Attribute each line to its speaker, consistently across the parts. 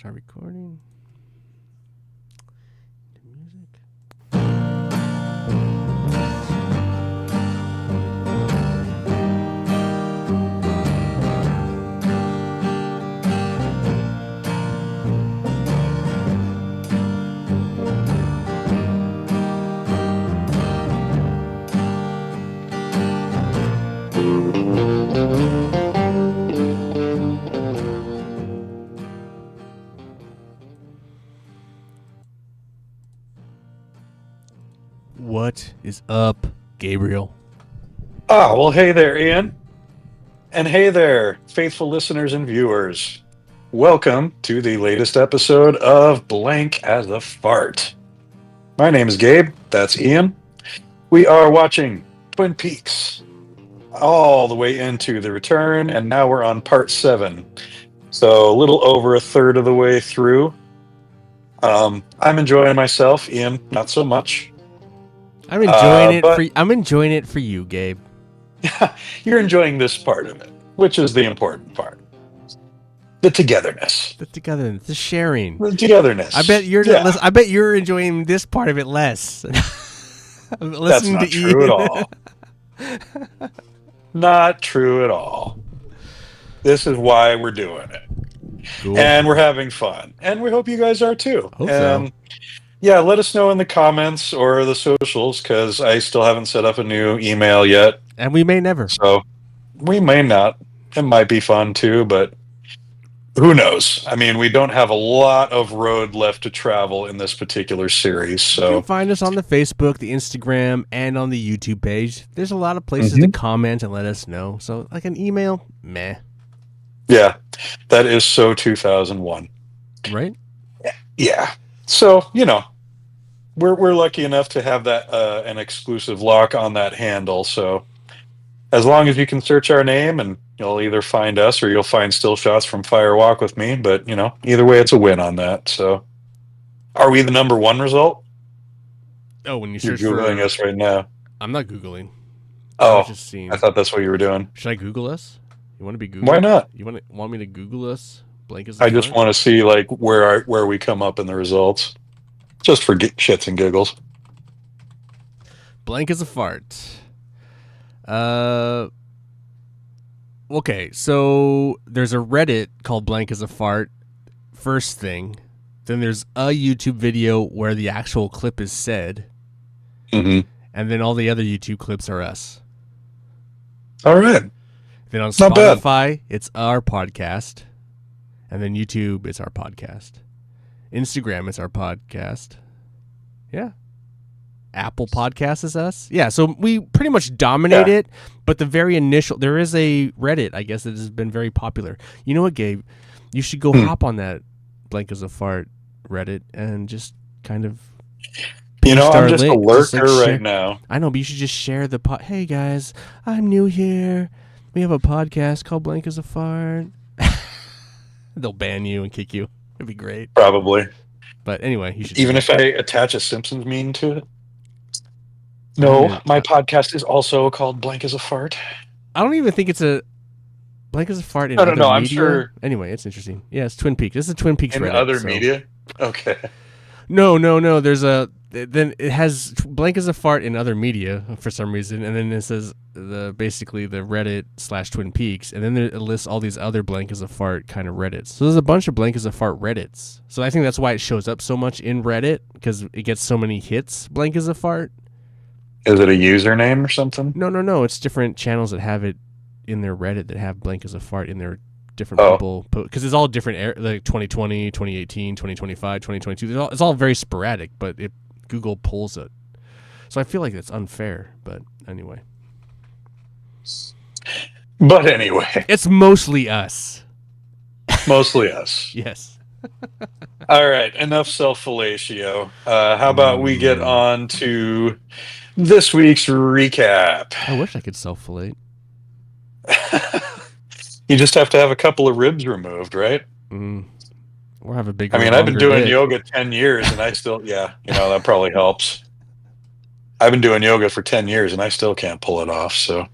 Speaker 1: Start recording. Music. What is up, Gabriel?
Speaker 2: Oh, well, hey there, Ian. And hey there, faithful listeners and viewers. Welcome to the latest episode of Blank as a Fart. My name is Gabe. That's Ian. We are watching Twin Peaks all the way into The Return, and now we're on part 7. So a little over a third of the way through. I'm enjoying myself, Ian, not so much.
Speaker 1: I'm enjoying it. I'm enjoying it for you, Gabe.
Speaker 2: You're enjoying this part of it, which is the important part. The togetherness.
Speaker 1: The sharing.
Speaker 2: The togetherness.
Speaker 1: I bet you're enjoying this part of it less.
Speaker 2: That's not true at all. Not true at all. This is why we're doing it. Cool. And we're having fun. And we hope you guys are too.
Speaker 1: Hope so.
Speaker 2: Yeah, let us know in the comments or the socials, because I still haven't set up a new email yet.
Speaker 1: And we may never.
Speaker 2: So we may not. It might be fun too, but who knows? I mean, we don't have a lot of road left to travel in this particular series. So
Speaker 1: you can find us on the Facebook, the Instagram, and on the YouTube page. There's a lot of places to comment and let us know. So like an email, meh.
Speaker 2: Yeah, that is so 2001.
Speaker 1: Right?
Speaker 2: Yeah. So, you know, we're lucky enough to have that an exclusive lock on that handle. So as long as you can search our name, and you'll either find us or you'll find still shots from Fire Walk with Me. But, you know, either way, it's a win on that. So are we the number 1 result?
Speaker 1: Oh, when you're
Speaker 2: Googling us right now.
Speaker 1: I'm not Googling.
Speaker 2: Oh, I thought that's what you were doing.
Speaker 1: Should I Google us? You want to be Googled?
Speaker 2: Why not?
Speaker 1: You want me to Google us? Blank as a
Speaker 2: I just want to see like where we come up in the results, just for shits and giggles.
Speaker 1: Blank as a fart. Okay, so there's a Reddit called Blank as a Fart. First thing, then there's a YouTube video where the actual clip is said, and then all the other YouTube clips are us.
Speaker 2: All right.
Speaker 1: Then on Spotify, it's our podcast. And then YouTube, it's our podcast. Instagram, it's our podcast. Yeah. Apple Podcasts is us. Yeah, so we pretty much dominate it. But the very initial, there is a Reddit, I guess, that has been very popular. You know what, Gabe? You should go hop on that Blank as a Fart Reddit and just kind of...
Speaker 2: You know, I'm just a lurker right now.
Speaker 1: I know, but you should just share the Hey, guys, I'm new here. We have a podcast called Blank as a Fart. They'll ban you and kick you. It'd be great.
Speaker 2: Probably.
Speaker 1: But anyway, you should...
Speaker 2: Even if I attach a Simpsons meme to it? No, my podcast is also called Blank as a Fart.
Speaker 1: I don't even think it's a... Blank as a Fart in other media.
Speaker 2: I'm sure...
Speaker 1: Anyway, it's interesting. Yeah, it's Twin Peaks. This is Twin Peaks Reddit.
Speaker 2: In other media? Okay.
Speaker 1: No. There's a... Then it has Blank as a Fart in other media for some reason, and then it says basically the Reddit / Twin Peaks, and then it lists all these other Blank as a Fart kind of Reddits. So there's a bunch of Blank as a Fart Reddits. So I think that's why it shows up so much in Reddit, because it gets so many hits. Blank as a Fart.
Speaker 2: Is it a username or something?
Speaker 1: No. It's different channels that have it in their Reddit that have Blank as a Fart in their different people, because it's all different, like 2020, 2018, 2025, 2022. It's all very sporadic, but Google pulls it. So I feel like it's unfair, but anyway.
Speaker 2: It's
Speaker 1: mostly us.
Speaker 2: Mostly us.
Speaker 1: Yes.
Speaker 2: All right, enough self-fellatio. How about we get on to this week's recap?
Speaker 1: I wish I could self-fellate.
Speaker 2: You just have to have a couple of ribs removed, right?
Speaker 1: Or have a big...
Speaker 2: I've been doing yoga 10 years, and I still... Yeah, that probably helps. I've been doing yoga for 10 years, and I still can't pull it off, so...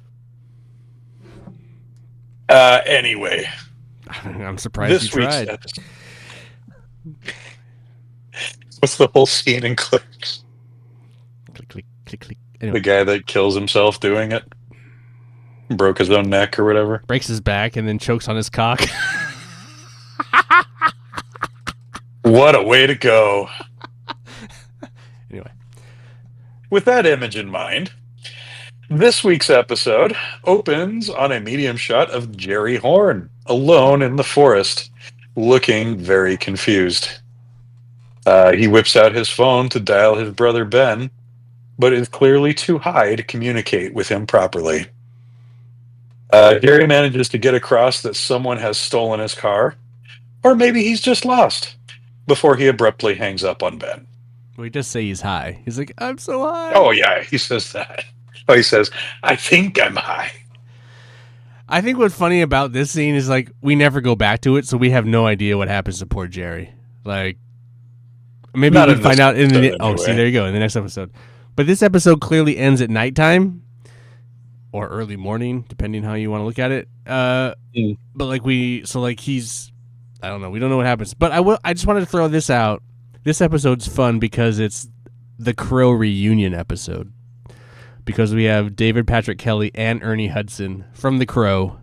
Speaker 2: Anyway.
Speaker 1: I'm surprised you tried.
Speaker 2: What's the whole scene in Clerks?
Speaker 1: Click, click, click, click.
Speaker 2: The
Speaker 1: Anyway,
Speaker 2: guy that kills himself doing it, broke his own neck or whatever.
Speaker 1: breaks his back and then chokes on his cock.
Speaker 2: What a way to go.
Speaker 1: Anyway,
Speaker 2: With that image in mind, this week's episode opens on a medium shot of Jerry Horn, alone in the forest, looking very confused. He whips out his phone to dial his brother Ben, but is clearly too high to communicate with him properly. Jerry manages to get across that someone has stolen his car, or maybe he's just lost, before he abruptly hangs up on Ben.
Speaker 1: well, he does say he's high. He's like, I'm so high.
Speaker 2: Oh, yeah, he says that. Oh, he says, I think I'm high.
Speaker 1: I think what's funny about this scene is, like, we never go back to it, so we have no idea what happens to poor Jerry. Like, maybe
Speaker 2: Not
Speaker 1: we
Speaker 2: in
Speaker 1: find
Speaker 2: this
Speaker 1: out in the...
Speaker 2: episode,
Speaker 1: Oh, see,
Speaker 2: anyway.
Speaker 1: there you go, in the next episode. But this episode clearly ends at nighttime, or early morning, depending how you want to look at it. But, like, he's... I don't know. We don't know what happens. But I just wanted to throw this out. This episode's fun because it's the Crow reunion episode. Because we have David Patrick Kelly and Ernie Hudson from The Crow.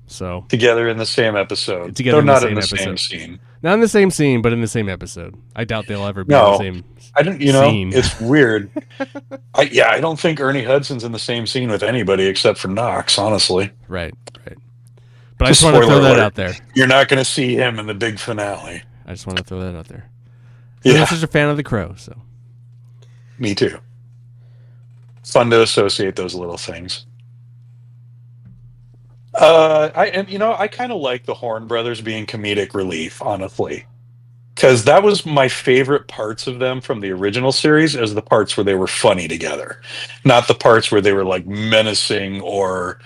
Speaker 1: So
Speaker 2: Together in the same episode.
Speaker 1: Together
Speaker 2: Though
Speaker 1: in the
Speaker 2: not
Speaker 1: same
Speaker 2: in the
Speaker 1: episode.
Speaker 2: same scene.
Speaker 1: not in the same scene, but in the same episode. I doubt they'll ever be in the same
Speaker 2: I don't. You know,
Speaker 1: scene.
Speaker 2: it's weird. I don't think Ernie Hudson's in the same scene with anybody except for Knox. Honestly,
Speaker 1: Right. But I just want to
Speaker 2: Spoiler
Speaker 1: throw that
Speaker 2: alert.
Speaker 1: out there.
Speaker 2: You're not going to see him in the big finale.
Speaker 1: I just want to throw that out there.
Speaker 2: Yeah.
Speaker 1: I'm such a fan of The Crow, so.
Speaker 2: Me too. Fun to associate those little things. I kind of like the Horn brothers being comedic relief, honestly, because that was my favorite parts of them from the original series, as the parts where they were funny together, not the parts where they were like menacing or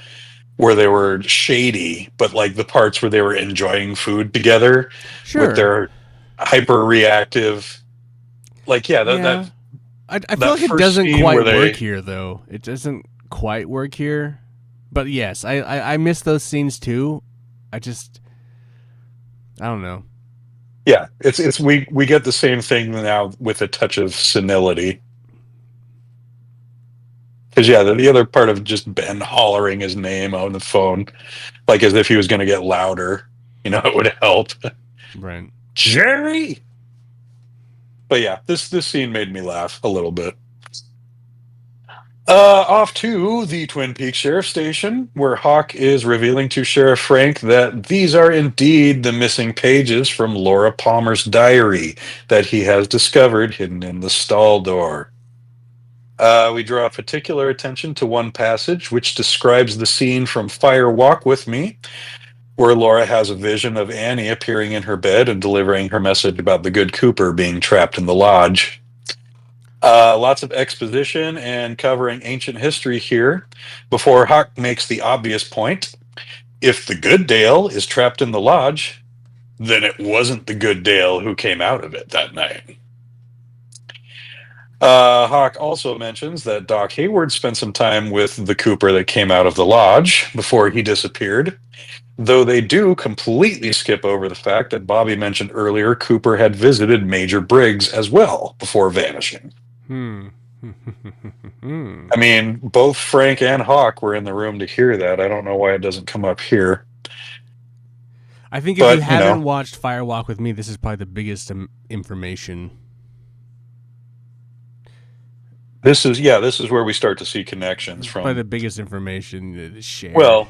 Speaker 2: where they were shady, but like the parts where they were enjoying food together
Speaker 1: Sure.
Speaker 2: with their hyper reactive. Like, that
Speaker 1: I feel
Speaker 2: that
Speaker 1: like it
Speaker 2: first
Speaker 1: doesn't
Speaker 2: scene
Speaker 1: quite
Speaker 2: where they-
Speaker 1: work here, though. It doesn't quite work here. But yes, I miss those scenes too. I don't know.
Speaker 2: Yeah, it's we get the same thing now with a touch of senility. Because the other part of just Ben hollering his name on the phone, like as if he was going to get louder, it would help.
Speaker 1: Right.
Speaker 2: Jerry. But yeah, this scene made me laugh a little bit. Off to the Twin Peaks Sheriff Station, where Hawk is revealing to Sheriff Frank that these are indeed the missing pages from Laura Palmer's diary that he has discovered hidden in the stall door. We draw particular attention to one passage which describes the scene from Fire Walk With Me, where Laura has a vision of Annie appearing in her bed and delivering her message about the good Cooper being trapped in the lodge. Lots of exposition and covering ancient history here before Hawk makes the obvious point. If the good Dale is trapped in the lodge, then it wasn't the good Dale who came out of it that night. Hawk also mentions that Doc Hayward spent some time with the Cooper that came out of the lodge before he disappeared, though they do completely skip over the fact that Bobby mentioned earlier Cooper had visited Major Briggs as well before vanishing. I mean, both Frank and Hawk were in the room to hear that. I don't know why it doesn't come up here.
Speaker 1: I think if you haven't watched Fire Walk With Me, this is probably the biggest information.
Speaker 2: This is where we start to see connections from.
Speaker 1: Probably the biggest information shared.
Speaker 2: Well,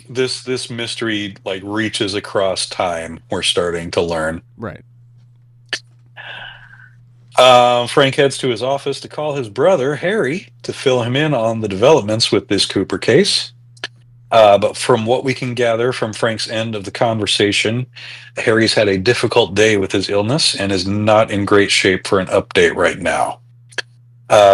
Speaker 2: this mystery reaches across time. We're starting to learn.
Speaker 1: Right.
Speaker 2: Frank heads to his office to call his brother, Harry, to fill him in on the developments with this Cooper case. But from what we can gather from Frank's end of the conversation, Harry's had a difficult day with his illness and is not in great shape for an update right now.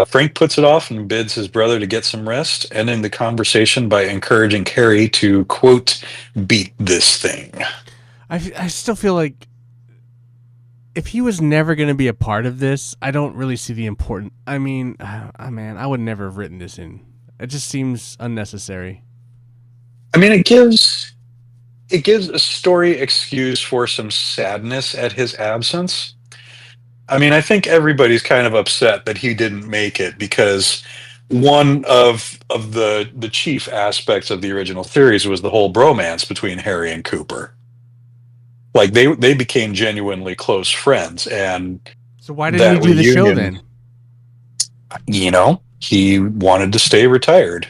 Speaker 2: Frank puts it off and bids his brother to get some rest, ending the conversation by encouraging Harry to, quote, beat this thing.
Speaker 1: I still feel like if he was never going to be a part of this, I don't really see the important... I mean, I would never have written this in. It just seems unnecessary.
Speaker 2: I mean, it it gives a story excuse for some sadness at his absence. I mean, I think everybody's kind of upset that he didn't make it because one of the chief aspects of the original series was the whole bromance between Harry and Cooper. Like they became genuinely close friends, and
Speaker 1: So why didn't he do the show then?
Speaker 2: You know, he wanted to stay retired.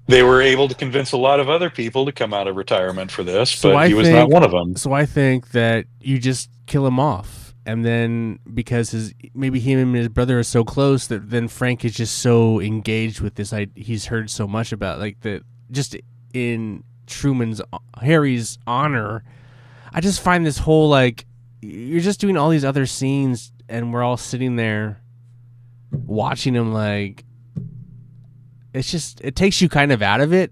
Speaker 2: They were able to convince a lot of other people to come out of retirement for this, but he was not one of them.
Speaker 1: So I think that you just kill him off, and then because maybe him and his brother are so close that then Frank is just so engaged with this. He's heard so much about like that just in Harry's honor. I just find this whole like you're just doing all these other scenes, and we're all sitting there watching him like. It's just it takes you kind of out of it,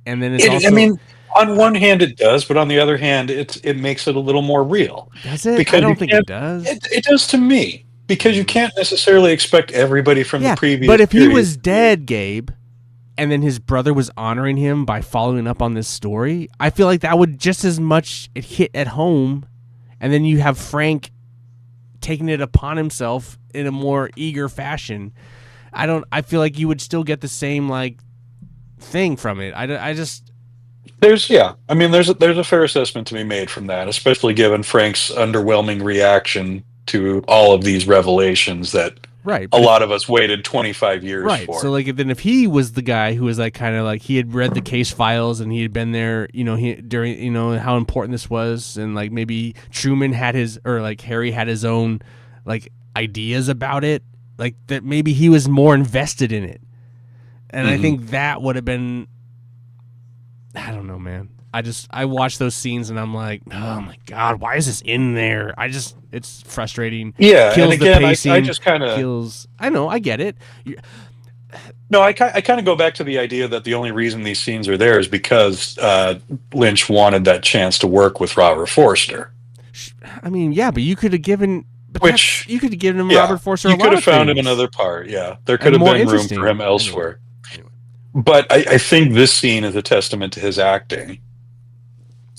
Speaker 1: and then it's also.
Speaker 2: I mean, on one hand it does, but on the other hand, it makes it a little more real.
Speaker 1: Does it? Because I don't think it does.
Speaker 2: It does to me because you can't necessarily expect everybody from the previous.
Speaker 1: But if he was dead, Gabe, and then his brother was honoring him by following up on this story, I feel like that would just as much hit at home, and then you have Frank taking it upon himself in a more eager fashion. I feel like you would still get the same like thing from it. There's
Speaker 2: a fair assessment to be made from that, especially given Frank's underwhelming reaction to all of these revelations that a lot of us waited 25 years for.
Speaker 1: So like then if he was the guy who was like kind of like he had read the case files and he had been there, during how important this was, and like maybe Truman had Harry had his own like ideas about it. Like that maybe he was more invested in it. And I think that would have been I don't know, man. I watch those scenes and I'm like, oh my God, why is this in there? It's frustrating.
Speaker 2: Yeah,
Speaker 1: kills
Speaker 2: and again,
Speaker 1: the pacing,
Speaker 2: I just kind of
Speaker 1: kills. I know, I get it.
Speaker 2: No, I kind of go back to the idea that the only reason these scenes are there is because Lynch wanted that chance to work with Robert Forster.
Speaker 1: I mean, yeah, but you could have given. You could have given him Robert Forster.
Speaker 2: You could have found him another part. Yeah, there could have been room for him elsewhere. Anyway. But I think this scene is a testament to his acting.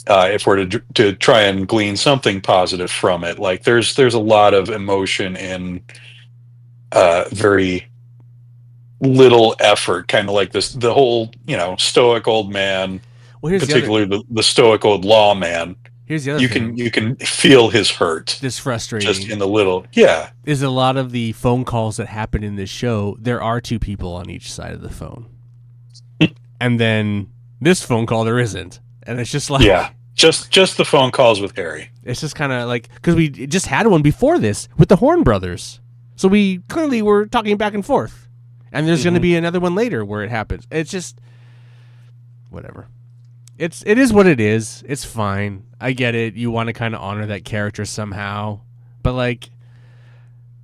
Speaker 2: If we're to try and glean something positive from it, like there's a lot of emotion in very little effort, kind of like the whole stoic old man, particularly the stoic old lawman.
Speaker 1: Here's the other thing.
Speaker 2: You can feel his hurt.
Speaker 1: This frustrating.
Speaker 2: Just in the little,
Speaker 1: is a lot of the phone calls that happen in this show. There are two people on each side of the phone, and then this phone call there isn't, and it's just like
Speaker 2: just the phone calls with Harry.
Speaker 1: It's just kind of like because we just had one before this with the Horn brothers, so we clearly were talking back and forth, and there's going to be another one later where it happens. It's just whatever. It is what it is. It's fine. I get it. You want to kind of honor that character somehow, but like,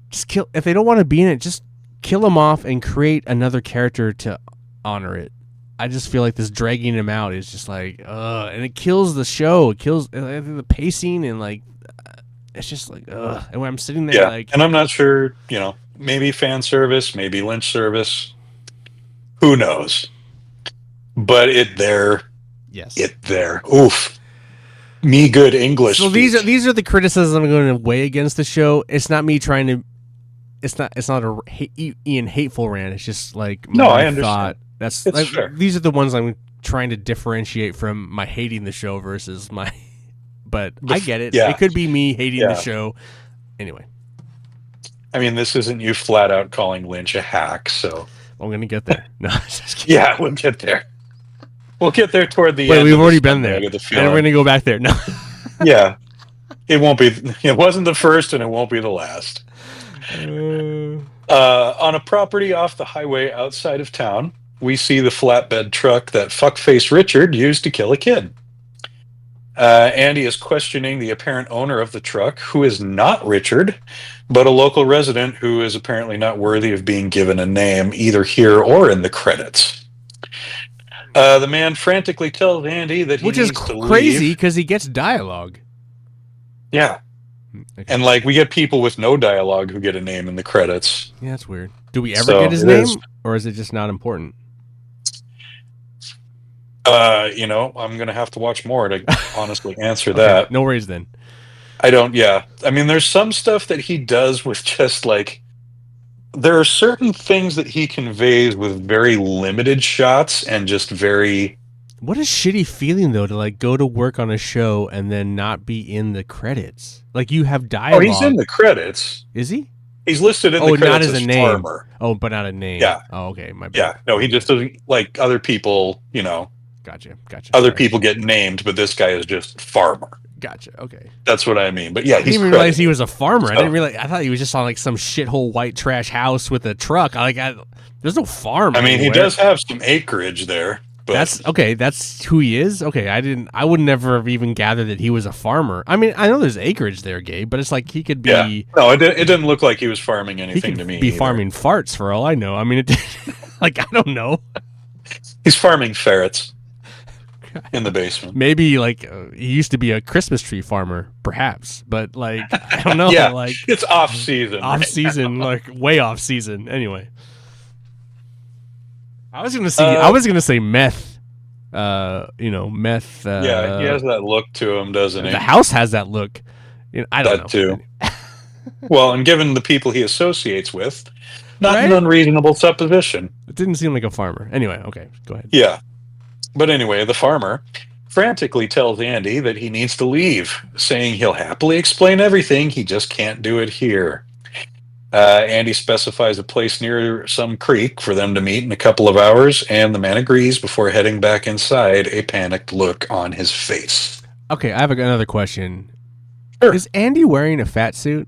Speaker 1: just kill. If they don't want to be in it, just kill him off and create another character to honor it. I just feel like this dragging him out is just like, and it kills the show. It kills the pacing and like, it's just like, and when I'm sitting there, like,
Speaker 2: and I'm not sure. Maybe fan service, maybe Lynch service. Who knows? But
Speaker 1: Yes.
Speaker 2: It there. Oof. Me good English.
Speaker 1: So these are the criticisms I'm going to weigh against the show. It's not me trying to. It's not a Ian hateful rant. It's just like
Speaker 2: I understand.
Speaker 1: That's like, fair. These are the ones I'm trying to differentiate from my hating the show versus my. But I get it.
Speaker 2: Yeah.
Speaker 1: It could be me hating the show. Anyway.
Speaker 2: I mean, this isn't you flat out calling Lynch a hack, so
Speaker 1: I'm going to get there. No, just kidding.
Speaker 2: Yeah, we'll get there. We'll get there toward the
Speaker 1: end.
Speaker 2: Wait,
Speaker 1: we've already been there. And we're going to go back there. No.
Speaker 2: Yeah. It won't be. It wasn't the first, and it won't be the last. On a property off the highway outside of town, we see the flatbed truck that fuckface Richard used to kill a kid. Andy is questioning the apparent owner of the truck, who is not Richard, but a local resident who is apparently not worthy of being given a name either here or in the credits. The man frantically tells Andy that he needs to leave.
Speaker 1: Which is crazy because he gets dialogue.
Speaker 2: Yeah. Okay. And like we get people with no dialogue who get a name in the credits.
Speaker 1: Yeah, that's weird. Do we ever get his name, or is it just not important?
Speaker 2: I'm gonna have to watch more to honestly answer
Speaker 1: Okay,
Speaker 2: that.
Speaker 1: no worries then.
Speaker 2: I don't. Yeah, I mean, there's some stuff that he does with just like there are certain things that he conveys with very limited shots and just very.
Speaker 1: What a shitty feeling though to like go to work on a show and then not be in the credits. Like you have dialogue.
Speaker 2: Oh, he's in the credits.
Speaker 1: Is he?
Speaker 2: He's listed in the credits
Speaker 1: not as a name.
Speaker 2: Farmer.
Speaker 1: Oh, but not a name.
Speaker 2: Yeah.
Speaker 1: Oh, okay. My bad.
Speaker 2: Yeah. No, he just doesn't like other people.
Speaker 1: Gotcha.
Speaker 2: Other people get named, but this guy is just Farmer.
Speaker 1: Gotcha. Okay.
Speaker 2: That's what I mean. But yeah,
Speaker 1: I didn't even realize he was a farmer. I thought he was just on like some shithole white trash house with a truck. There's no farm.
Speaker 2: I mean,
Speaker 1: anywhere.
Speaker 2: he does have some acreage there. But
Speaker 1: that's okay. That's who he is. Okay, I would never have even gathered that he was a farmer. I mean, I know there's acreage there, Gabe, but it's like he could be.
Speaker 2: Yeah. No, it didn't look like he was farming anything to me.
Speaker 1: He could be farming farts for all I know. I mean, I don't know.
Speaker 2: He's farming ferrets in the basement.
Speaker 1: Maybe like he used to be a Christmas tree farmer, perhaps, but like I don't know.
Speaker 2: Yeah,
Speaker 1: like
Speaker 2: it's off season.
Speaker 1: Off season, like way off season. Anyway. I was gonna say meth. Meth.
Speaker 2: Yeah, he has that look to him, doesn't he?
Speaker 1: The house has that look. I don't know.
Speaker 2: Too. Well, and given the people he associates with, not
Speaker 1: right?
Speaker 2: an unreasonable supposition.
Speaker 1: It didn't seem like a farmer. Anyway, okay, go ahead.
Speaker 2: Yeah, but anyway, the farmer frantically tells Andy that he needs to leave, saying he'll happily explain everything. He just can't do it here. Andy specifies a place near some creek for them to meet in a couple of hours, and the man agrees before heading back inside, a panicked look on his face.
Speaker 1: Okay, I have another question.
Speaker 2: Sure.
Speaker 1: Is Andy wearing a fat suit?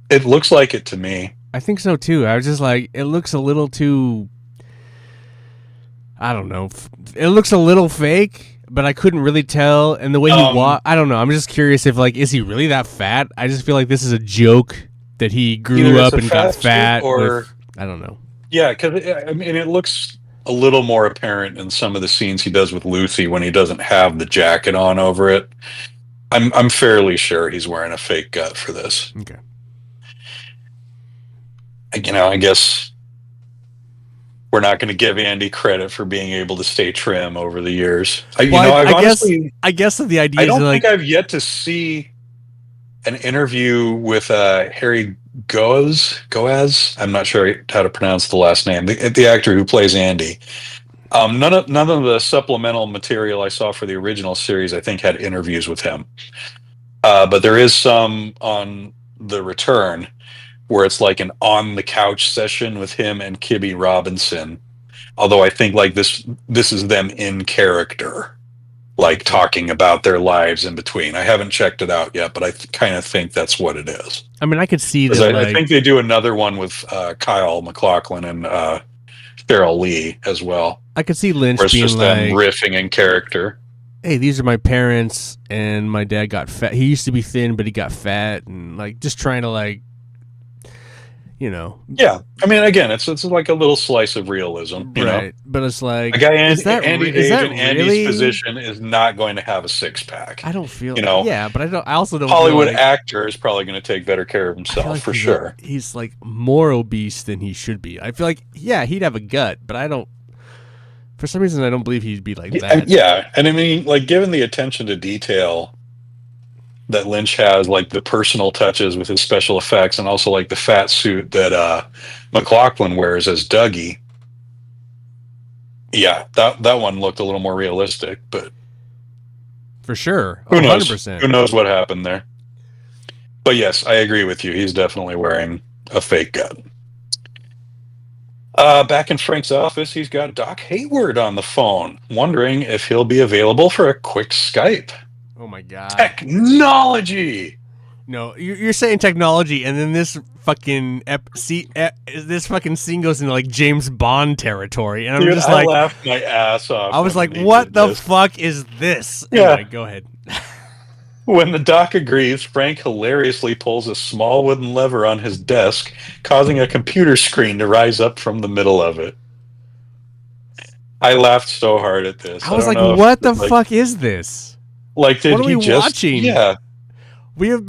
Speaker 2: It looks like it to me.
Speaker 1: I think so too. I was just like, it looks a little too... I don't know. It looks a little fake, but I couldn't really tell. And the way he walked, I don't know. I'm just curious if, like, is he really that fat? I just feel like this is a joke that he grew up and got fat. Or I don't know.
Speaker 2: Yeah, because I mean, it looks a little more apparent in some of the scenes he does with Lucy when he doesn't have the jacket on over it. I'm fairly sure he's wearing a fake gut for this.
Speaker 1: Okay.
Speaker 2: I guess we're not going to give Andy credit for being able to stay trim over the years. I
Speaker 1: guess the idea.
Speaker 2: I don't think I've yet to see an interview with Harry Goaz. I'm not sure how to pronounce the last name. The actor who plays Andy. None of the supplemental material I saw for the original series, I think, had interviews with him. But there is some on the return where it's like an on the couch session with him and Kibby Robinson. Although I think like this is them in character, like talking about their lives in between. I haven't checked it out yet, but I kind of think that's what it is.
Speaker 1: I mean, I could see that.
Speaker 2: I think they do another one with Kyle MacLachlan and Sheryl Lee as well.
Speaker 1: I could see Lynch
Speaker 2: being just
Speaker 1: like
Speaker 2: them riffing in character.
Speaker 1: Hey, these are my parents, and my dad got fat. He used to be thin, but he got fat, and like just trying to like.
Speaker 2: Yeah, I mean, again, it's like a little slice of realism,
Speaker 1: right? But it's like
Speaker 2: a guy Andy's position is not going to have a six pack.
Speaker 1: I don't feel, yeah, but I also don't.
Speaker 2: Hollywood actor is probably going to take better care of himself for sure.
Speaker 1: He's like more obese than he should be. I feel like, yeah, he'd have a gut, but I don't. For some reason, I don't believe he'd be like that.
Speaker 2: Yeah, and I mean, like, given the attention to detail that Lynch has, like the personal touches with his special effects, and also like the fat suit that MacLachlan wears as Dougie. Yeah, that one looked a little more realistic, but
Speaker 1: for sure,
Speaker 2: 100%. Who knows what happened there? But yes, I agree with you. He's definitely wearing a fake gut. Back in Frank's office, he's got Doc Hayward on the phone, wondering if he'll be available for a quick Skype.
Speaker 1: Oh my god!
Speaker 2: Technology.
Speaker 1: No, you're saying technology, and then this fucking this fucking scene goes into like James Bond territory, and I'm just like,
Speaker 2: I laughed my ass off.
Speaker 1: I was like, what the fuck is this?
Speaker 2: Yeah,
Speaker 1: anyway, go ahead.
Speaker 2: When the doc agrees, Frank hilariously pulls a small wooden lever on his desk, causing a computer screen to rise up from the middle of it. I laughed so hard at this.
Speaker 1: I was like, what the fuck is this?
Speaker 2: Like, did
Speaker 1: what are
Speaker 2: he
Speaker 1: we
Speaker 2: just
Speaker 1: watching?
Speaker 2: Yeah.
Speaker 1: We've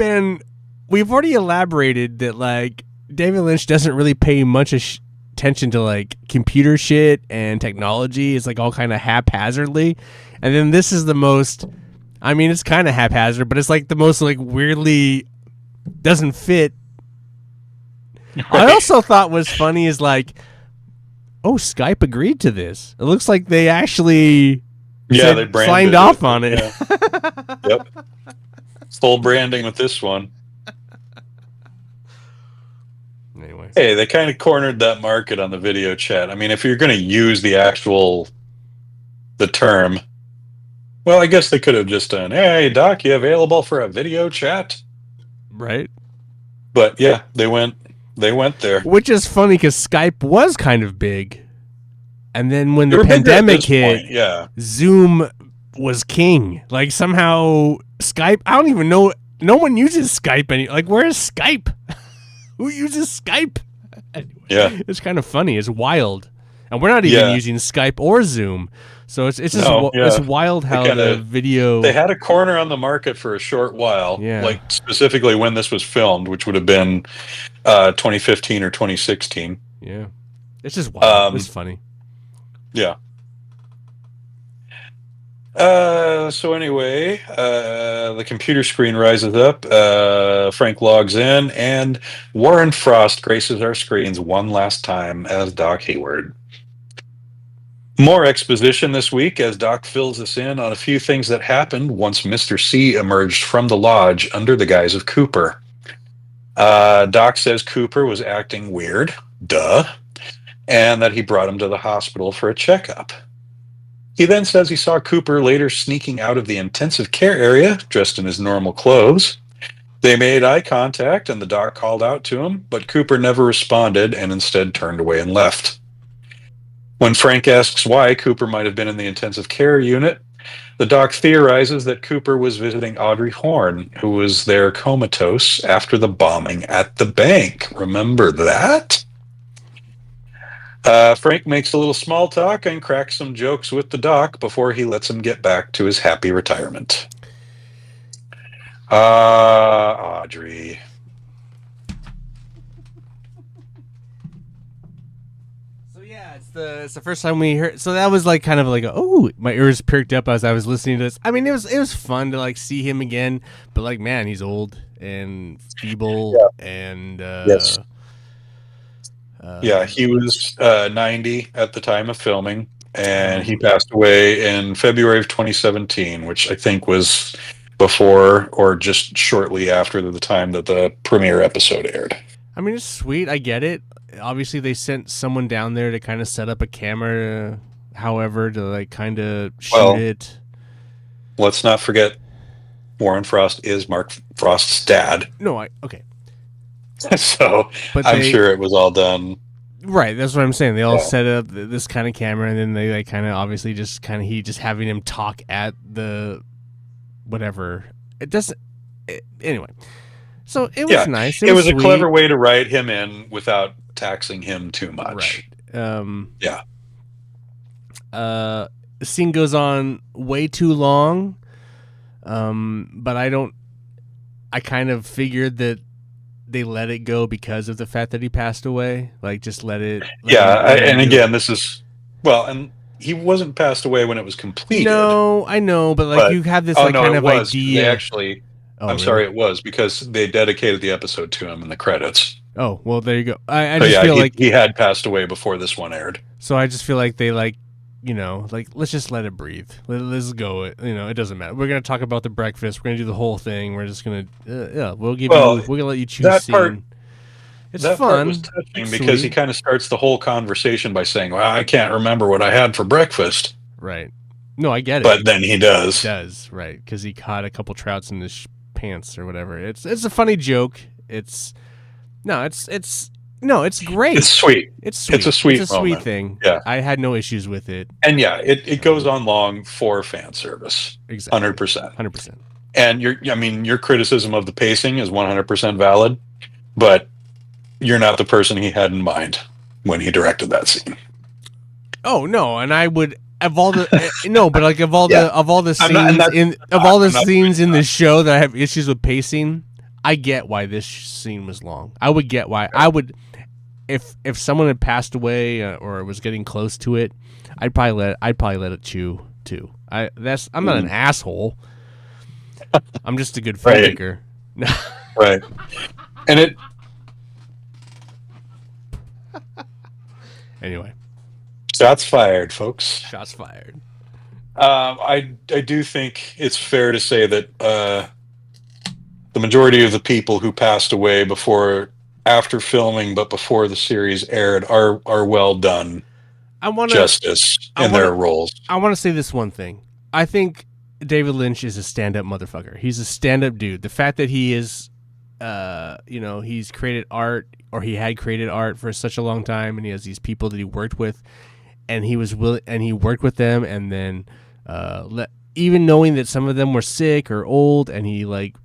Speaker 1: already elaborated that like David Lynch doesn't really pay much attention to like computer shit and technology is like all kind of haphazardly, and then this is the most. I mean, it's kind of haphazard, but it's like the most like weirdly doesn't fit. Right. I also thought was funny is like, oh, Skype agreed to this. It looks like they actually
Speaker 2: they
Speaker 1: signed off on it.
Speaker 2: Yeah. Yep. Full branding with this one.
Speaker 1: Anyway.
Speaker 2: Hey, they kind of cornered that market on the video chat. I mean, if you're going to use the term, well, I guess they could have just done, hey, Doc, you available for a video chat?
Speaker 1: Right.
Speaker 2: But yeah, they went there.
Speaker 1: Which is funny because Skype was kind of big. And then when the pandemic hit, Zoom was king. Like somehow Skype, I don't even know. No one uses Skype anymore. Like, where is Skype? Who uses Skype? Anyway, it's kind of funny. It's wild. And we're not even using Skype or Zoom. So it's just it's wild how the video...
Speaker 2: They had a corner on the market for a short while. Yeah. Like specifically when this was filmed, which would have been 2015 or 2016.
Speaker 1: Yeah. It's just wild. It's funny.
Speaker 2: Yeah. So anyway, the computer screen rises up. Frank logs in, and Warren Frost graces our screens one last time as Doc Hayward. More exposition this week as Doc fills us in on a few things that happened once Mr. C emerged from the lodge under the guise of Cooper. Doc says Cooper was acting weird, and that he brought him to the hospital for a checkup. He then says he saw Cooper later sneaking out of the intensive care area, dressed in his normal clothes. They made eye contact, and the doc called out to him, but Cooper never responded and instead turned away and left. When Frank asks why Cooper might have been in the intensive care unit, the doc theorizes that Cooper was visiting Audrey Horne, who was there comatose after the bombing at the bank. Remember that? Frank makes a little small talk and cracks some jokes with the doc before he lets him get back to his happy retirement. Audrey.
Speaker 1: So yeah, it's the first time we heard. So that was like kind of like my ears perked up as I was listening to this. I mean, it was fun to like see him again, but like, man, he's old and feeble and
Speaker 2: yes. He was 90 at the time of filming, and he passed away in February of 2017, which I think was before or just shortly after the time that the premiere episode aired.
Speaker 1: I mean, it's sweet. I get it. Obviously, they sent someone down there to kind of set up a camera, however, to like kind of shoot it.
Speaker 2: Let's not forget Warren Frost is Mark Frost's dad.
Speaker 1: Okay.
Speaker 2: So I'm sure it was all done.
Speaker 1: Right, that's what I'm saying. They all set up this kind of camera, and then they like kind of obviously just having him talk at the whatever. It doesn't. Anyway, so it was nice.
Speaker 2: It was a clever way to write him in without taxing him too much.
Speaker 1: Right. The scene goes on way too long, but I kind of figured that they let it go because of the fact that he passed away. Like, just let it.
Speaker 2: And again, this is and he wasn't passed away when it was completed.
Speaker 1: No, I know, but you have this kind of idea.
Speaker 2: They actually, sorry, it was because they dedicated the episode to him in the credits.
Speaker 1: Oh well, there you go. I just feel like
Speaker 2: he had passed away before this one aired.
Speaker 1: So I just feel like they let's just let it breathe. Let's go. It doesn't matter. We're gonna talk about the breakfast. We're gonna do the whole thing. We're just gonna we're gonna let you choose that scene.
Speaker 2: Part.
Speaker 1: It's
Speaker 2: that
Speaker 1: fun.
Speaker 2: Part was touching because he kind of starts the whole conversation by saying, "Well, I can't remember what I had for breakfast."
Speaker 1: Right. No, I get it.
Speaker 2: But then he does.
Speaker 1: He does, right? Because he caught a couple trouts in his pants or whatever. It's a funny joke. It's great.
Speaker 2: It's sweet.
Speaker 1: It's sweet.
Speaker 2: It's a sweet
Speaker 1: thing.
Speaker 2: Yeah.
Speaker 1: I had no issues with it.
Speaker 2: And it goes on long for fan service.
Speaker 1: Exactly.
Speaker 2: 100%.
Speaker 1: 100%.
Speaker 2: And your criticism of the pacing is 100% valid, but you're not the person he had in mind when he directed that scene.
Speaker 1: Oh no, and I would of all the scenes in the show that I have issues with pacing, I get why this scene was long. I would get why. if someone had passed away or was getting close to it, I'd probably let it chew too. I'm not an asshole. I'm just a good filmmaker.
Speaker 2: Right. And it.
Speaker 1: Anyway.
Speaker 2: Shots fired, folks.
Speaker 1: Shots fired.
Speaker 2: I do think it's fair to say that the majority of the people who passed away after filming, but before the series aired, are well done. Justice in their roles.
Speaker 1: I want to say this one thing. I think David Lynch is a stand-up motherfucker. He's a stand-up dude. The fact that he is, he's created art, or he had created art for such a long time, and he has these people that he worked with, and he worked with them, and then even knowing that some of them were sick or old, and he like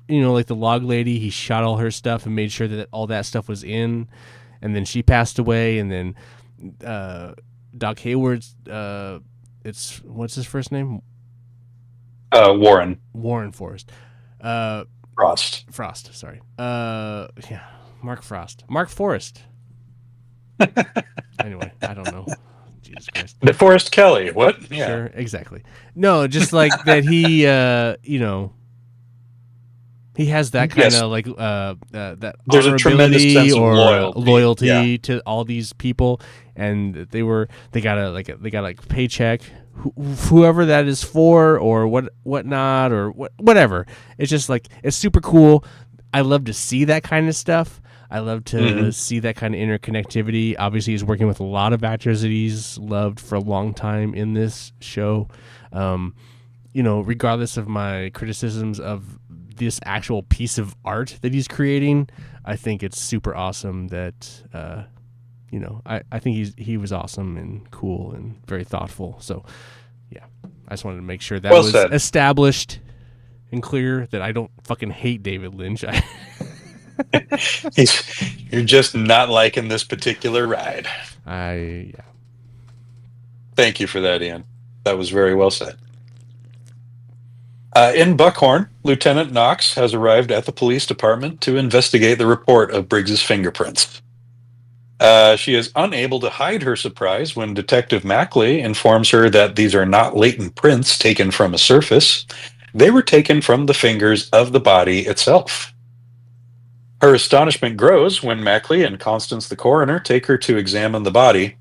Speaker 1: the log lady, he shot all her stuff and made sure that all that stuff was in, and then she passed away, and then Doc Hayward's what's his first name?
Speaker 2: Warren
Speaker 1: Forrest.
Speaker 2: Frost.
Speaker 1: Sorry. Mark Forrest. Anyway, I don't know. Jesus Christ.
Speaker 2: DeForest Kelly. What? Yeah.
Speaker 1: Sure, exactly. No, just like that he he has that kind of like that
Speaker 2: there's a tremendous sense of
Speaker 1: loyalty to all these people, and they got a paycheck, whoever that is for, or whatnot, or whatever. It's just like, it's super cool. I love to see that kind of stuff. I love to see that kind of interconnectivity. Obviously, he's working with a lot of actors that he's loved for a long time in this show. Regardless of my criticisms of this actual piece of art that he's creating, I think it's super awesome that, I think he was awesome and cool and very thoughtful. So, yeah, I just wanted to make sure that was established and clear, that I don't fucking hate David Lynch.
Speaker 2: You're just not liking this particular ride.
Speaker 1: Yeah.
Speaker 2: Thank you for that, Ian. That was very well said. In Buckhorn, Lieutenant Knox has arrived at the police department to investigate the report of Briggs's fingerprints. She is unable to hide her surprise when Detective Mackley informs her that these are not latent prints taken from a surface. They were taken from the fingers of the body itself. Her astonishment grows when Mackley and Constance the coroner take her to examine the body.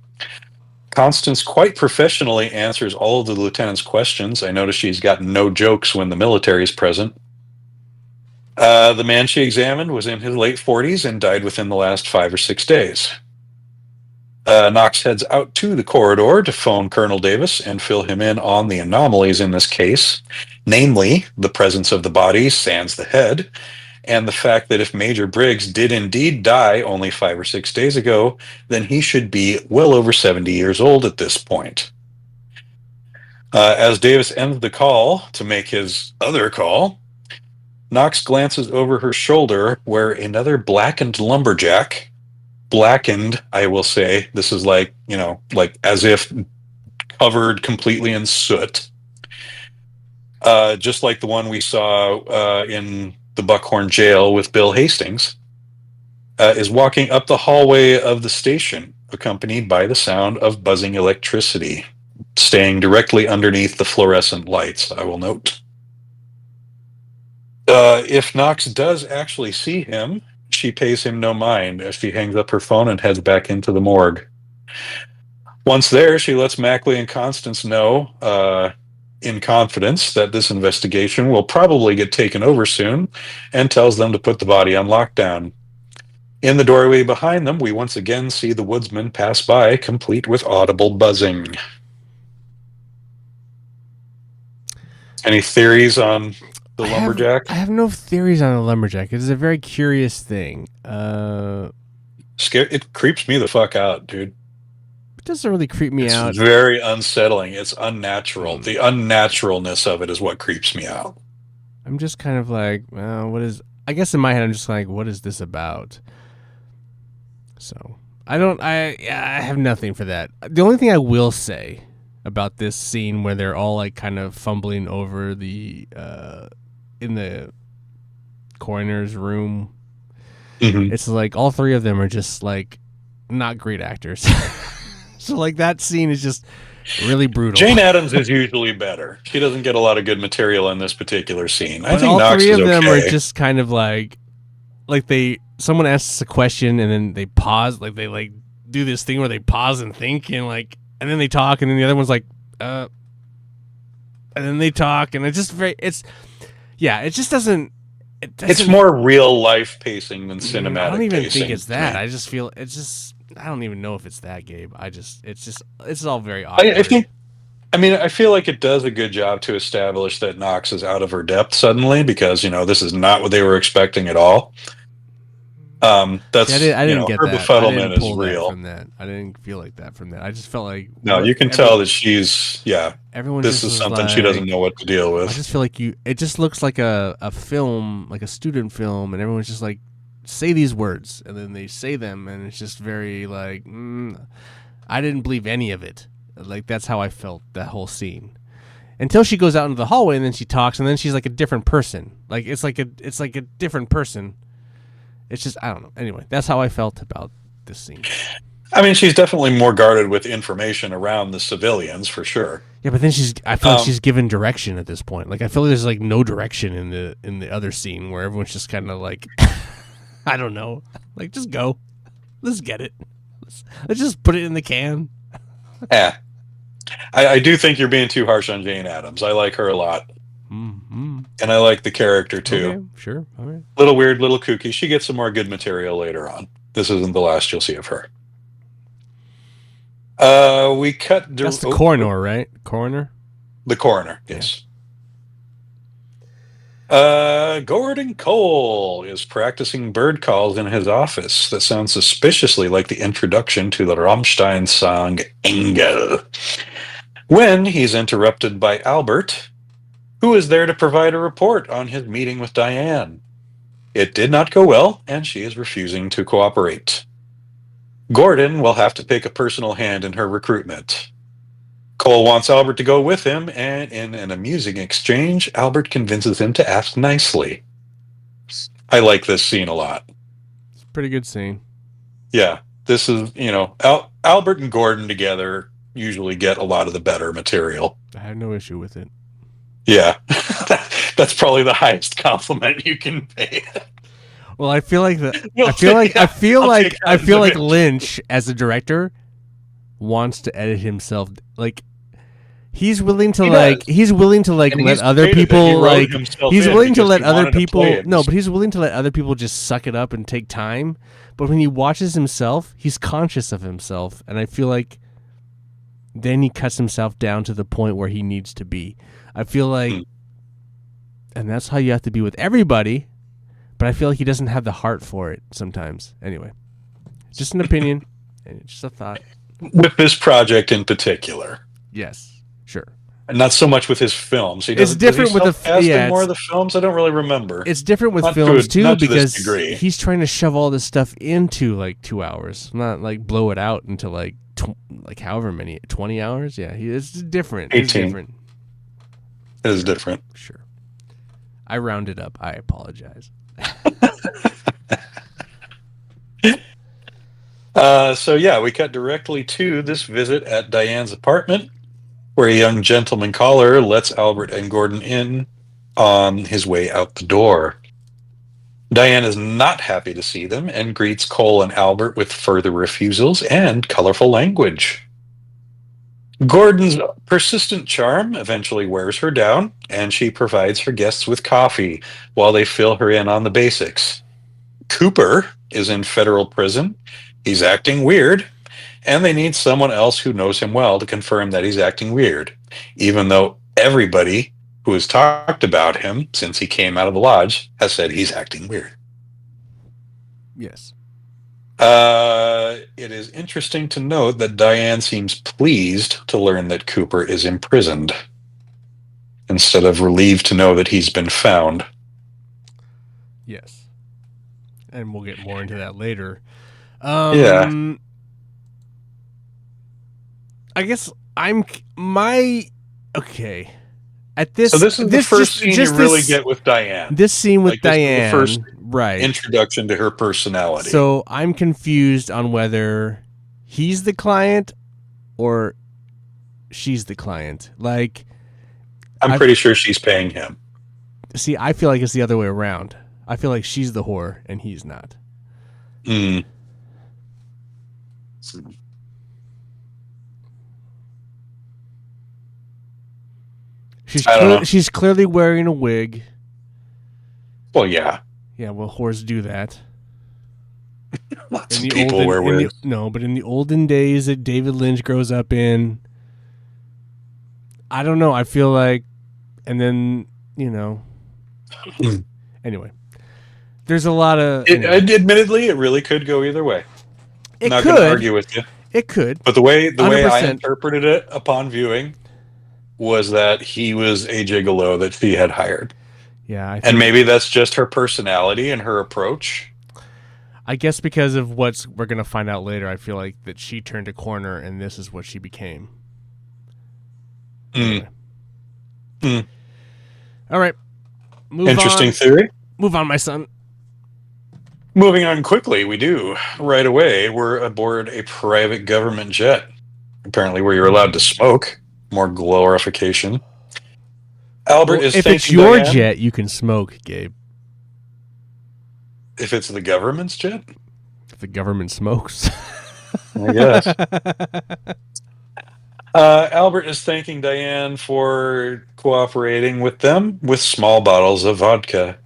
Speaker 2: Constance quite professionally answers all of the lieutenant's questions. I notice she's got no jokes when the military is present. The man she examined was in his late 40s and died within the last 5 or 6 days. Knox heads out to the corridor to phone Colonel Davis and fill him in on the anomalies in this case, namely the presence of the body sans the head, and the fact that if Major Briggs did indeed die only 5 or 6 days ago, then he should be well over 70 years old at this point. As Davis ends the call to make his other call, Knox glances over her shoulder where another blackened lumberjack, blackened, I will say, this is like as if covered completely in soot, just like the one we saw in the Buckhorn jail with Bill Hastings, is walking up the hallway of the station, accompanied by the sound of buzzing electricity, staying directly underneath the fluorescent lights, I will note. If Knox does actually see him, she pays him no mind as she hangs up her phone and heads back into the morgue. Once there, she lets Mackley and Constance know, in confidence, that this investigation will probably get taken over soon, and tells them to put the body on lockdown. In the doorway behind them, we once again see the woodsman pass by, complete with audible buzzing. Any theories on the lumberjack?
Speaker 1: I have no theories on the lumberjack. It is a very curious thing.
Speaker 2: It creeps me the fuck out, dude.
Speaker 1: It doesn't really creep me out.
Speaker 2: It's very unsettling. It's unnatural. The unnaturalness of it is what creeps me out.
Speaker 1: I'm just kind of like, I guess in my head, I'm just like, what is this about? So I have nothing for that. The only thing I will say about this scene where they're all like kind of fumbling over in the coroner's room, it's like all three of them are just like not great actors. So like that scene is just really brutal.
Speaker 2: Jane Addams is usually better. She doesn't get a lot of good material in this particular scene. I think
Speaker 1: all
Speaker 2: Knox
Speaker 1: three
Speaker 2: is
Speaker 1: of them
Speaker 2: okay.
Speaker 1: are just kind of like someone asks a question and then they pause, like they like do this thing where they pause and think and then they talk and then the other one's like, and then they talk and it just doesn't.
Speaker 2: It's more real life pacing than cinematic.
Speaker 1: I don't even
Speaker 2: pacing
Speaker 1: think it's that. I just feel it's just. I don't even know if it's that, Gabe. It's all very awkward.
Speaker 2: I feel like it does a good job to establish that Knox is out of her depth suddenly because this is not what they were expecting at all. That's
Speaker 1: I didn't get
Speaker 2: her
Speaker 1: that.
Speaker 2: befuddlement
Speaker 1: I didn't pull
Speaker 2: is real.
Speaker 1: that from that. I didn't feel like that from that. I just felt like
Speaker 2: you can tell that she's
Speaker 1: Everyone.
Speaker 2: This is something she doesn't know what to deal with.
Speaker 1: I just feel like it just looks like a film, like a student film, and everyone's just like, say these words, and then they say them, and it's just very like, I didn't believe any of it. Like that's how I felt that whole scene. Until she goes out into the hallway and then she talks and then she's like a different person. Like it's like a different person. It's just I don't know. Anyway, that's how I felt about this scene.
Speaker 2: I mean, she's definitely more guarded with information around the civilians for sure.
Speaker 1: Yeah, but then I feel like she's given direction at this point. Like I feel like there's like no direction in the other scene where everyone's just kind of like I don't know. Like just go. Let's get it. Let's just put it in the can.
Speaker 2: Yeah. I do think you're being too harsh on Jane Addams. I like her a lot.
Speaker 1: Mm-hmm.
Speaker 2: And I like the character, too.
Speaker 1: Okay, sure. All right.
Speaker 2: Little weird, little kooky. She gets some more good material later on. This isn't the last you'll see of her. We cut...
Speaker 1: That's the coroner, right? Coroner?
Speaker 2: The coroner, yes. Gordon Cole is practicing bird calls in his office that sound suspiciously like the introduction to the Rammstein song Engel. When he's interrupted by Albert, who is there to provide a report on his meeting with Diane. It did not go well, and she is refusing to cooperate. Gordon will have to take a personal hand in her recruitment. Cole wants Albert to go with him, and in an amusing exchange, Albert convinces him to ask nicely. I like this scene a lot.
Speaker 1: It's a pretty good scene.
Speaker 2: Yeah, this is, Albert and Gordon together usually get a lot of the better material.
Speaker 1: I have no issue with it.
Speaker 2: Yeah, that's probably the highest compliment you can pay.
Speaker 1: Well, I feel like I feel like Lynch as a director wants to edit himself. Like he's willing to let other people like he's willing to let other people but he's willing to let other people just suck it up and take time. But when he watches himself, he's conscious of himself, and I feel like then he cuts himself down to the point where he needs to be. I feel like, and that's how you have to be with everybody. But I feel like he doesn't have the heart for it sometimes. Anyway, just an opinion, and just a thought.
Speaker 2: With this project in particular.
Speaker 1: Yes, sure.
Speaker 2: And not so much with his films.
Speaker 1: It's different with
Speaker 2: more of the films. I don't really remember.
Speaker 1: It's different with films too because he's trying to shove all this stuff into like 2 hours, not like blow it out into like however many 20 hours. Yeah, it's different.
Speaker 2: 18.
Speaker 1: It's different.
Speaker 2: It is different.
Speaker 1: Sure. I rounded up. I apologize.
Speaker 2: We cut directly to this visit at Diane's apartment, where a young gentleman caller lets Albert and Gordon in on his way out the door. Diane is not happy to see them and greets Cole and Albert with further refusals and colorful language. Gordon's persistent charm eventually wears her down, and she provides her guests with coffee while they fill her in on the basics. Cooper is in federal prison. He's acting weird, and they need someone else who knows him well to confirm that he's acting weird, even though everybody who has talked about him since he came out of the lodge has said he's acting weird.
Speaker 1: Yes.
Speaker 2: It is interesting to note that Diane seems pleased to learn that Cooper is imprisoned, instead of relieved to know that he's been found.
Speaker 1: Yes. And we'll get more into that later.
Speaker 2: Yeah.
Speaker 1: I guess At this,
Speaker 2: so this is the first scene you really get with Diane.
Speaker 1: This scene with Diane,
Speaker 2: introduction to her personality.
Speaker 1: So I'm confused on whether he's the client or she's the client. Like,
Speaker 2: I'm pretty sure she's paying him.
Speaker 1: See, I feel like it's the other way around. I feel like she's the whore and he's not. She's clearly wearing a wig.
Speaker 2: Well, yeah.
Speaker 1: Yeah, well, whores do that.
Speaker 2: Lots of people wear wigs.
Speaker 1: But in the olden days that David Lynch grows up in, I don't know. I feel like, and then, anyway, there's a lot of...
Speaker 2: Admittedly, it really could go either way. I'm not going to argue with you.
Speaker 1: It could.
Speaker 2: But the way I interpreted it upon viewing was that he was a gigolo that she had hired.
Speaker 1: Yeah.
Speaker 2: And maybe that's just her personality and her approach.
Speaker 1: I guess because of what we're going to find out later, I feel like that she turned a corner and this is what she became. Anyway. All right.
Speaker 2: Interesting theory.
Speaker 1: Move on, my son.
Speaker 2: Moving on quickly, we do. Right away, we're aboard a private government jet. Apparently where you're allowed to smoke. More glorification. Albert is
Speaker 1: if it's your jet, you can smoke, Gabe.
Speaker 2: If it's the government's jet?
Speaker 1: If the government smokes.
Speaker 2: I guess. Albert is thanking Diane for cooperating with them with small bottles of vodka.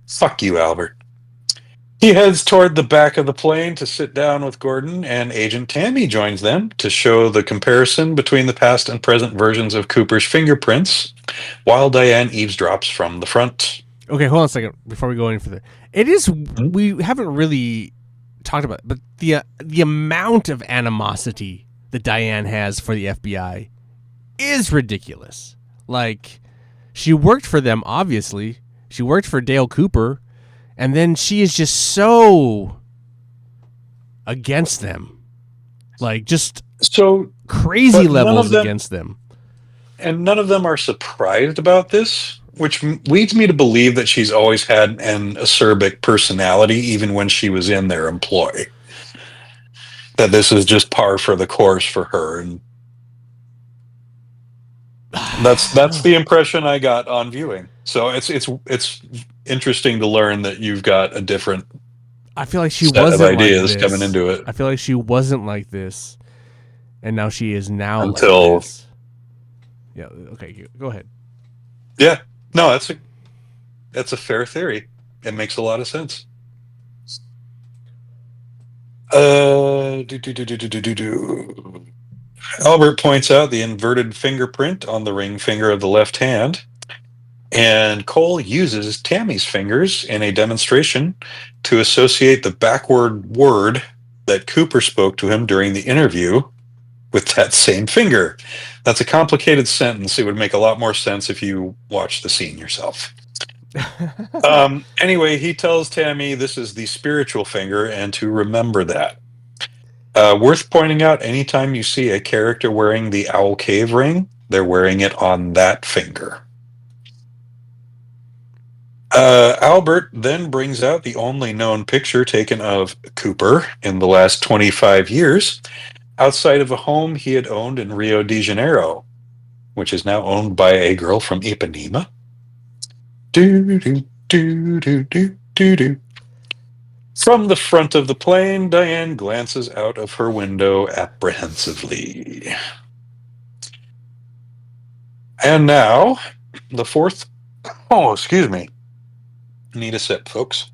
Speaker 2: Fuck you, Albert. He heads toward the back of the plane to sit down with Gordon, and Agent Tammy joins them to show the comparison between the past and present versions of Cooper's fingerprints, while Diane eavesdrops from the front.
Speaker 1: Okay, hold on a second before we go any further. It is we haven't really talked about it, but the amount of animosity that Diane has for the FBI is ridiculous. Like, she worked for them, obviously. She worked for Dale Cooper. And then she is just so against them. Like, just
Speaker 2: so
Speaker 1: crazy levels against them.
Speaker 2: And none of them are surprised about this, which leads me to believe that she's always had an acerbic personality, even when she was in their employ. That this is just par for the course for her. And that's the impression I got on viewing. So it's interesting to learn that you've got a different
Speaker 1: I feel like she
Speaker 2: set
Speaker 1: wasn't
Speaker 2: of ideas
Speaker 1: like this.
Speaker 2: Coming into it.
Speaker 1: I feel like she wasn't like this, and now she is now
Speaker 2: until
Speaker 1: like this. Yeah, okay, go ahead.
Speaker 2: Yeah. No, that's a fair theory. It makes a lot of sense. Albert points out the inverted fingerprint on the ring finger of the left hand. And Cole uses Tammy's fingers in a demonstration to associate the backward word that Cooper spoke to him during the interview with that same finger. That's a complicated sentence. It would make a lot more sense if you watch the scene yourself. Anyway, he tells Tammy this is the spiritual finger and to remember that. Worth pointing out, anytime you see a character wearing the Owl Cave ring, they're wearing it on that finger. Albert then brings out the only known picture taken of Cooper in the last 25 years outside of a home he had owned in Rio de Janeiro, which is now owned by a girl from Ipanema. From the front of the plane, Diane glances out of her window apprehensively. And now, the fourth... Oh, excuse me. Need a sip, folks.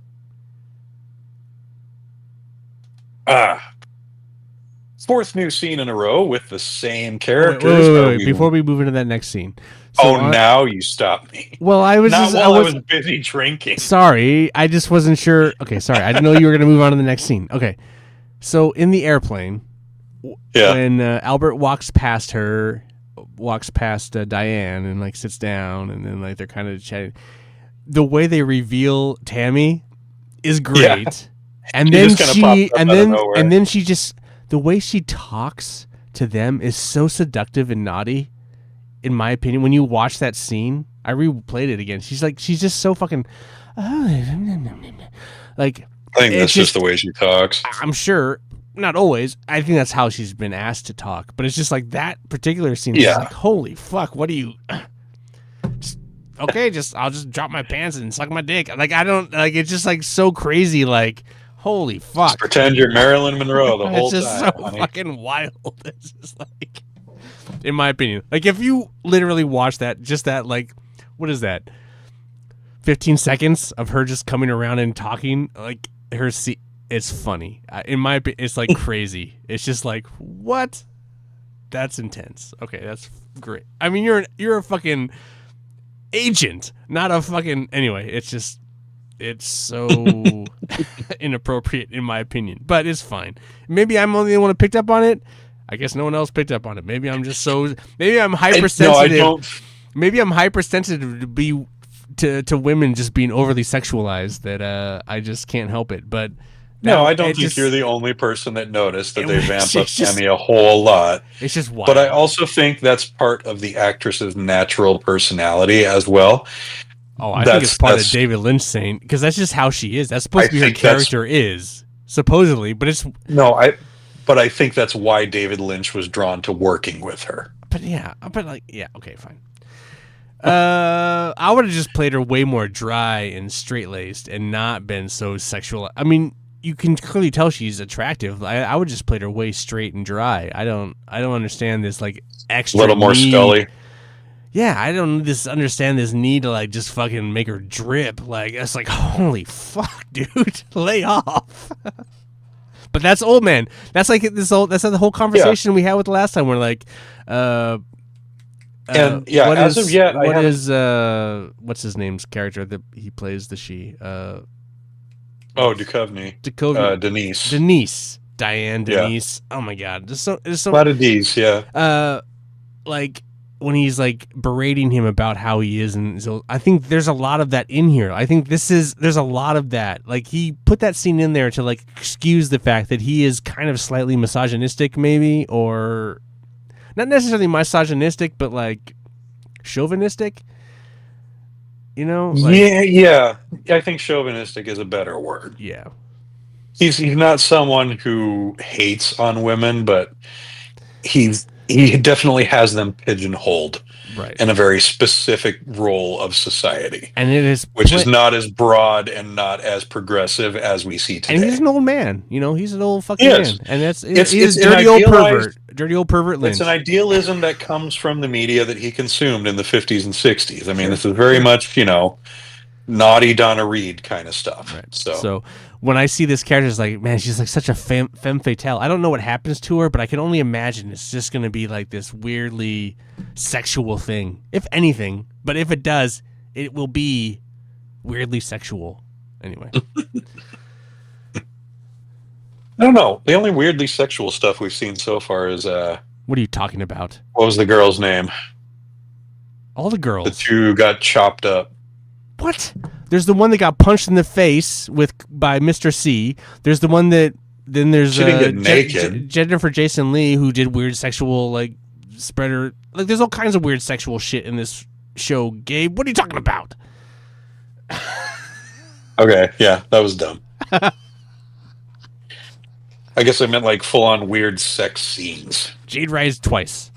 Speaker 2: Fourth new scene in a row with the same characters.
Speaker 1: Wait. Before we move into that next scene.
Speaker 2: Now you stop me.
Speaker 1: Well, I was
Speaker 2: I was busy drinking.
Speaker 1: Sorry, I just wasn't sure. Okay, sorry. I didn't know you were going to move on to the next scene. Okay. So in the airplane, when Albert walks past Diane and like sits down and then like they're kind of chatting. The way they reveal Tammy is great. Yeah. And then she just the way she talks to them is so seductive and naughty, in my opinion. When you watch that scene, I replayed it again. She's just so fucking like,
Speaker 2: I think that's just the way she talks.
Speaker 1: I'm sure, not always. I think that's how she's been asked to talk. But it's just like that particular scene. Yeah. Is like, holy fuck, what do you... Okay, I'll just drop my pants and suck my dick. Like, I don't... Like, it's just, like, so crazy, like, holy fuck.
Speaker 2: Just pretend you're Marilyn Monroe the whole time.
Speaker 1: It's just so fucking wild. It's just like... In my opinion. Like, if you literally watch that, just that, like... What is that? 15 seconds of her just coming around and talking, like, her... It's funny. In my opinion, it's, like, crazy. It's just like, what? That's intense. Okay, that's great. I mean, you're a fucking... agent, not a fucking... Anyway, it's so inappropriate in my opinion, but it's fine. Maybe I'm only the one who picked up on it. I guess no one else picked up on it. Maybe I'm just so... Maybe I'm hypersensitive. No, I don't. Maybe I'm hypersensitive to women just being overly sexualized that I just can't help it. But
Speaker 2: no, I don't think you're the only person that noticed that they vamp up Tammy a whole lot.
Speaker 1: It's just wild.
Speaker 2: But I also think that's part of the actress's natural personality as well.
Speaker 1: Oh, I think it's part of David Lynch saying, because that's just how she is. That's supposed to be her character is, supposedly. But it's...
Speaker 2: No, but I think that's why David Lynch was drawn to working with her.
Speaker 1: But yeah, okay, fine. I would have just played her way more dry and straight-laced and not been so sexual. I mean... You can clearly tell she's attractive. I would just play her way straight and dry. I don't understand this like extra.
Speaker 2: A little more Scully.
Speaker 1: Yeah, I don't understand this need to like just fucking make her drip. Like it's like holy fuck, dude, lay off. But that's old man. That's like that's the whole conversation we had with the last time. We're like,
Speaker 2: and yeah, as of yet,
Speaker 1: what's his name's character that he plays the she.
Speaker 2: Duchovny. Denise.
Speaker 1: Diane, Denise. Yeah. Oh my god. There's so
Speaker 2: a lot of D's, yeah.
Speaker 1: Like when he's like berating him about how he is, and so I think there's a lot of that in here. I think there's a lot of that. Like he put that scene in there to like excuse the fact that he is kind of slightly misogynistic, maybe, or not necessarily misogynistic, but like chauvinistic. You know? Like,
Speaker 2: yeah. I think chauvinistic is a better word.
Speaker 1: Yeah.
Speaker 2: He's not someone who hates on women, but he definitely has them pigeonholed in a very specific role of society.
Speaker 1: And it is
Speaker 2: which is not as broad and not as progressive as we see today.
Speaker 1: And he's an old man, you know, he's an old fucking man. And he's dirty old pervert. Dirty old pervert Lynch.
Speaker 2: It's an idealism that comes from the media that he consumed in the 50s and 60s. I mean, this is very much, you know, naughty Donna Reed kind of stuff.
Speaker 1: Right. So when I see this character, it's like, man, she's like such a femme fatale. I don't know what happens to her, but I can only imagine it's just going to be like this weirdly sexual thing, if anything. But if it does, it will be weirdly sexual. Anyway.
Speaker 2: I don't know. The only weirdly sexual stuff we've seen so far is...
Speaker 1: What are you talking about?
Speaker 2: What was the girl's name?
Speaker 1: All the girls.
Speaker 2: The two got chopped up.
Speaker 1: What? There's the one that got punched in the face by Mr. C. There's the one that... Then there's
Speaker 2: she didn't get naked.
Speaker 1: Jennifer Jason Leigh, who did weird sexual, like, spreader... Like, there's all kinds of weird sexual shit in this show. Gabe, what are you talking about?
Speaker 2: Okay, yeah, that was dumb. I guess I meant, like, full-on weird sex scenes.
Speaker 1: Jade rides twice.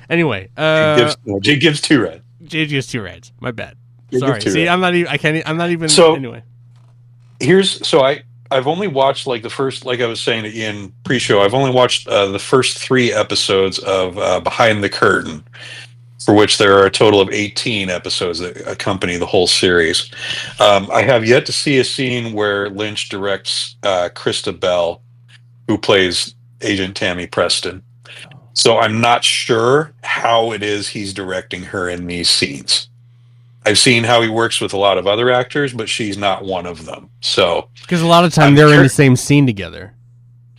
Speaker 1: Anyway,
Speaker 2: Jade gives 2 rides.
Speaker 1: Jade gives 2 rides. My bad. Sorry. See, I'm not even.
Speaker 2: So
Speaker 1: anyway,
Speaker 2: I've only watched like the first, like I was saying in pre-show, I've only watched the first 3 episodes of Behind the Curtain, for which there are a total of 18 episodes that accompany the whole series. I have yet to see a scene where Lynch directs Krista Bell, who plays Agent Tammy Preston. So I'm not sure how it is he's directing her in these scenes. I've seen how he works with a lot of other actors, but she's not one of them. So
Speaker 1: because a lot of time they're in the same scene together.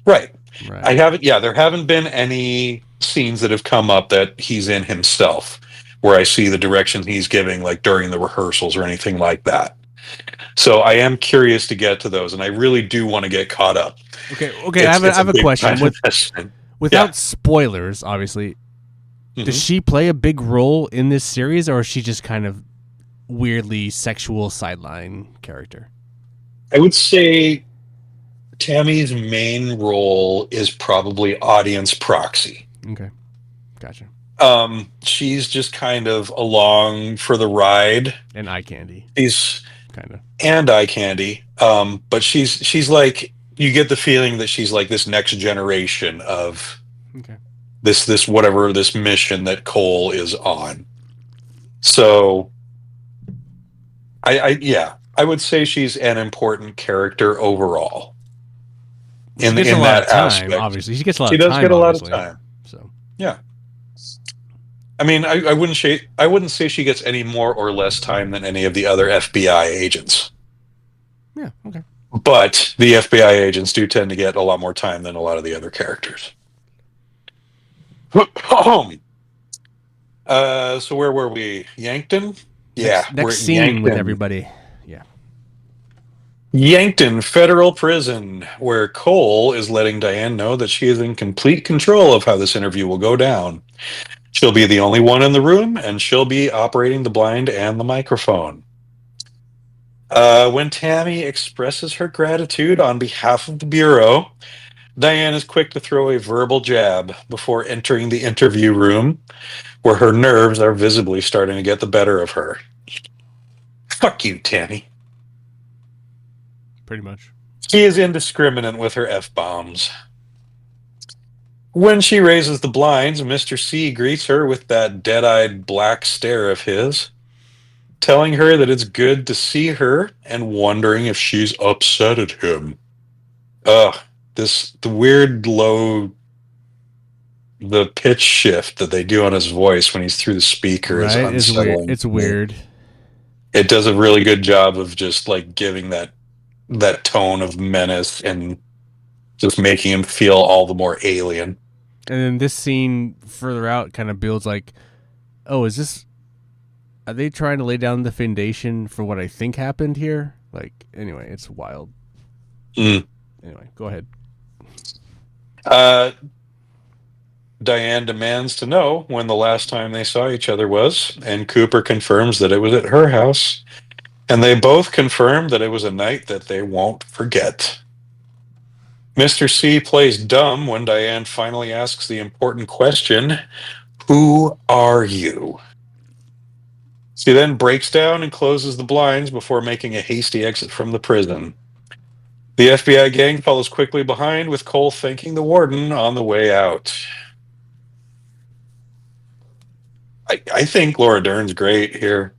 Speaker 2: Right. There haven't been any scenes that have come up that he's in himself where I see the direction he's giving, like during the rehearsals or anything like that. So I am curious to get to those, and I really do want to get caught up.
Speaker 1: Okay. I have a question. Without spoilers, obviously, does she play a big role in this series, or is she just kind of weirdly sexual sideline character.
Speaker 2: I would say Tammy's main role is probably audience proxy.
Speaker 1: Okay, gotcha.
Speaker 2: She's just kind of along for the ride.
Speaker 1: And eye candy.
Speaker 2: She's
Speaker 1: kind of.
Speaker 2: And eye candy. But she's like, you get the feeling that she's like this next generation of this whatever this mission that Cole is on. So I would say she's an important character overall.
Speaker 1: In that aspect, obviously she gets a lot. She does get a lot of time.
Speaker 2: So yeah. I mean, I wouldn't say she gets any more or less time than any of the other FBI agents.
Speaker 1: Yeah, okay.
Speaker 2: But the FBI agents do tend to get a lot more time than a lot of the other characters. So where were we? Yankton? Yeah.
Speaker 1: Next scene Yankton. With everybody. Yeah.
Speaker 2: Yankton Federal Prison, where Cole is letting Diane know that she is in complete control of how this interview will go down. She'll be the only one in the room, and she'll be operating the blind and the microphone. When Tammy expresses her gratitude on behalf of the Bureau, Diane is quick to throw a verbal jab before entering the interview room, where her nerves are visibly starting to get the better of her. Fuck you, Tammy.
Speaker 1: Pretty much.
Speaker 2: She is indiscriminate with her F-bombs. When she raises the blinds, Mr. C greets her with that dead-eyed black stare of his, telling her that it's good to see her and wondering if she's upset at him. The weird low, the pitch shift that they do on his voice when he's through the speaker is unsettling.
Speaker 1: It's weird.
Speaker 2: It does a really good job of just like giving that tone of menace and just making him feel all the more alien.
Speaker 1: And then this scene further out kind of builds like, are they trying to lay down the foundation for what I think happened here? Like, anyway, it's wild. Anyway, go ahead.
Speaker 2: Diane demands to know when the last time they saw each other was, and Cooper confirms that it was at her house, and they both confirm that it was a night that they won't forget. Mr. C plays dumb when Diane finally asks the important question, "Who are you?" She then breaks down and closes the blinds before making a hasty exit from the prison. The FBI gang follows quickly behind, with Cole thanking the warden on the way out. I think Laura Dern's great here.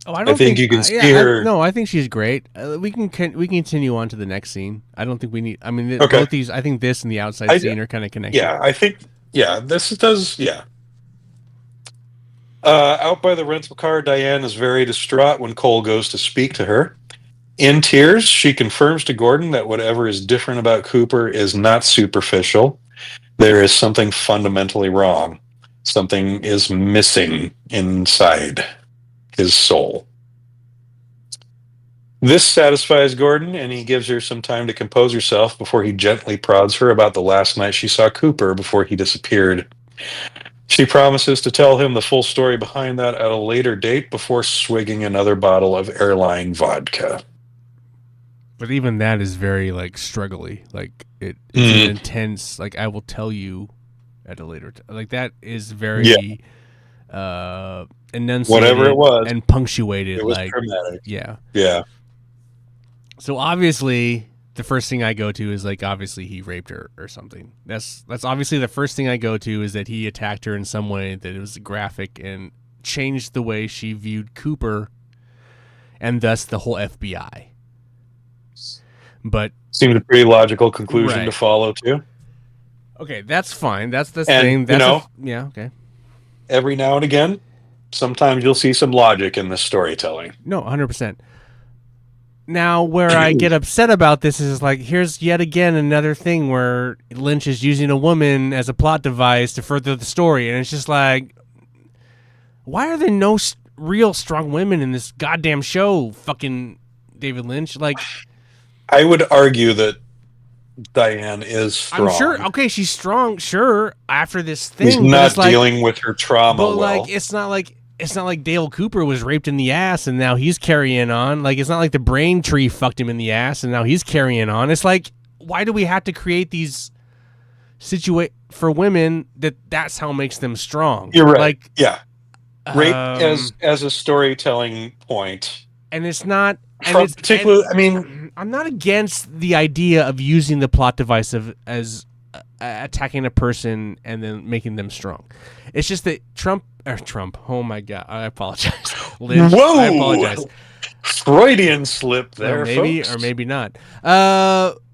Speaker 1: Oh, I think
Speaker 2: you can see her.
Speaker 1: I think she's great. We can continue on to the next scene. I don't think we need. I mean,
Speaker 2: okay.
Speaker 1: Both these. I think this and the outside scene are kind of connected.
Speaker 2: Yeah, I think. Yeah, this does. Yeah. Out by the rental car, Diane is very distraught when Cole goes to speak to her. In tears, she confirms to Gordon that whatever is different about Cooper is not superficial. There is something fundamentally wrong. Something is missing inside his soul. This satisfies Gordon, and he gives her some time to compose herself before he gently prods her about the last night she saw Cooper before he disappeared. She promises to tell him the full story behind that at a later date before swigging another bottle of airline vodka.
Speaker 1: But even that is very struggly. It's an intense. I will tell you at a later time. That is very enunciated.
Speaker 2: Whatever it was,
Speaker 1: and punctuated.
Speaker 2: It was dramatic.
Speaker 1: Yeah.
Speaker 2: Yeah.
Speaker 1: So obviously, the first thing I go to is obviously he raped her or something. That's obviously the first thing I go to is that he attacked her in some way that it was graphic and changed the way she viewed Cooper, and thus the whole FBI. But
Speaker 2: seems a pretty logical conclusion to follow too.
Speaker 1: Okay, that's fine. That's the thing. That's okay.
Speaker 2: Every now and again, sometimes you'll see some logic in this storytelling.
Speaker 1: No, 100%. Now, where I get upset about this is here's yet again another thing where Lynch is using a woman as a plot device to further the story, and it's just why are there no real strong women in this goddamn show? Fucking David Lynch,
Speaker 2: I would argue that Diane is strong.
Speaker 1: I'm sure. Okay, she's strong. Sure. After this thing,
Speaker 2: he's not dealing with her trauma.
Speaker 1: But
Speaker 2: well.
Speaker 1: It's not it's not like Dale Cooper was raped in the ass and now he's carrying on. Like, it's not like the brain tree fucked him in the ass and now he's carrying on. It's like, why do we have to create these for women that's how makes them strong?
Speaker 2: You're right.
Speaker 1: Like,
Speaker 2: yeah. Rape as a storytelling point.
Speaker 1: And it's not... I'm not against the idea of using the plot device as attacking a person and then making them strong. It's just that Trump. Oh my God! I apologize. Lynch,
Speaker 2: whoa!
Speaker 1: I apologize.
Speaker 2: Freudian slip there,
Speaker 1: or maybe not.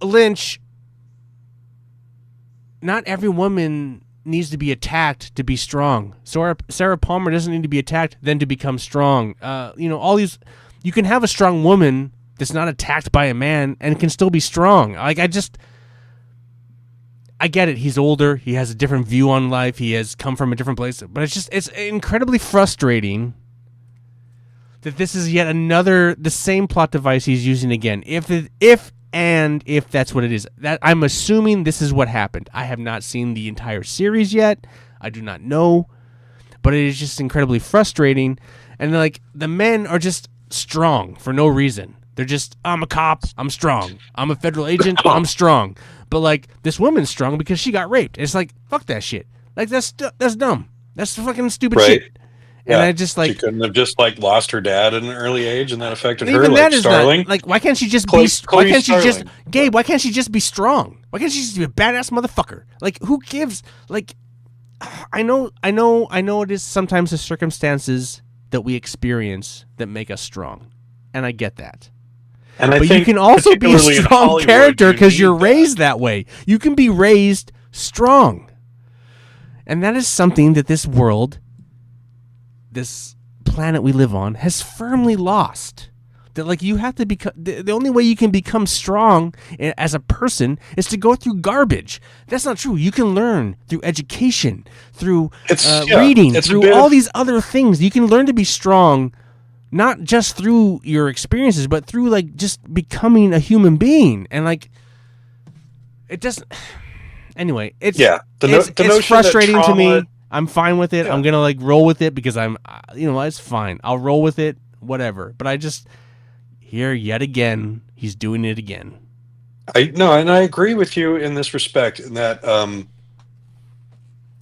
Speaker 1: Lynch. Not every woman needs to be attacked to be strong. Sarah Palmer doesn't need to be attacked then to become strong. All these. You can have a strong woman that's not attacked by a man and can still be strong. Like, I get it. He's older. He has a different view on life. He has come from a different place. But it's incredibly frustrating that this is yet the same plot device he's using again. If that's what it is. That I'm assuming this is what happened. I have not seen the entire series yet. I do not know. But it is just incredibly frustrating. And like the men are just strong for no reason. They're just, I'm a cop, I'm strong. I'm a federal agent, I'm strong. But like this woman's strong because she got raped. It's like, fuck that shit. Like that's dumb. That's fucking stupid shit. And I just like,
Speaker 2: she couldn't have just like lost her dad at an early age and that affected her.
Speaker 1: Even
Speaker 2: like
Speaker 1: that is
Speaker 2: Starling.
Speaker 1: Not, like, why can't she just be? Why can't she just, Gabe? Why can't she just be strong? Why can't she just be a badass motherfucker? Like, who gives? Like, I know. It is sometimes the circumstances that we experience that make us strong, and I get that. But you can also be a strong character because you're raised that way. You can be raised strong, and that is something that this world, this planet we live on, has firmly lost. That like you have to become the only way you can become strong as a person is to go through garbage. That's not true. You can learn through education, through reading, through all these other things. You can learn to be strong, not just through your experiences, but through like just becoming a human being. And like it doesn't. Anyway, it's frustrating to me. I'm fine with it. Yeah. I'm gonna like roll with it because it's fine. I'll roll with it, whatever. But I just. Here, yet again, he's doing it again.
Speaker 2: And I agree with you in this respect, in that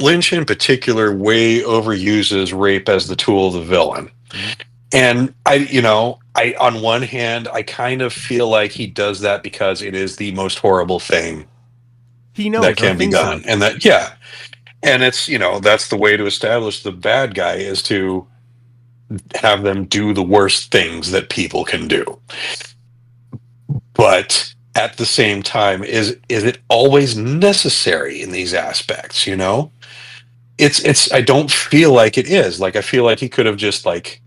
Speaker 2: Lynch in particular way overuses rape as the tool of the villain. Mm-hmm. And I on one hand, I kind of feel like he does that because it is the most horrible thing
Speaker 1: he knows
Speaker 2: that can be done. So. And that, and it's, that's the way to establish the bad guy is to have them do the worst things that people can do. But at the same time, is it always necessary in these aspects? It's I don't feel like it is. Like I feel like he could have just like,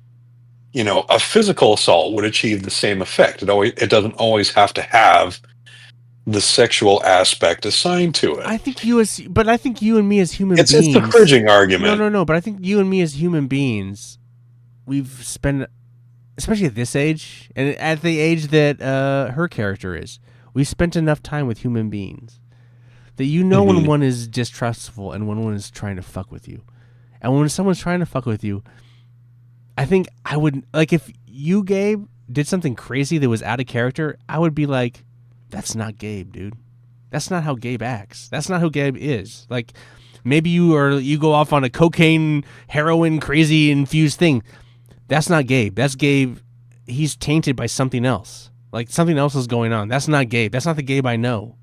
Speaker 2: a physical assault would achieve the same effect. It doesn't always have to have the sexual aspect assigned to it.
Speaker 1: I think you and me as human beings.
Speaker 2: It's the bridging argument.
Speaker 1: No. But I think you and me as human beings. We've spent, especially at this age, and at the age that her character is, we spent enough time with human beings that when one is distrustful and when one is trying to fuck with you. And when someone's trying to fuck with you, I think I would, like if you, Gabe, did something crazy that was out of character, I would be like, that's not Gabe, dude. That's not how Gabe acts. That's not who Gabe is. Like, maybe you go off on a cocaine, heroin, crazy infused thing. That's not Gabe. That's Gabe. He's tainted by something else. Like something else is going on. That's not Gabe. That's not the Gabe I know.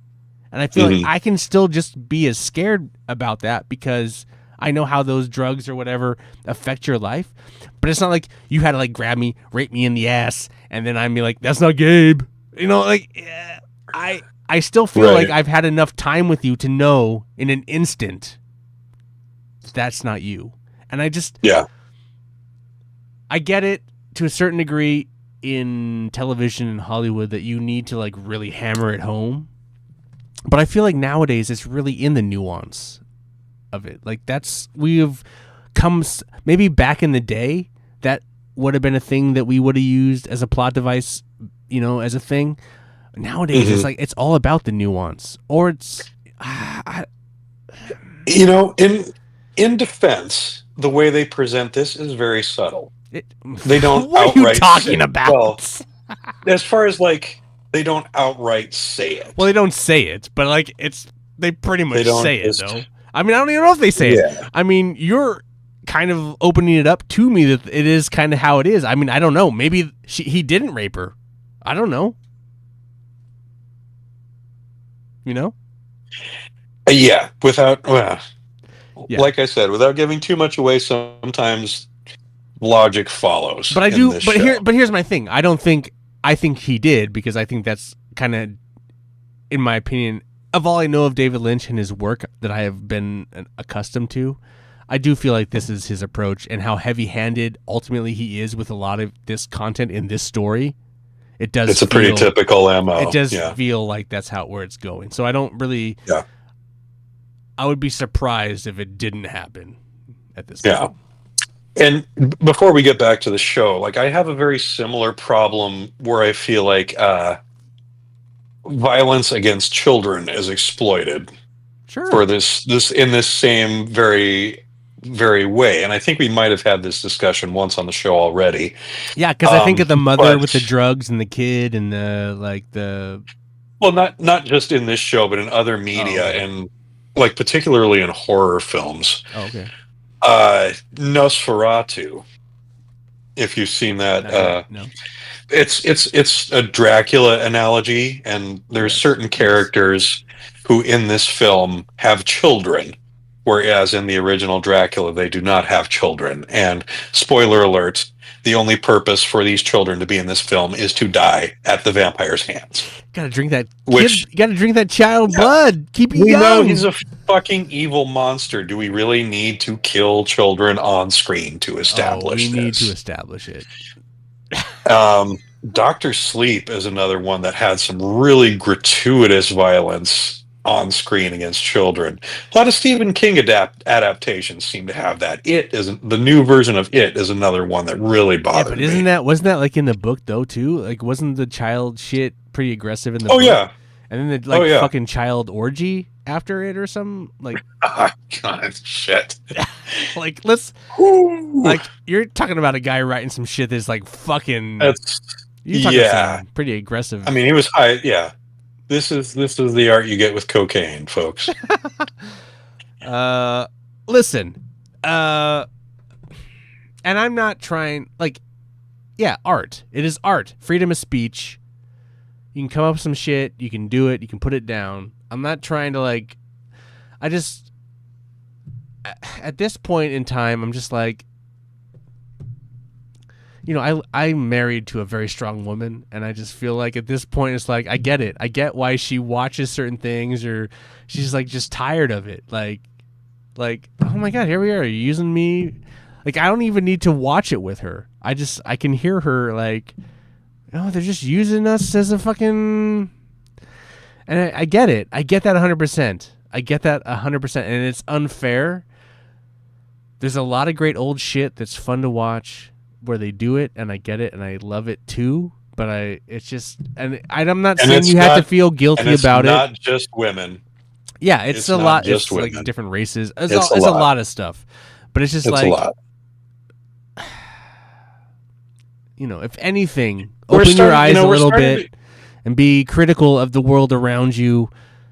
Speaker 1: And I feel like I can still just be as scared about that because I know how those drugs or whatever affect your life. But it's not like you had to like grab me, rape me in the ass, and then I'd be like, that's not Gabe. I still feel like I've had enough time with you to know in an instant that's not you. And I just...
Speaker 2: Yeah.
Speaker 1: I get it to a certain degree in television and Hollywood that you need to like really hammer it home. But I feel like nowadays it's really in the nuance of it. Like we have come, maybe back in the day, that would have been a thing that we would have used as a plot device, as a thing. Nowadays it's like, it's all about the nuance, or it's,
Speaker 2: in defense, the way they present this is very subtle.
Speaker 1: They
Speaker 2: don't
Speaker 1: what are you
Speaker 2: outright
Speaker 1: talking
Speaker 2: say,
Speaker 1: about?
Speaker 2: well, as far as like they don't outright say it.
Speaker 1: Well, they don't say it, but like they pretty much say it though. I mean, I don't even know if they say it. I mean, you're kind of opening it up to me that it is kind of how it is. I mean, I don't know. Maybe he didn't rape her. I don't know. You know?
Speaker 2: Yeah, like I said, without giving too much away, sometimes logic follows.
Speaker 1: But I do. But here's my thing. I think he did, because I think that's kind of, in my opinion, of all I know of David Lynch and his work that I have been accustomed to, I do feel like this is his approach, and how heavy-handed ultimately he is with a lot of this content in this story. It's
Speaker 2: a pretty typical MO.
Speaker 1: It does feel like that's where it's going. So I don't really.
Speaker 2: Yeah.
Speaker 1: I would be surprised if it didn't happen at this point.
Speaker 2: Yeah. And before we get back to the show, like, I have a very similar problem where I feel like violence against children is exploited for this in this same very, very way. And I think we might have had this discussion once on the show already.
Speaker 1: Yeah, because I think of the mother with the drugs and the kid and the
Speaker 2: well, not just in this show, but in other media, and like particularly in horror films.
Speaker 1: Oh, okay.
Speaker 2: Nosferatu, if you've seen that.
Speaker 1: No.
Speaker 2: It's a Dracula analogy, and there's certain characters who in this film have children, whereas in the original Dracula they do not have children. And spoiler alert, the only purpose for these children to be in this film is to die at the vampire's hands.
Speaker 1: Gotta drink that gotta drink that child blood. Keep you young.
Speaker 2: We know he's a fucking evil monster. Do we really need to kill children on screen to establish
Speaker 1: this? We need to establish it.
Speaker 2: Dr. Sleep is another one that had some really gratuitous violence on screen against children. A lot of Stephen King adaptations seem to have that. The new version of It is another one that really bothered me.
Speaker 1: Wasn't that like in the book though too? Like, wasn't the child shit pretty aggressive in the book?
Speaker 2: Oh yeah.
Speaker 1: And then the fucking child orgy after it or something? Like,
Speaker 2: oh, God, shit.
Speaker 1: Like, like, you're talking about a guy writing some shit that's like fucking. You're talking some pretty aggressive.
Speaker 2: I mean, he was high. Yeah. This is the art you get with cocaine, folks.
Speaker 1: Listen, and I'm not trying, like, art. It is art. Freedom of speech. You can come up with some shit. You can do it. You can put it down. I'm not trying to, like, at this point in time, I'm just like, I'm married to a very strong woman, and I just feel like at this point, it's like, I get it. I get why she watches certain things, or she's like just tired of it. Like, oh my God, here we are. You're using me. Like, I don't even need to watch it with her. I can hear her like, oh, they're just using us as a fucking. And I get it. I get that 100%. I get that 100%, and it's unfair. There's a lot of great old shit that's fun to watch where they do it, and I get it, and I love it too. But it's just, and I'm not saying you have to feel guilty about it.
Speaker 2: It's not just women.
Speaker 1: Yeah, it's a lot. It's
Speaker 2: women.
Speaker 1: Like different races. It's a lot of stuff. But it's just like,
Speaker 2: a lot.
Speaker 1: If anything, open your eyes a little bit and be critical of the world around you.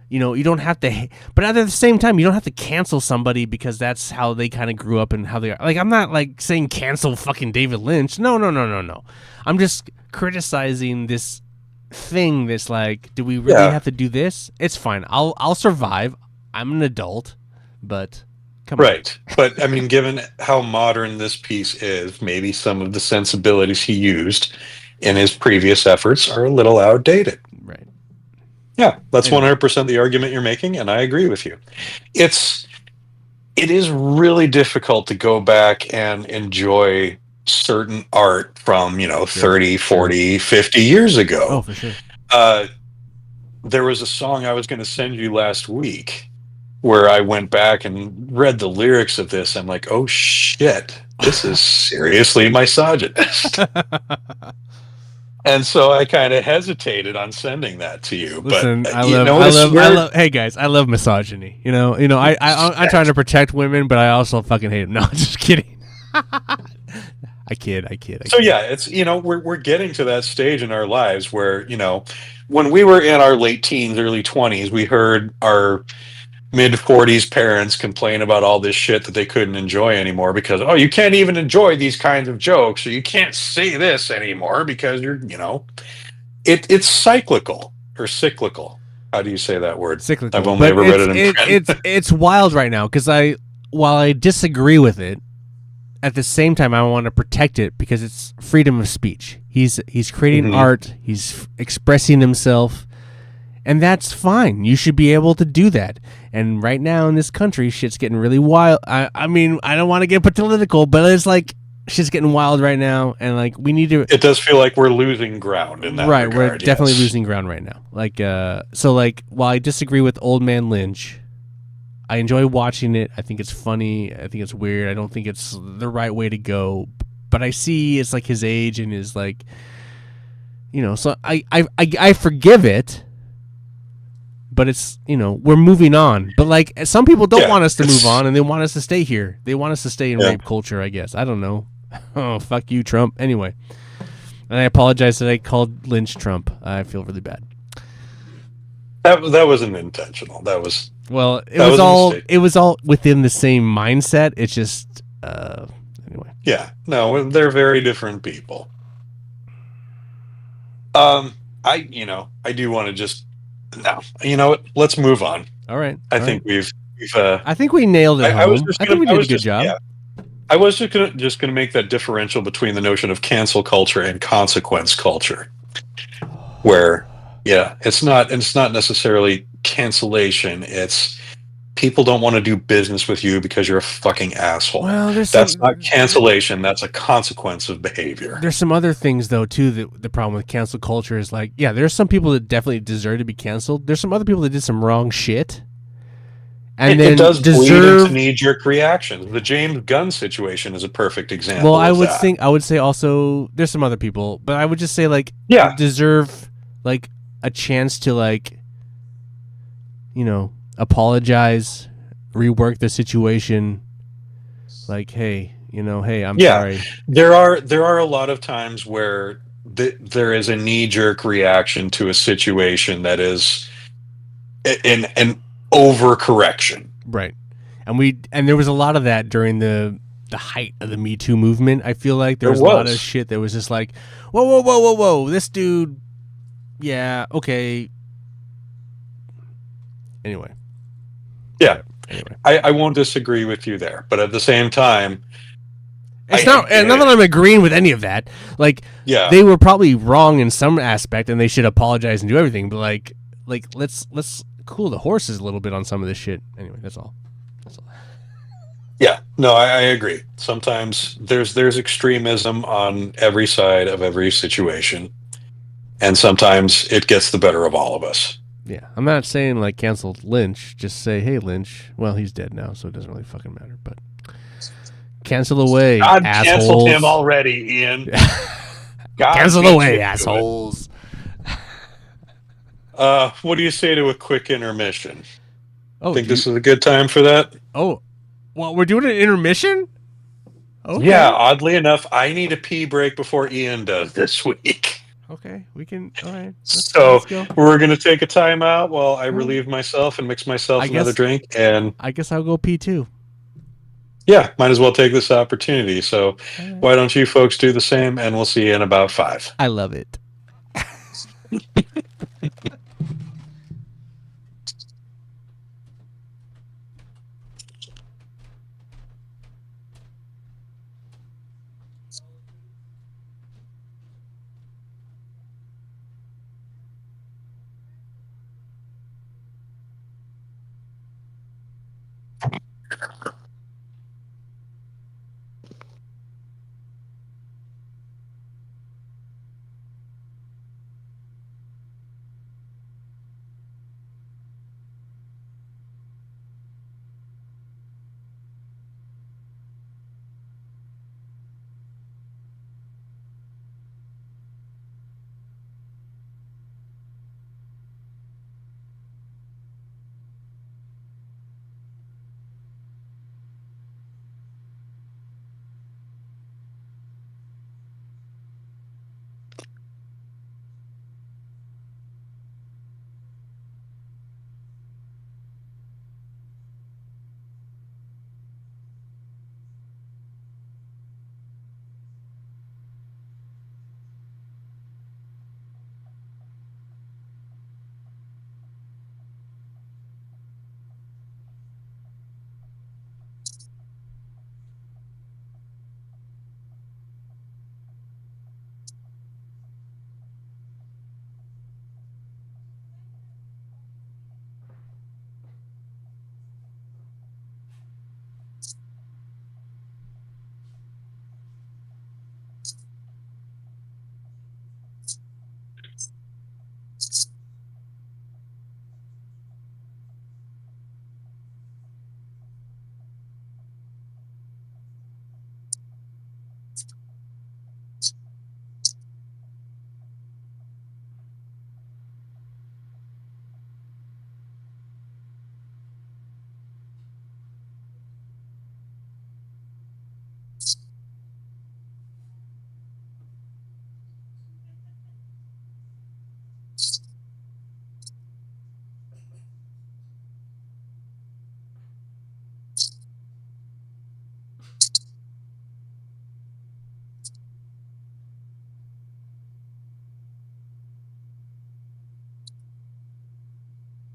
Speaker 1: You don't have to, but at the same time, you don't have to cancel somebody because that's how they kind of grew up and how they are. Like, I'm not like saying cancel fucking David Lynch. No. I'm just criticizing this thing that's like, do we really have to do this? It's fine. I'll survive. I'm an adult, but come on.
Speaker 2: Right. But I mean, given how modern this piece is, maybe some of the sensibilities he used in his previous efforts are a little outdated.
Speaker 1: Right.
Speaker 2: Yeah, that's 100% the argument you're making, and I agree with you. It is really difficult to go back and enjoy certain art from, 30, 40, 50 years ago.
Speaker 1: Oh, for sure.
Speaker 2: There was a song I was going to send you last week where I went back and read the lyrics of this. I'm like, oh, shit, this is seriously misogynist. And so I kind of hesitated on sending that to you.
Speaker 1: Listen,
Speaker 2: But
Speaker 1: I
Speaker 2: you
Speaker 1: love, I
Speaker 2: notice
Speaker 1: love, I
Speaker 2: where
Speaker 1: love. Hey guys, I love misogyny. I'm trying to protect women, but I also fucking hate them. No, I'm just kidding. I kid.
Speaker 2: so yeah, it's we're getting to that stage in our lives where when we were in our late teens, early 20s, we heard our mid 40s parents complain about all this shit that they couldn't enjoy anymore because you can't even enjoy these kinds of jokes, or you can't say this anymore because it's cyclical or cyclical. How do you say that word? I've
Speaker 1: Cyclical,
Speaker 2: only
Speaker 1: but
Speaker 2: ever read it in print.
Speaker 1: it's wild right now because while I disagree with it, at the same time I want to protect it because it's freedom of speech. He's creating
Speaker 2: Mhm.
Speaker 1: art. He's expressing himself. And that's fine. You should be able to do that. And right now in this country, shit's getting really wild. I mean, I don't want to get political, but it's like shit's getting wild right now, and like we need to.
Speaker 2: It does feel like we're losing ground in that
Speaker 1: Right, we're
Speaker 2: regard.
Speaker 1: definitely
Speaker 2: Yes.
Speaker 1: losing ground right now. Like, while I disagree with Old Man Lynch, I enjoy watching it. I think it's funny. I think it's weird. I don't think it's the right way to go. But I see it's like his age and his like, So I forgive it. But it's we're moving on. But like some people don't want us to move on, and they want us to stay here. They want us to stay in rape culture. I guess I don't know. Oh, fuck you, Trump. Anyway, and I apologize that I called Lynch Trump. I feel really bad.
Speaker 2: That wasn't intentional.
Speaker 1: It was all within the same mindset. It's just anyway.
Speaker 2: Yeah, no, they're very different people. I do want to just no. You know what? Let's move on.
Speaker 1: All right.
Speaker 2: I think we've.
Speaker 1: I think we nailed it.
Speaker 2: I was
Speaker 1: I think we did a good job.
Speaker 2: Yeah, I was just gonna make that differential between the notion of cancel culture and consequence culture, where it's not necessarily cancellation. It's people don't want to do business with you because you're a fucking asshole.
Speaker 1: Well,
Speaker 2: that's not cancellation. That's a consequence of behavior.
Speaker 1: There's some other things though too. That the problem with cancel culture is like, yeah, there's some people that definitely deserve to be canceled. There's some other people that did some wrong shit, and
Speaker 2: it does bleed into knee-jerk reactions. The James Gunn situation is a perfect example.
Speaker 1: Well, I would say also there's some other people, but I would just say like deserve like a chance to like apologize, rework the situation. Like, hey, I'm sorry.
Speaker 2: There are a lot of times where there is a knee-jerk reaction to a situation that is an overcorrection.
Speaker 1: Right. And there was a lot of that during the height of the Me Too movement. I feel like there was a lot of shit that was just like, whoa, this dude, yeah, okay. Anyway.
Speaker 2: Yeah. Anyway. I won't disagree with you there, but at the same time,
Speaker 1: it's not that I'm agreeing with any of that. Like, they were probably wrong in some aspect, and they should apologize and do everything. But like let's cool the horses a little bit on some of this shit. Anyway, that's all.
Speaker 2: Yeah, no, I agree. Sometimes there's extremism on every side of every situation, and sometimes it gets the better of all of us.
Speaker 1: Yeah, I'm not saying like cancel Lynch. Just say, hey, Lynch. Well, he's dead now, so it doesn't really fucking matter. But cancel away,
Speaker 2: God
Speaker 1: assholes.
Speaker 2: Canceled him already, Ian.
Speaker 1: Cancel away, assholes.
Speaker 2: What do you say to a quick intermission? Think this is a good time for that?
Speaker 1: Oh, well, we're doing an intermission?
Speaker 2: Okay. Yeah, oddly enough, I need a pee break before Ian does this week.
Speaker 1: Okay, we can. All right.
Speaker 2: Let's go. We're going to take a timeout while I relieve myself and mix myself another drink. And
Speaker 1: I guess I'll go pee too.
Speaker 2: Yeah, might as well take this opportunity. So why don't you folks do the same, and we'll see you in about 5.
Speaker 1: I love it.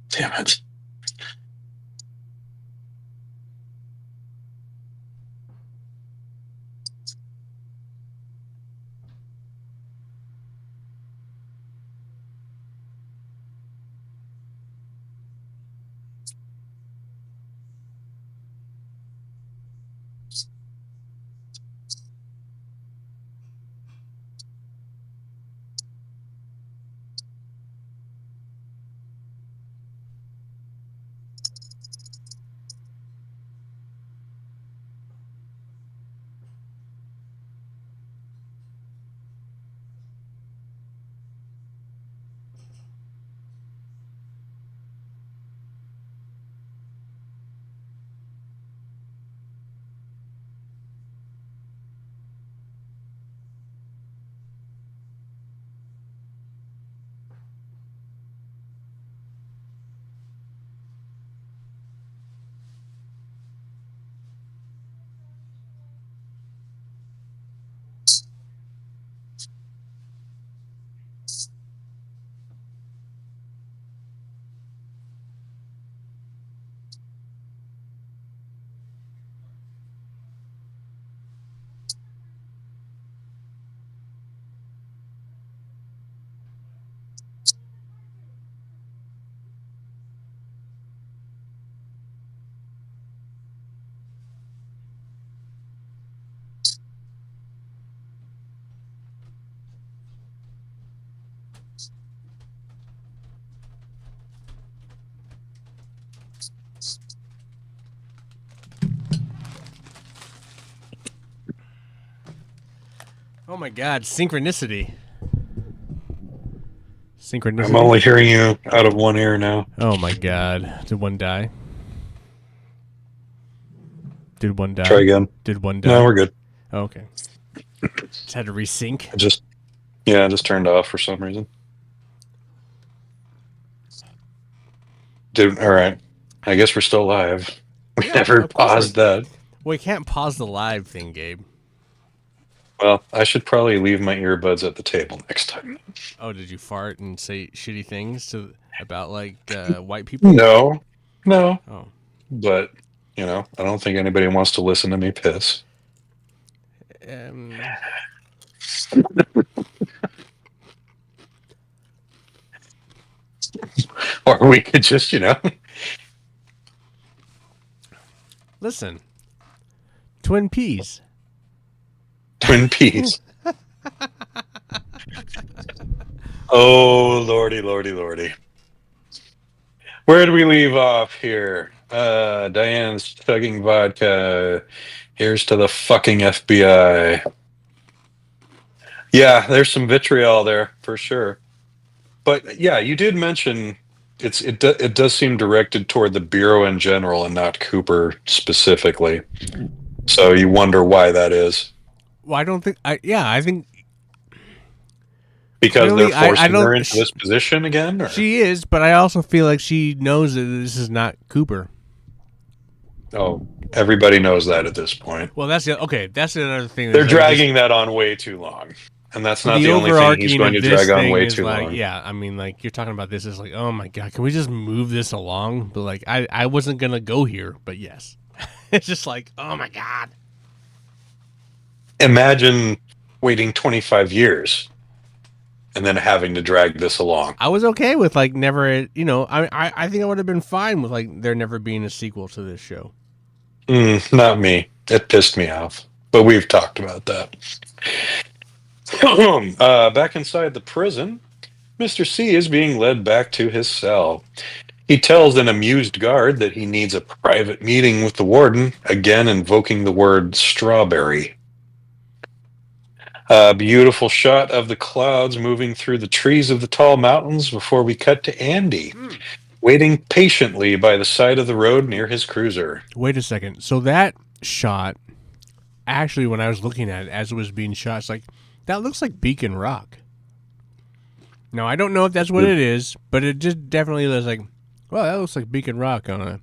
Speaker 2: Damn it.
Speaker 1: Oh my God, synchronicity. Synchronicity.
Speaker 2: I'm only hearing you out of one ear now.
Speaker 1: Oh my God. Did one die? Did one die?
Speaker 2: Try again.
Speaker 1: Did one die?
Speaker 2: No, we're good.
Speaker 1: Oh, okay. Just had to resync.
Speaker 2: I just turned off for some reason. All right. I guess we're still live. We never paused that.
Speaker 1: Well, we can't pause the live thing, Gabe.
Speaker 2: Well, I should probably leave my earbuds at the table next time.
Speaker 1: Oh, did you fart and say shitty things about like white people?
Speaker 2: No.
Speaker 1: Oh.
Speaker 2: But, I don't think anybody wants to listen to me piss. Or we could just,
Speaker 1: Listen. Twin Peas.
Speaker 2: Twin Peas. Oh, lordy. Where did we leave off here? Diane's chugging vodka. Here's to the fucking FBI. Yeah, there's some vitriol there for sure. But yeah, you did mention it does seem directed toward the Bureau in general and not Cooper specifically. So you wonder why that is.
Speaker 1: Well, I don't think. I think
Speaker 2: because clearly, they're forcing her into this position again. Or?
Speaker 1: She is, but I also feel like she knows that this is not Cooper.
Speaker 2: Oh, everybody knows that at this point.
Speaker 1: Well, that's another thing.
Speaker 2: They're dragging that on way too long. And that's not the only thing he's going to drag on way too long.
Speaker 1: Yeah, I mean, like, you're talking about this as like, oh my God, can we just move this along? But like, I wasn't going to go here, but yes. It's just like, oh my God.
Speaker 2: Imagine waiting 25 years and then having to drag this along.
Speaker 1: I was okay with like never, I think I would have been fine with like there never being a sequel to this show.
Speaker 2: Not me. It pissed me off. But we've talked about that. Back inside the prison, Mr. C is being led back to his cell. He tells an amused guard that he needs a private meeting with the warden, again invoking the word strawberry. A beautiful shot of the clouds moving through the trees of the tall mountains before we cut to Andy, waiting patiently by the side of the road near his cruiser.
Speaker 1: Wait a second. So that shot, actually, when I was looking at it as it was being shot, it's like, that looks like Beacon Rock. Now, I don't know if that's what it is, but it just definitely looks like, well, that looks like Beacon Rock on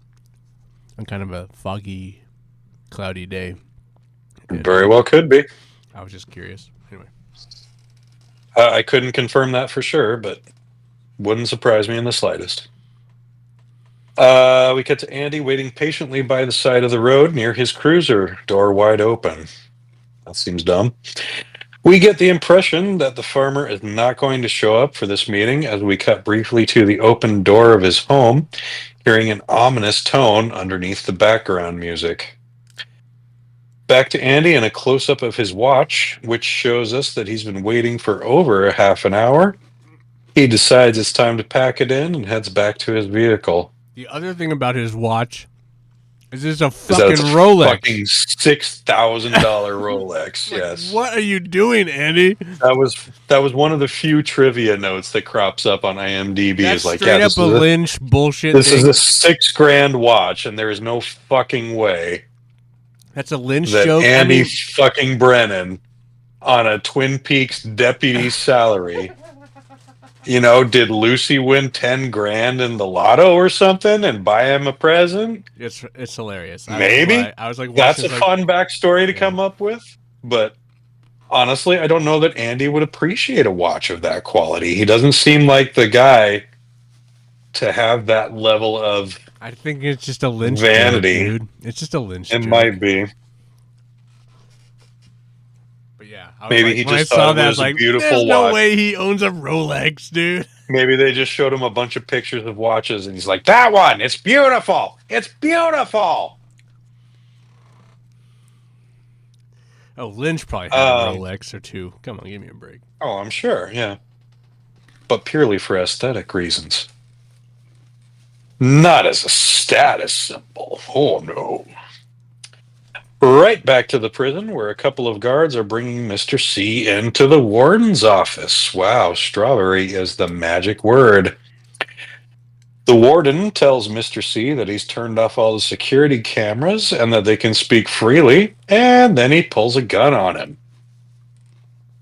Speaker 1: kind of a foggy, cloudy day.
Speaker 2: Very well could be.
Speaker 1: I was just curious. Anyway.
Speaker 2: I couldn't confirm that for sure, but wouldn't surprise me in the slightest. We cut to Andy waiting patiently by the side of the road near his cruiser, door wide open. That seems dumb. We get the impression that the farmer is not going to show up for this meeting as we cut briefly to the open door of his home, hearing an ominous tone underneath the background music. Back to Andy and a close-up of his watch, which shows us that he's been waiting for over a half an hour. He decides it's time to pack it in and heads back to his vehicle.
Speaker 1: The other thing about his watch is it's a
Speaker 2: Is that
Speaker 1: fucking
Speaker 2: it's a
Speaker 1: Rolex.
Speaker 2: fucking $6,000 Rolex.
Speaker 1: Like,
Speaker 2: yes.
Speaker 1: what are you doing, Andy?
Speaker 2: That was one of the few trivia notes that crops up on IMDb.
Speaker 1: That's
Speaker 2: is like,
Speaker 1: straight
Speaker 2: yeah,
Speaker 1: up a Lynch bullshit
Speaker 2: this
Speaker 1: thing.
Speaker 2: is a $6,000 watch, and there is no fucking way
Speaker 1: That's a Lynch
Speaker 2: that
Speaker 1: joke.
Speaker 2: Andy fucking Brennan on a Twin Peaks deputy salary. Did Lucy win 10 grand in the lotto or something and buy him a present?
Speaker 1: It's hilarious.
Speaker 2: Maybe.
Speaker 1: I was like,
Speaker 2: that's a fun backstory to come up with. But honestly, I don't know that Andy would appreciate a watch of that quality. He doesn't seem like the guy to have that level of
Speaker 1: I think it's just a Lynch
Speaker 2: vanity.
Speaker 1: joke, dude. It's just a Lynch joke.
Speaker 2: It might be.
Speaker 1: Yeah,
Speaker 2: maybe he just thought it was a beautiful
Speaker 1: there's
Speaker 2: watch.
Speaker 1: No way he owns a Rolex, dude.
Speaker 2: Maybe they just showed him a bunch of pictures of watches, and he's like, "That one, it's beautiful. It's beautiful."
Speaker 1: Oh, Lynch probably had a Rolex or two. Come on, give me a break.
Speaker 2: Oh, I'm sure, yeah, but purely for aesthetic reasons, not as a status symbol. Oh no. Right back to the prison where a couple of guards are bringing Mr. C into the warden's office. Wow, strawberry is the magic word. The warden tells Mr. C that he's turned off all the security cameras and that they can speak freely, and then he pulls a gun on him.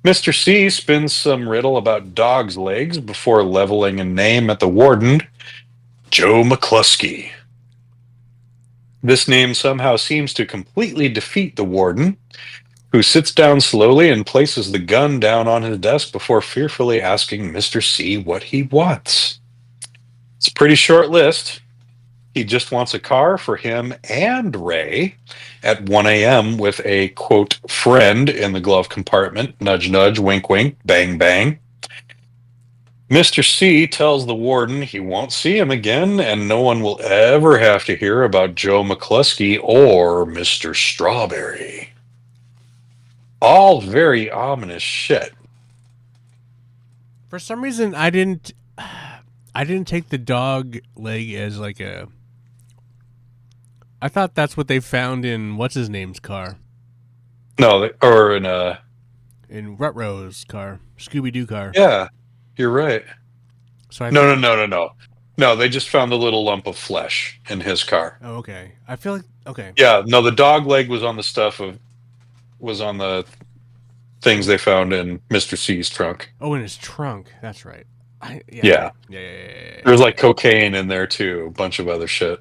Speaker 2: Mr. C spins some riddle about dog's legs before leveling a name at the warden, Joe McCluskey. This name somehow seems to completely defeat the warden, who sits down slowly and places the gun down on his desk before fearfully asking Mr. C what he wants. It's a pretty short list. He just wants a car for him and Ray at 1 a.m. with a, quote, friend in the glove compartment, nudge, nudge, wink, wink, bang, bang. Mr. C tells the warden he won't see him again, and no one will ever have to hear about Joe McCluskey or Mr. Strawberry. All very ominous shit.
Speaker 1: For some reason, I didn't take the dog leg as like a. I thought that's what they found in what's his name's car.
Speaker 2: No, or in
Speaker 1: Rutro's car, Scooby-Doo car.
Speaker 2: Yeah. You're right.
Speaker 1: So
Speaker 2: No. No, they just found a little lump of flesh in his car.
Speaker 1: Oh, okay. I feel like okay.
Speaker 2: Yeah, no, the dog leg was on the things they found in Mr. C's trunk.
Speaker 1: Oh, in his trunk. That's right.
Speaker 2: Yeah. There was like cocaine in there too, a bunch of other shit.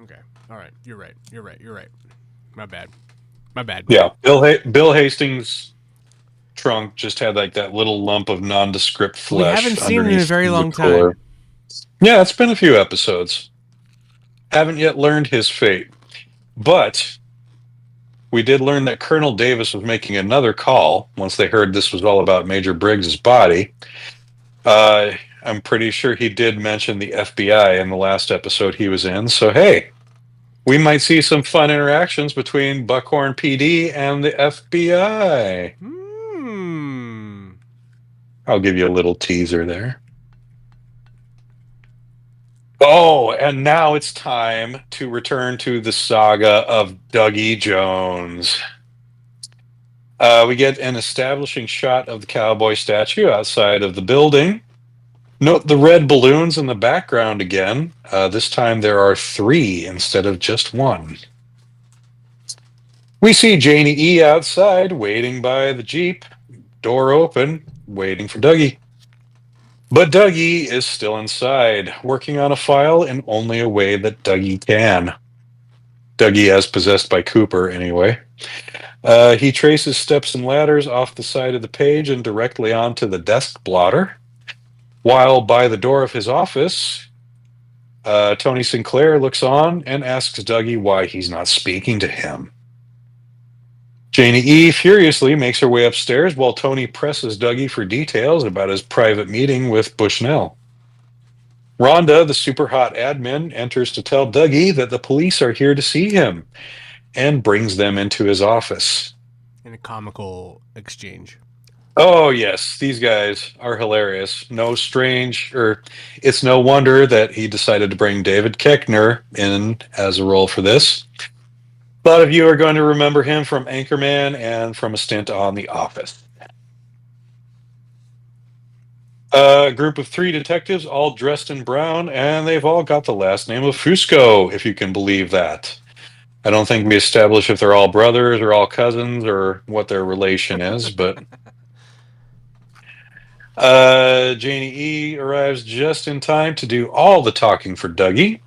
Speaker 1: Okay. All right. You're right. My bad.
Speaker 2: Yeah, Bill Hastings' trunk just had like that little lump of nondescript flesh.
Speaker 1: We haven't seen it in a very long time.
Speaker 2: Yeah, it's been a few episodes. Haven't yet learned his fate. But we did learn that Colonel Davis was making another call once they heard this was all about Major Briggs's body. I'm pretty sure he did mention the FBI in the last episode he was in. So, hey, we might see some fun interactions between Buckhorn PD and the FBI. I'll give you a little teaser there. Oh, and now it's time to return to the saga of Dougie Jones. We get an establishing shot of the cowboy statue outside of the building. Note the red balloons in the background again. This time there are 3 instead of just 1. We see Janie E. outside, waiting by the Jeep, door open, waiting for Dougie. But Dougie is still inside, working on a file in only a way that Dougie can. Dougie as possessed by Cooper, anyway. He traces steps and ladders off the side of the page and directly onto the desk blotter. While by the door of his office, Tony Sinclair looks on and asks Dougie why he's not speaking to him. Janie E. furiously makes her way upstairs while Tony presses Dougie for details about his private meeting with Bushnell. Rhonda, the super hot admin, enters to tell Dougie that the police are here to see him and brings them into his office.
Speaker 1: In a comical exchange.
Speaker 2: Oh, yes, these guys are hilarious. It's no wonder that he decided to bring David Koechner in as a role for this. A lot of you are going to remember him from Anchorman and from a stint on The Office. A group of 3 detectives, all dressed in brown, and they've all got the last name of Fusco, if you can believe that. I don't think we establish if they're all brothers or all cousins or what their relation is, but... Janie E. arrives just in time to do all the talking for Dougie.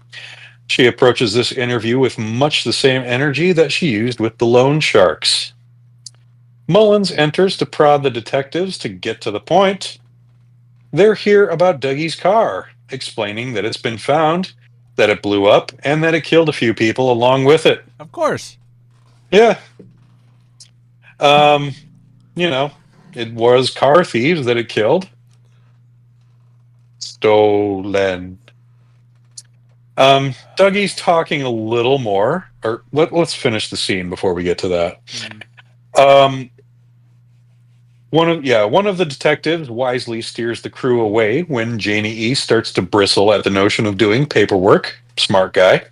Speaker 2: She approaches this interview with much the same energy that she used with the loan sharks. Mullins enters to prod the detectives to get to the point. They're here about Dougie's car, explaining that it's been found, that it blew up, and that it killed a few people along with it.
Speaker 1: Of course.
Speaker 2: Yeah. It was car thieves that it killed. Stolen. Dougie's talking a little more, or let's finish the scene before we get to that. One of the detectives wisely steers the crew away when Janie E. starts to bristle at the notion of doing paperwork. Smart guy.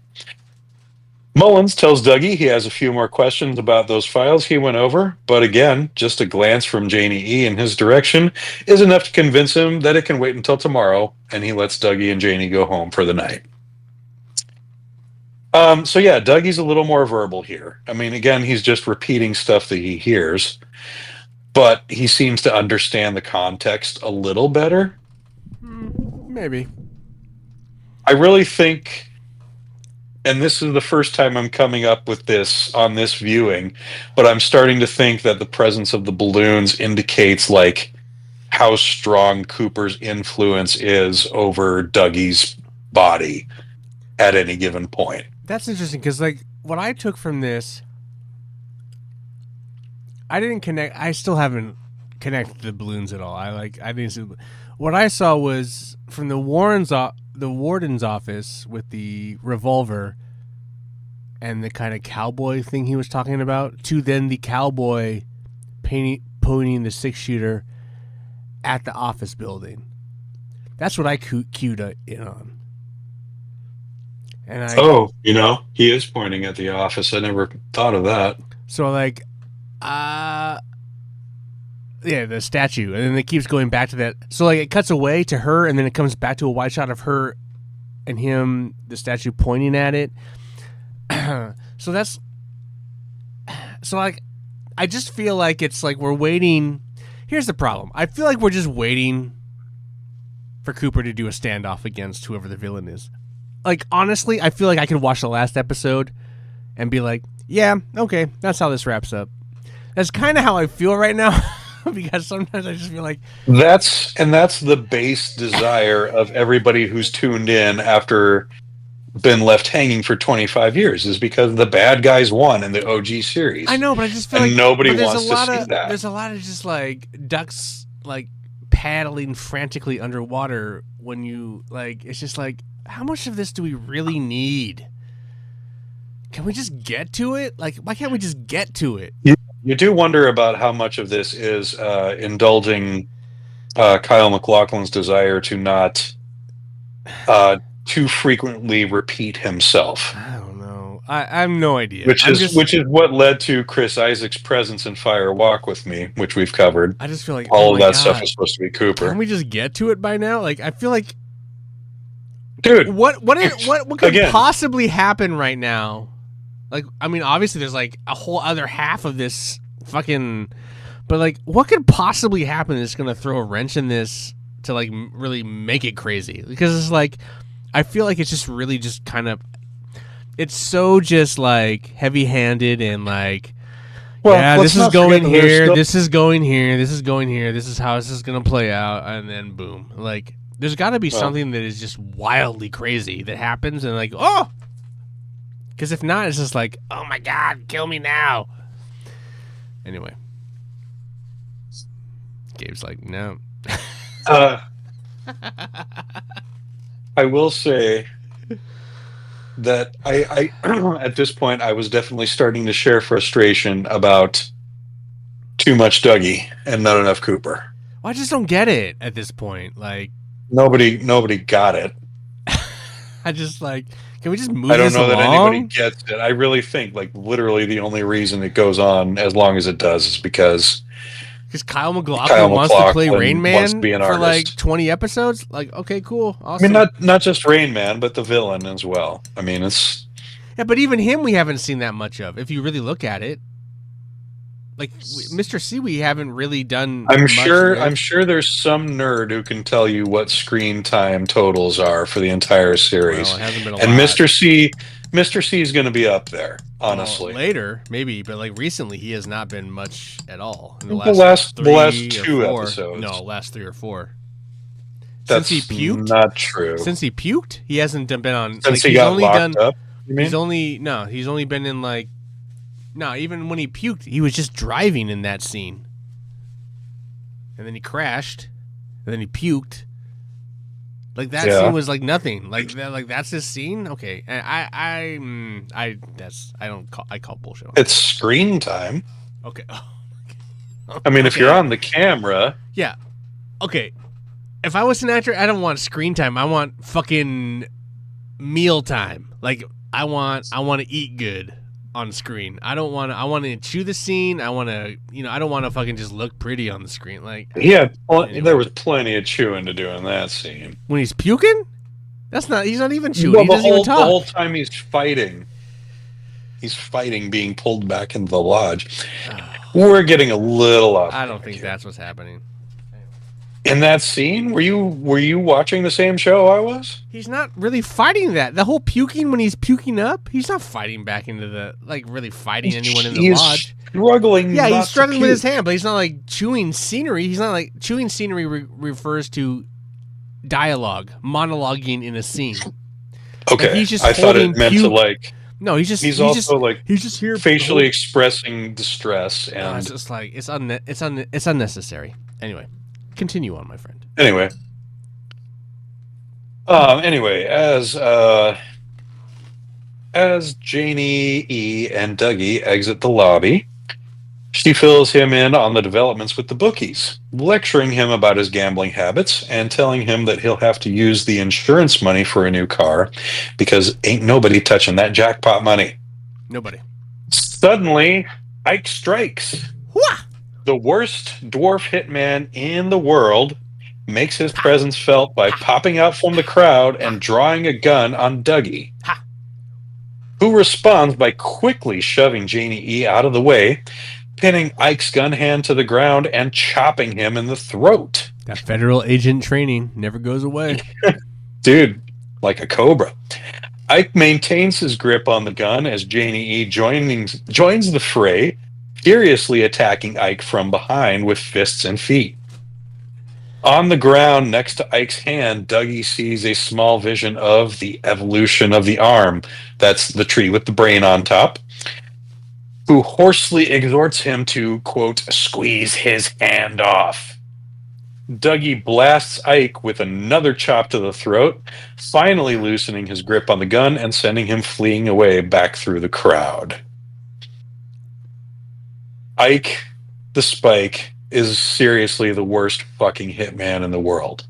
Speaker 2: Mullins tells Dougie he has a few more questions about those files he went over, but again, just a glance from Janie E. in his direction is enough to convince him that it can wait until tomorrow, and he lets Dougie and Janie go home for the night. Dougie's a little more verbal here. I mean, again, he's just repeating stuff that he hears, but he seems to understand the context a little better.
Speaker 1: Maybe.
Speaker 2: I really think... And this is the first time I'm coming up with this on this viewing, but I'm starting to think that the presence of the balloons indicates like how strong Cooper's influence is over Dougie's body at any given point.
Speaker 1: That's interesting because like what I took from this, I didn't connect. I still haven't connected the balloons at all. I didn't see. What I saw was from the warden's office with the revolver and the kind of cowboy thing he was talking about, to then the cowboy pointing the 6-shooter at the office building. That's what I cued in on. And
Speaker 2: he is pointing at the office. I never thought of that.
Speaker 1: So like, the statue, and then it keeps going back to that. So like, it cuts away to her, and then it comes back to a wide shot of her and him, the statue pointing at it. I just feel like it's like we're waiting. Here's the problem. I feel like we're just waiting for Cooper to do a standoff against whoever the villain is. Like, honestly, I feel like I could watch the last episode and be like, yeah, okay, that's how this wraps up. That's kind of how I feel right now. Because sometimes I just feel like
Speaker 2: that's the base desire of everybody who's tuned in after been left hanging for 25 years is because the bad guys won in the OG series.
Speaker 1: I know, but I just feel like
Speaker 2: nobody wants to see that.
Speaker 1: There's a lot of just like ducks like paddling frantically underwater when you like. It's just like, how much of this do we really need? Can we just get to it? Like, why can't we just get to it?
Speaker 2: You do wonder about how much of this is indulging Kyle MacLachlan's desire to not too frequently repeat himself.
Speaker 1: I don't know. I have no idea.
Speaker 2: Which is what led to Chris Isaac's presence in Fire Walk with Me, which we've covered.
Speaker 1: I just feel like
Speaker 2: all of that stuff is supposed to be Cooper.
Speaker 1: Can we just get to it by now? Like, I feel like,
Speaker 2: dude,
Speaker 1: what could possibly happen right now? Like, I mean, obviously there's like a whole other half of this fucking, but like, what could possibly happen that's going to throw a wrench in this to like really make it crazy? Because it's like, I feel like it's just really just kind of, it's so just like heavy-handed and like, this is going here, this is going here, this is going here, this is how this is going to play out, and then boom. Like, There's got to be something that is just wildly crazy that happens, and like, oh, because if not, it's just like, oh my god, kill me now. Anyway, Gabe's like, no.
Speaker 2: I will say that I at this point I was definitely starting to share frustration about too much Dougie and not enough Cooper.
Speaker 1: Well, I just don't get it at this point. Like
Speaker 2: nobody got it.
Speaker 1: I just like, can we just move?
Speaker 2: I don't know
Speaker 1: along?
Speaker 2: that anybody gets it. I really think like literally the only reason it goes on as long as it does is because
Speaker 1: Kyle MacLachlan wants to play Rain Man for
Speaker 2: artist.
Speaker 1: Like 20 episodes. Like, okay, cool, awesome.
Speaker 2: I mean, not just Rain Man, but the villain as well. I mean, it's
Speaker 1: but even him we haven't seen that much of. If you really look at it, like Mr. C, we haven't really done.
Speaker 2: I'm sure there's some nerd who can tell you what screen time totals are for the entire series.
Speaker 1: Well, it hasn't been a
Speaker 2: and
Speaker 1: lot.
Speaker 2: Mr. C is going to be up there, honestly.
Speaker 1: Well, later, maybe, but like recently, he has not been much at all. In
Speaker 2: the last 2 episodes.
Speaker 1: No, last 3 or 4.
Speaker 2: That's
Speaker 1: since he puked,
Speaker 2: not true.
Speaker 1: Since he puked, he hasn't been on.
Speaker 2: Since he got locked up. You mean?
Speaker 1: He's only been in like. No, even when he puked, he was just driving in that scene. And then he crashed, and then he puked. Like that scene was like nothing. Like that's his scene. Okay, I call bullshit on
Speaker 2: it's screen time.
Speaker 1: Okay.
Speaker 2: I mean, if you're on the camera.
Speaker 1: Yeah. Okay. If I was an actor, I don't want screen time. I want fucking meal time. Like I want to eat good on screen. I want to chew the scene. I want to, I don't want to fucking just look pretty on the screen. Like,
Speaker 2: yeah, anyway. There was plenty of chewing to do in that scene.
Speaker 1: When he's puking, he's not even chewing.
Speaker 2: Well,
Speaker 1: he doesn't even talk.
Speaker 2: The whole time he's fighting being pulled back into the lodge. We're getting a little off.
Speaker 1: I don't think that's what's happening.
Speaker 2: In that scene, were you watching the same show I was?
Speaker 1: He's not really fighting that. The whole puking when he's puking up, he's not fighting back into really fighting anyone in the lodge.
Speaker 2: Struggling.
Speaker 1: Yeah, he's struggling with his hand, but he's not like chewing scenery. He's not like chewing scenery refers to dialogue, monologuing in a scene.
Speaker 2: Okay,
Speaker 1: like he's just
Speaker 2: I thought it meant to like.
Speaker 1: No, he's just here
Speaker 2: facially expressing distress, and
Speaker 1: it's just like it's unnecessary. Anyway. Continue on, my friend.
Speaker 2: Anyway, as Janie E and Dougie exit the lobby, she fills him in on the developments with the bookies, lecturing him about his gambling habits and telling him that he'll have to use the insurance money for a new car because ain't nobody touching that jackpot money.
Speaker 1: Nobody.
Speaker 2: Suddenly, Ike strikes.
Speaker 1: Wha!
Speaker 2: The worst dwarf hitman in the world makes his presence felt by popping out from the crowd and drawing a gun on Dougie, who responds by quickly shoving Janie E out of the way, pinning Ike's gun hand to the ground and chopping him in the throat.
Speaker 1: That federal agent training never goes away.
Speaker 2: Dude, like a cobra. Ike maintains his grip on the gun as Janie E joins the fray, furiously attacking Ike from behind with fists and feet. On the ground next to Ike's hand, Dougie sees a small vision of the evolution of the arm. That's the tree with the brain on top. Who hoarsely exhorts him to, quote, squeeze his hand off. Dougie blasts Ike with another chop to the throat, finally loosening his grip on the gun and sending him fleeing away back through the crowd. Ike the Spike is seriously the worst fucking hitman in the world.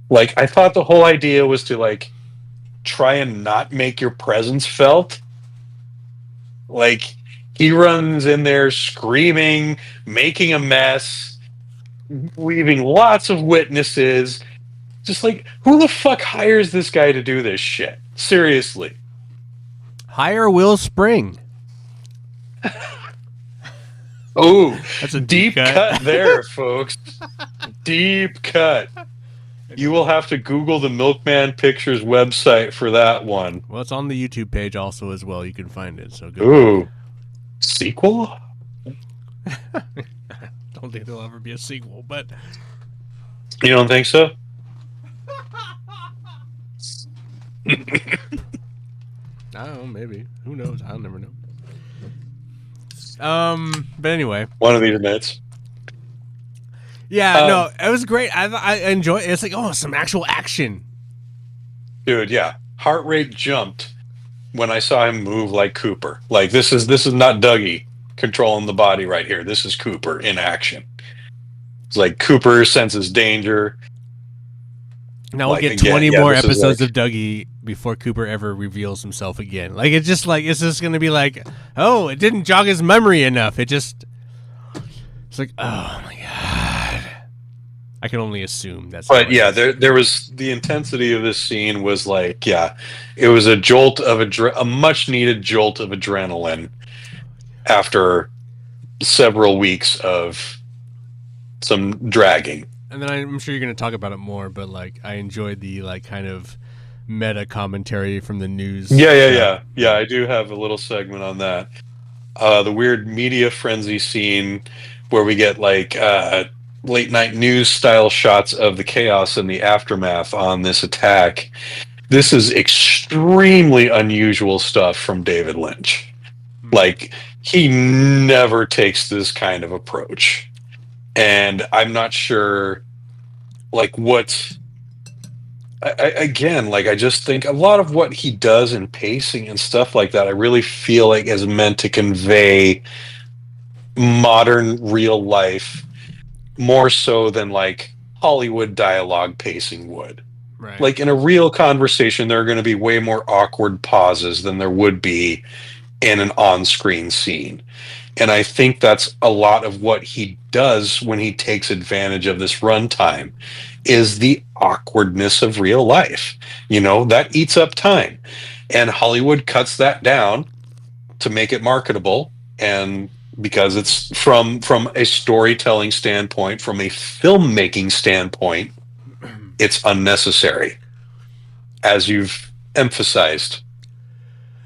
Speaker 2: Like, I thought the whole idea was to, like, try and not make your presence felt. Like, he runs in there screaming, making a mess, leaving lots of witnesses. Just like, who the fuck hires this guy to do this shit? Seriously.
Speaker 1: Hire Will Spring.
Speaker 2: Oh,
Speaker 1: that's a
Speaker 2: deep cut there, folks. Deep cut. You will have to Google the Milkman Pictures website for that one.
Speaker 1: Well, it's on the YouTube page also as well. You can find it. So good.
Speaker 2: Ooh, sequel?
Speaker 1: Don't think there'll ever be a sequel, but
Speaker 2: you don't think so?
Speaker 1: I don't know, maybe. Who knows? I'll never know. But anyway,
Speaker 2: One of these nights.
Speaker 1: yeah, no, it was great. I enjoy it. It's like, oh, some actual action.
Speaker 2: Dude, yeah. Heart rate jumped when I saw him move like Cooper. Like this is not Dougie controlling the body right here. This is Cooper in action. It's like Cooper senses danger.
Speaker 1: Now we'll get 20 more episodes of Dougie before Cooper ever reveals himself again. Like it's just going to be like, oh, it didn't jog his memory enough. It's like, oh my god. I can only assume that's.
Speaker 2: But yeah, there was the intensity of this scene was like, yeah, it was a jolt of a much needed jolt of adrenaline after several weeks of some dragging.
Speaker 1: And then I'm sure you're going to talk about it more, but like I enjoyed the like kind of meta commentary from the news.
Speaker 2: Yeah. I do have a little segment on that. The weird media frenzy scene where we get like late night news style shots of the chaos and the aftermath on this attack. This is extremely unusual stuff from David Lynch. Like he never takes this kind of approach. And I'm not sure, like, what... I just think a lot of what he does in pacing and stuff like that, I really feel like is meant to convey modern real life more so than, like, Hollywood dialogue pacing would.
Speaker 1: Right.
Speaker 2: Like, in a real conversation, there are going to be way more awkward pauses than there would be in an on-screen scene. And I think that's a lot of what he does when he takes advantage of this runtime is the awkwardness of real life. You know, that eats up time. And Hollywood cuts that down to make it marketable. And because it's from a storytelling standpoint, from a filmmaking standpoint, it's unnecessary, as you've emphasized.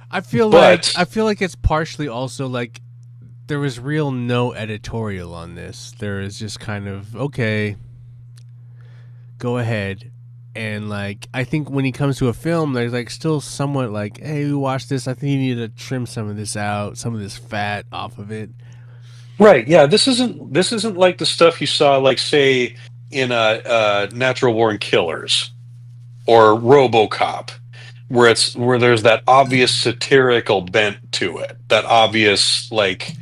Speaker 1: I feel like it's partially also like there was real no editorial on this. There is just kind of, okay, go ahead. And like I think when he comes to a film, there's like still somewhat like, hey, we watched this, I think you need to trim some of this out, some of this fat off of it.
Speaker 2: Right, yeah, this isn't like the stuff you saw, like, say, in Natural Born Killers or RoboCop, where there's that obvious satirical bent to it, that obvious like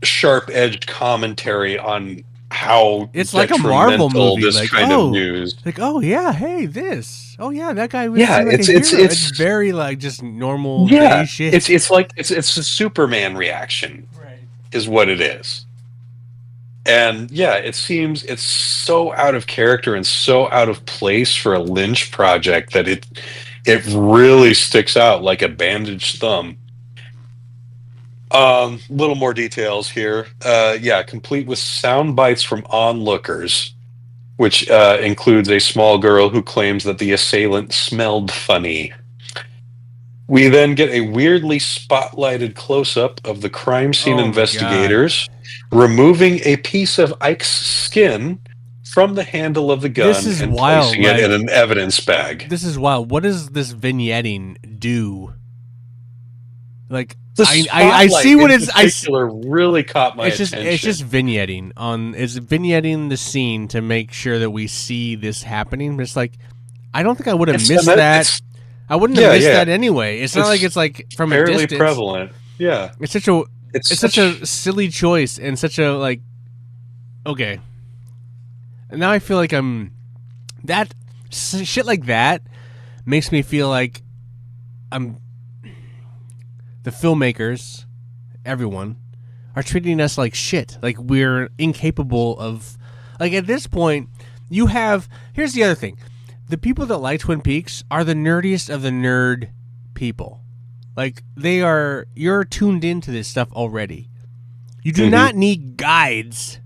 Speaker 2: sharp-edged commentary on how
Speaker 1: it's like a Marvel movie,
Speaker 2: this
Speaker 1: like,
Speaker 2: kind of news.
Speaker 1: Like, oh yeah, hey, this, oh yeah, that guy was
Speaker 2: it's
Speaker 1: very like just normal day shit.
Speaker 2: It's like it's a Superman reaction,
Speaker 1: right?
Speaker 2: Is what it is. And yeah, it seems it's so out of character and so out of place for a Lynch project that it really sticks out like a bandaged thumb. Little more details here. Complete with sound bites from onlookers, which includes a small girl who claims that the assailant smelled funny. We then get a weirdly spotlighted close-up of the crime scene investigators removing a piece of Ike's skin from the handle of the gun and placing it in an evidence bag.
Speaker 1: This is wild. What does this vignetting do? Like, I see what it's.
Speaker 2: Really caught my attention.
Speaker 1: It's just vignetting it's vignetting the scene to make sure that we see this happening. But it's like, I don't think I would have missed that. I wouldn't have missed that anyway. It's not like it's like from a distance.
Speaker 2: Fairly prevalent. Yeah.
Speaker 1: It's such a silly choice and such a like. Okay. And now I feel like that shit like that makes me feel like the filmmakers, everyone, are treating us like shit. Like we're incapable of, like at this point, here's the other thing. The people that like Twin Peaks are the nerdiest of the nerd people. Like you're tuned into this stuff already. You do not need guides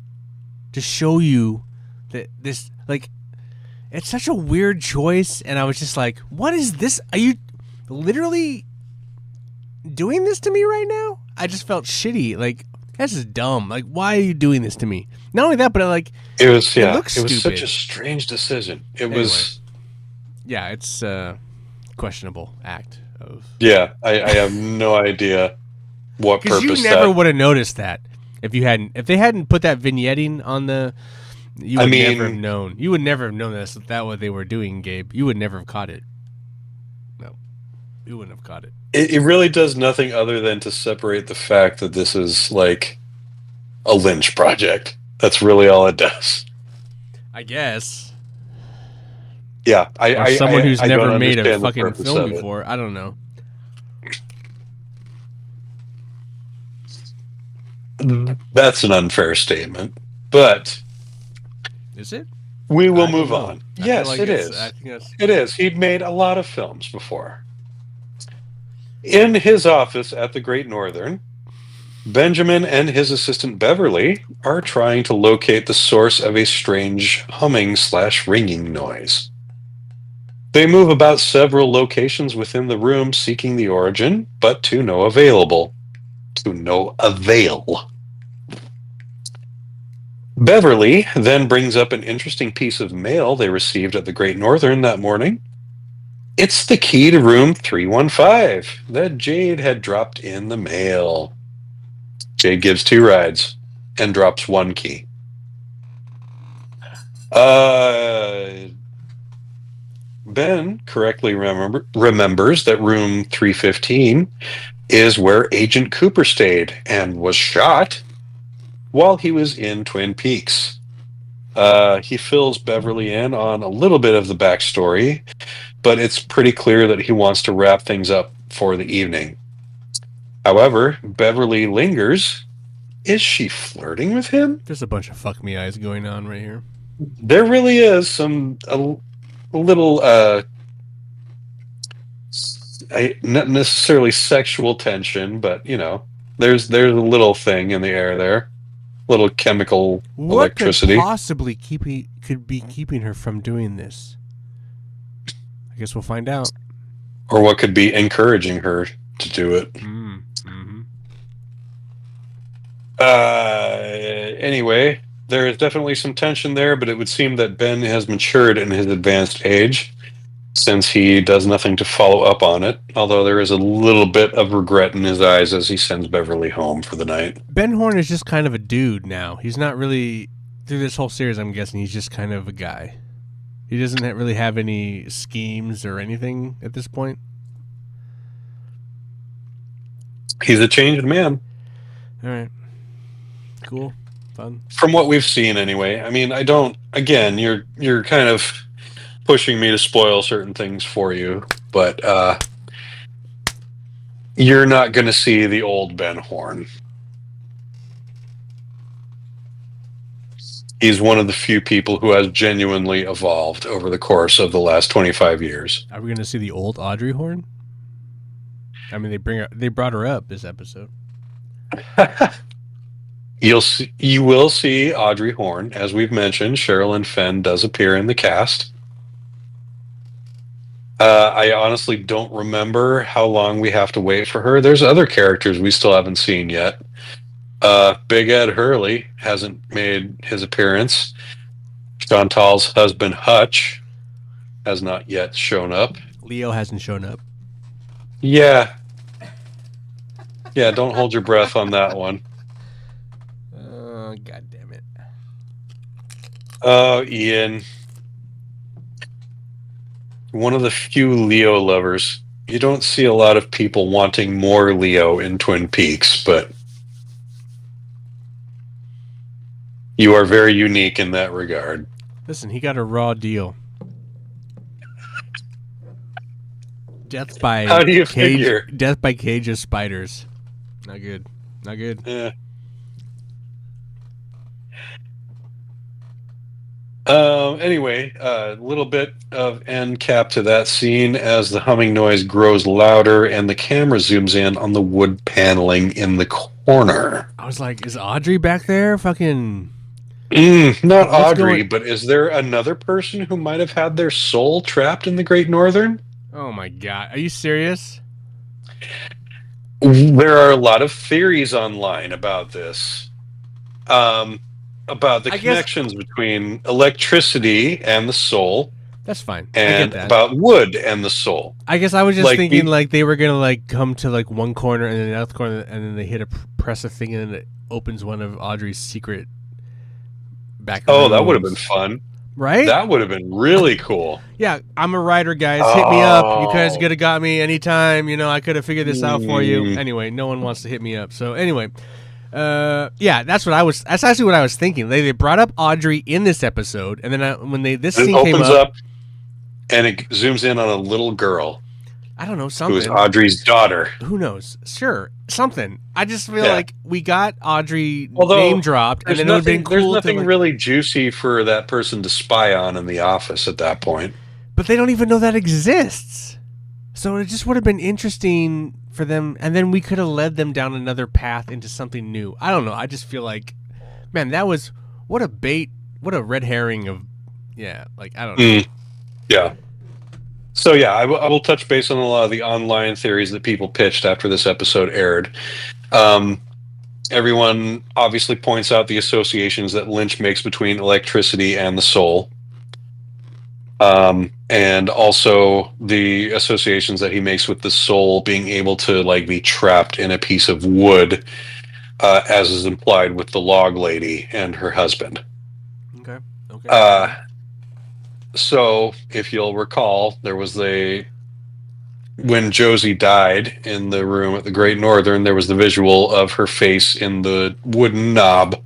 Speaker 1: to show you that this, like, it's such a weird choice. And I was just like, what is this? Are you literally doing this to me right now? I just felt shitty. Like, that's just dumb. Like, why are you doing this to me? Not only that, but like,
Speaker 2: it was such a strange decision. It was.
Speaker 1: Yeah, it's questionable act of.
Speaker 2: Yeah, I have no idea what purpose
Speaker 1: Because you never would have noticed that if they hadn't put that vignetting on the. You would never have known. You would never have known that what they were doing, Gabe. You would never have caught it. No, you wouldn't have caught it.
Speaker 2: It really does nothing other than to separate the fact that this is like a Lynch project. That's really all it does.
Speaker 1: I guess.
Speaker 2: Yeah,
Speaker 1: or someone who's never made a fucking film before. I don't know.
Speaker 2: That's an unfair statement, but
Speaker 1: is it?
Speaker 2: We will move on. Yes,
Speaker 1: like
Speaker 2: it is. It is. He'd made a lot of films before. In his office at the Great Northern, Benjamin and his assistant Beverly are trying to locate the source of a strange humming/ringing noise. They move about several locations within the room seeking the origin, but to no avail. Beverly then brings up an interesting piece of mail they received at the Great Northern that morning. It's the key to room 315 that Jade had dropped in the mail. Jade gives 2 rides and drops 1 key. Ben correctly remembers that room 315 is where Agent Cooper stayed and was shot while he was in Twin Peaks. He fills Beverly in on a little bit of the backstory, but it's pretty clear that he wants to wrap things up for the evening. However, Beverly lingers. Is she flirting with him?
Speaker 1: There's a bunch of fuck me eyes going on right here.
Speaker 2: There really is a little not necessarily sexual tension, but there's a little thing in the air there. Little chemical electricity.
Speaker 1: What possibly could be keeping her from doing this? I guess we'll find out.
Speaker 2: Or what could be encouraging her to do it.
Speaker 1: Mm-hmm.
Speaker 2: Anyway, there is definitely some tension there, but it would seem that Ben has matured in his advanced age since he does nothing to follow up on it, although there is a little bit of regret in his eyes as he sends Beverly home for the night.
Speaker 1: Ben Horn is just kind of a dude now. He's not really, through this whole series, I'm guessing he's just kind of a guy. He doesn't really have any schemes or anything at this point.
Speaker 2: He's a changed man.
Speaker 1: All right. Cool. Fun.
Speaker 2: From what we've seen anyway. I mean, again, you're kind of pushing me to spoil certain things for you, but you're not going to see the old Ben Horn. He's one of the few people who has genuinely evolved over the course of the last 25 years.
Speaker 1: Are we going to see the old Audrey Horn? I mean, they brought her up this episode.
Speaker 2: You will see Audrey Horn, as we've mentioned. Sherilyn Fenn does appear in the cast. I honestly don't remember how long we have to wait for her. There's other characters we still haven't seen yet. Big Ed Hurley hasn't made his appearance. Chantal's husband, Hutch, has not yet shown up.
Speaker 1: Leo hasn't shown up.
Speaker 2: Yeah. Yeah, don't hold your breath on that one.
Speaker 1: God damn it.
Speaker 2: Oh, Ian. One of the few Leo lovers. You don't see a lot of people wanting more Leo in Twin Peaks, but you are very unique in that regard.
Speaker 1: Listen, he got a raw deal. Death by
Speaker 2: How do you figure?
Speaker 1: Death by cage of spiders. Not good. Not good.
Speaker 2: Yeah. Anyway, a little bit of end cap to that scene as the humming noise grows louder and the camera zooms in on the wood paneling in the corner.
Speaker 1: I was like, is Audrey back there? Fucking...
Speaker 2: not Audrey, but is there another person who might have had their soul trapped in the Great Northern?
Speaker 1: Oh my god. Are you serious?
Speaker 2: There are a lot of theories online about this. About the connections between electricity and the soul.
Speaker 1: That's fine. I
Speaker 2: and
Speaker 1: get that.
Speaker 2: about wood and the soul.
Speaker 1: I guess I was just
Speaker 2: Like,
Speaker 1: thinking like they were gonna like come to like one corner and then the other corner, and then they hit press a thing and then it opens one of Audrey's secret back rooms.
Speaker 2: Oh, that would have been fun.
Speaker 1: Right?
Speaker 2: That would have been really cool.
Speaker 1: Yeah, I'm a writer, guys. Hit me up. You guys could have got me anytime. You know, I could have figured this out for you. Anyway, no one wants to hit me up. So anyway, yeah, that's actually what I was thinking. They brought up Audrey in this episode, and then when this scene came
Speaker 2: opens up, and it zooms in on a little girl.
Speaker 1: I don't know, something.
Speaker 2: Who is Audrey's daughter?
Speaker 1: Who knows? Sure, something. I just feel like we got Audrey name dropped, and then it would have been cool.
Speaker 2: There's nothing really juicy for that person to spy on in the office at that point.
Speaker 1: But they don't even know that exists. So it just would have been interesting for them, and then we could have led them down another path into something new. I don't know. I just feel like, man, that was what a bait, what a red herring of, like I don't know.
Speaker 2: Yeah. So yeah, I will touch base on a lot of the online theories that people pitched after this episode aired. Everyone obviously points out the associations that Lynch makes between electricity and the soul. And also the associations that he makes with the soul being able to like be trapped in a piece of wood, as is implied with the log lady and her husband.
Speaker 1: Okay.
Speaker 2: So if you'll recall, there was when Josie died in the room at the Great Northern, there was the visual of her face in the wooden knob.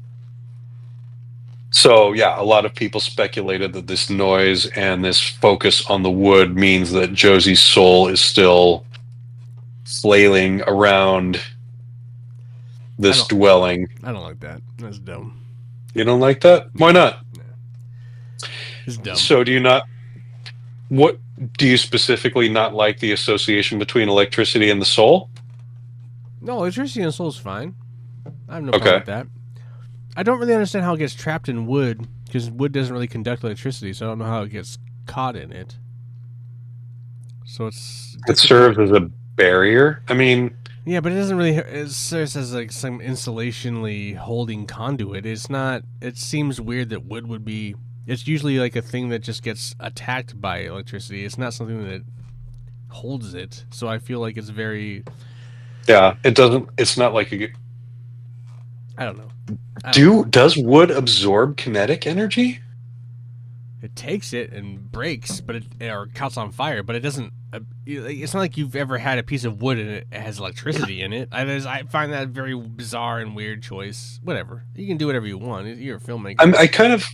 Speaker 2: So, yeah, a lot of people speculated that this noise and this focus on the wood means that Josie's soul is still flailing around this dwelling.
Speaker 1: I don't like that. That's dumb.
Speaker 2: You don't like that? Why not?
Speaker 1: It's dumb.
Speaker 2: So, what do you specifically not like the association between electricity and the soul?
Speaker 1: No, electricity and the soul is fine. I have no problem with that. I don't really understand how it gets trapped in wood, because wood doesn't really conduct electricity, so I don't know how it gets caught in it. So it
Speaker 2: serves as a barrier. I mean,
Speaker 1: yeah, but it doesn't really. It serves as like some insulationally holding conduit. It's not. It seems weird that wood would be. It's usually like a thing that just gets attacked by electricity. It's not something that holds it. So I feel like it's very.
Speaker 2: Yeah, it doesn't. It's not like
Speaker 1: I don't know.
Speaker 2: Does wood absorb kinetic energy?
Speaker 1: It takes it and breaks, or catches on fire, but it doesn't. It's not like you've ever had a piece of wood and it has electricity in it. I find that a very bizarre and weird choice. Whatever, you can do whatever you want. You're a filmmaker.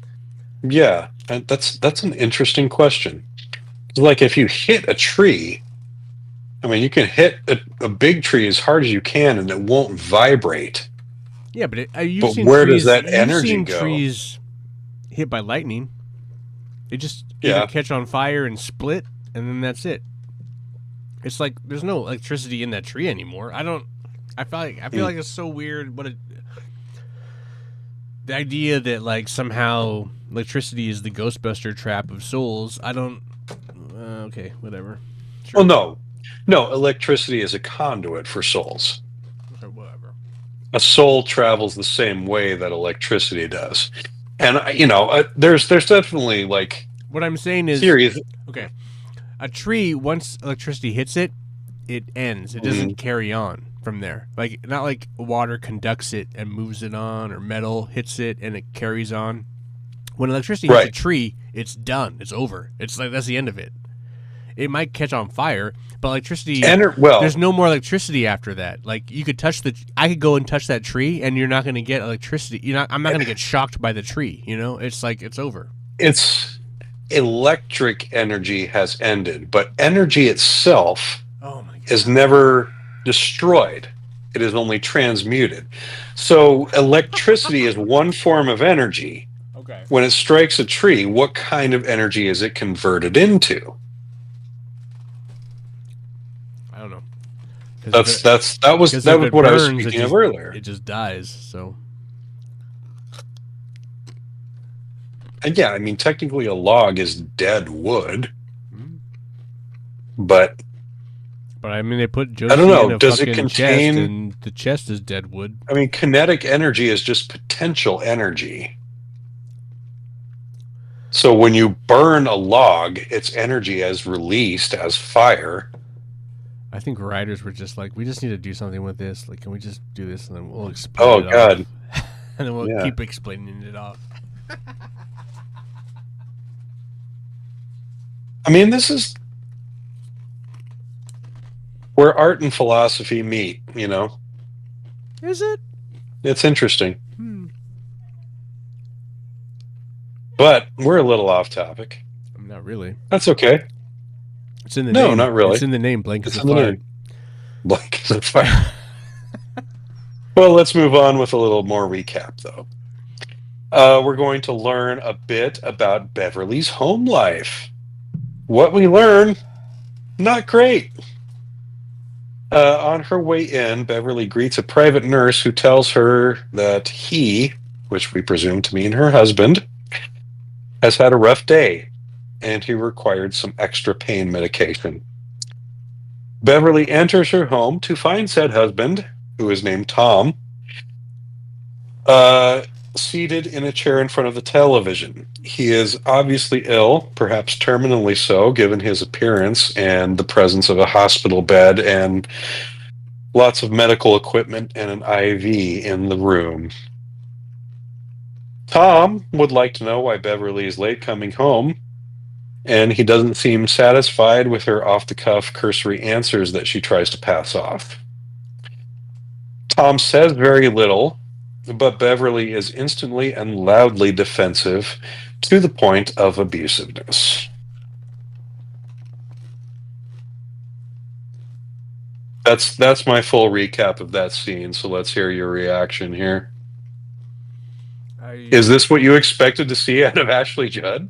Speaker 2: Yeah. That's an interesting question. Like if you hit a tree, I mean, you can hit a big tree as hard as you can, and it won't vibrate.
Speaker 1: Yeah, but
Speaker 2: where does that energy go?
Speaker 1: You've seen trees hit by lightning. They just catch on fire and split, and then that's it. It's like there's no electricity in that tree anymore. I feel like it's so weird. The idea that like somehow electricity is the Ghostbuster trap of souls. I don't. Okay, whatever.
Speaker 2: Sure. Well, no. Electricity is a conduit for souls.
Speaker 1: Whatever.
Speaker 2: A soul travels the same way that electricity does. And, there's definitely, like...
Speaker 1: What I'm saying is...
Speaker 2: Theories.
Speaker 1: Okay. A tree, once electricity hits it, it ends. It doesn't carry on from there. Like, not like water conducts it and moves it on, or metal hits it and it carries on. When electricity hits a tree, it's done. It's over. It's like, that's the end of it. It might catch on fire, but electricity... there's no more electricity after that. Like, you could I could go and touch that tree, and you're not going to get electricity. I'm not going to get shocked by the tree, It's like, it's over.
Speaker 2: It's... Electric energy has ended, but energy itself is never destroyed. It is only transmuted. So, electricity is one form of energy.
Speaker 1: Okay.
Speaker 2: When it strikes a tree, what kind of energy is it converted into?
Speaker 1: I don't know.
Speaker 2: That was what I was speaking of earlier.
Speaker 1: It just dies. So,
Speaker 2: and yeah, I mean, technically, a log is dead wood, but
Speaker 1: I mean, they put Josie
Speaker 2: I don't know.
Speaker 1: In a
Speaker 2: does it
Speaker 1: fucking
Speaker 2: contain?
Speaker 1: Chest, and the chest is dead wood.
Speaker 2: I mean, kinetic energy is just potential energy. So when you burn a log, its energy is released as fire.
Speaker 1: I think writers were just like, we just need to do something with this. Like, can we just do this and then we'll explain
Speaker 2: Oh,
Speaker 1: it
Speaker 2: God.
Speaker 1: off. And then we'll
Speaker 2: Yeah.
Speaker 1: keep explaining it off.
Speaker 2: I mean, this is where art and philosophy meet, you know?
Speaker 1: Is it?
Speaker 2: It's interesting. But we're a little off topic.
Speaker 1: Not really.
Speaker 2: That's okay.
Speaker 1: It's in the
Speaker 2: No,
Speaker 1: name.
Speaker 2: not really.
Speaker 1: It's in the name. Blank as
Speaker 2: It's
Speaker 1: a
Speaker 2: in the
Speaker 1: fart.
Speaker 2: name. Blank as a fire. Well, let's move on with a little more recap, though. We're going to learn a bit about Beverly's home life. What we learn, not great. On her way in, Beverly greets a private nurse who tells her that he, which we presume to mean her husband, has had a rough day, and he required some extra pain medication. Beverly enters her home to find said husband, who is named Tom, seated in a chair in front of the television. He is obviously ill, perhaps terminally so, given his appearance and the presence of a hospital bed and lots of medical equipment and an IV in the room. Tom would like to know why Beverly is late coming home, and he doesn't seem satisfied with her off-the-cuff, cursory answers that she tries to pass off. Tom says very little, but Beverly is instantly and loudly defensive to the point of abusiveness. That's my full recap of that scene, so let's hear your reaction here. Is this what you expected to see out of Ashley Judd?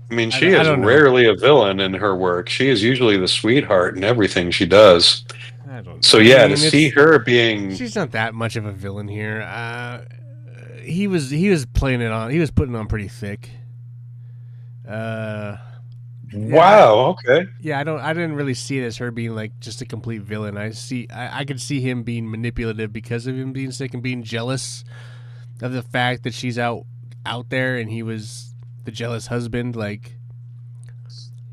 Speaker 2: I mean, she is rarely a villain in her work. She is usually the sweetheart in everything she does.
Speaker 1: I don't know.
Speaker 2: So yeah, to see her being...
Speaker 1: She's not that much of a villain here. He was playing it on. He was putting on pretty thick.
Speaker 2: Wow, okay.
Speaker 1: Yeah, I didn't really see it as her being like just a complete villain. I could see him being manipulative because of him being sick and being jealous of the fact that she's out there and he was the jealous husband. Like,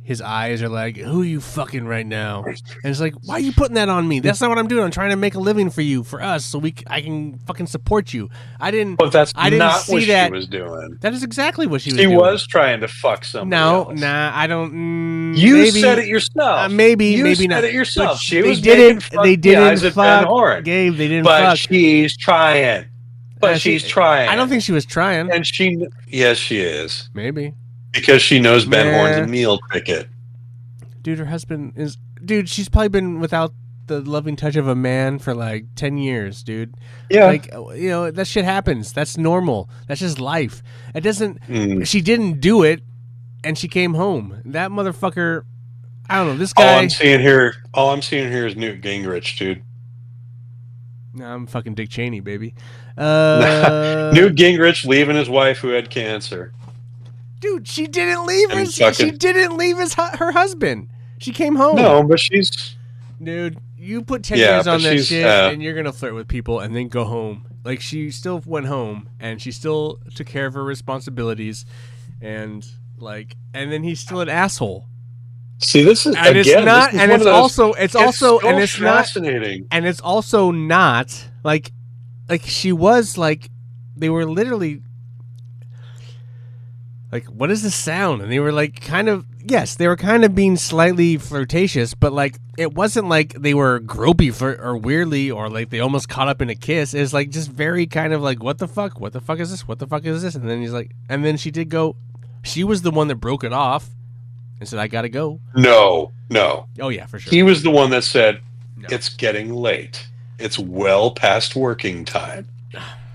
Speaker 1: his eyes are like, who are you fucking right now? And it's like, why are you putting that on me? That's not what I'm doing. I'm trying to make a living for you, for us, so I can fucking support you.
Speaker 2: But that's not what she was doing.
Speaker 1: That is exactly what she was doing.
Speaker 2: She was trying to fuck somebody else.
Speaker 1: I don't.
Speaker 2: You maybe, said it yourself.
Speaker 1: Maybe not.
Speaker 2: You said it yourself.
Speaker 1: But
Speaker 2: she was
Speaker 1: They didn't fuck.
Speaker 2: Gabe,
Speaker 1: they didn't
Speaker 2: but
Speaker 1: fuck.
Speaker 2: She's trying. But she's trying.
Speaker 1: I don't think she was trying.
Speaker 2: And yes, she is.
Speaker 1: Maybe.
Speaker 2: Because she knows Ben Horn's a meal ticket.
Speaker 1: Dude, her husband is... Dude, she's probably been without the loving touch of a man for like 10 years, dude.
Speaker 2: Yeah.
Speaker 1: Like, you know, that shit happens. That's normal. That's just life. It doesn't... She didn't do it, and she came home. That motherfucker... I don't know, this guy...
Speaker 2: All I'm seeing here is Newt Gingrich, dude.
Speaker 1: No, I'm fucking Dick Cheney, baby.
Speaker 2: Newt Gingrich leaving his wife who had cancer.
Speaker 1: Dude, she didn't leave her husband. She came home.
Speaker 2: No, but she's...
Speaker 1: Dude, you put 10 years on that shit, and you're going to flirt with people and then go home. Like, she still went home, and she still took care of her responsibilities, and then he's still an asshole.
Speaker 2: See, this is,
Speaker 1: and
Speaker 2: again,
Speaker 1: it's not,
Speaker 2: this is
Speaker 1: and
Speaker 2: one
Speaker 1: it's
Speaker 2: of those,
Speaker 1: also, it's also,
Speaker 2: so
Speaker 1: and it's
Speaker 2: fascinating.
Speaker 1: not, and it's also not, like she was, like, they were literally, like, what is the sound? And they were, like, kind of, yes, they were kind of being slightly flirtatious, but, like, it wasn't like they were gropey or weirdly, or, like, they almost caught up in a kiss. It's, like, just very kind of, like, what the fuck? What the fuck is this? What the fuck is this? And then he's like, and then she did go, she was the one that broke it off and said, I gotta go.
Speaker 2: No.
Speaker 1: Oh, yeah, for sure.
Speaker 2: He was the one that said, it's getting late. It's well past working time.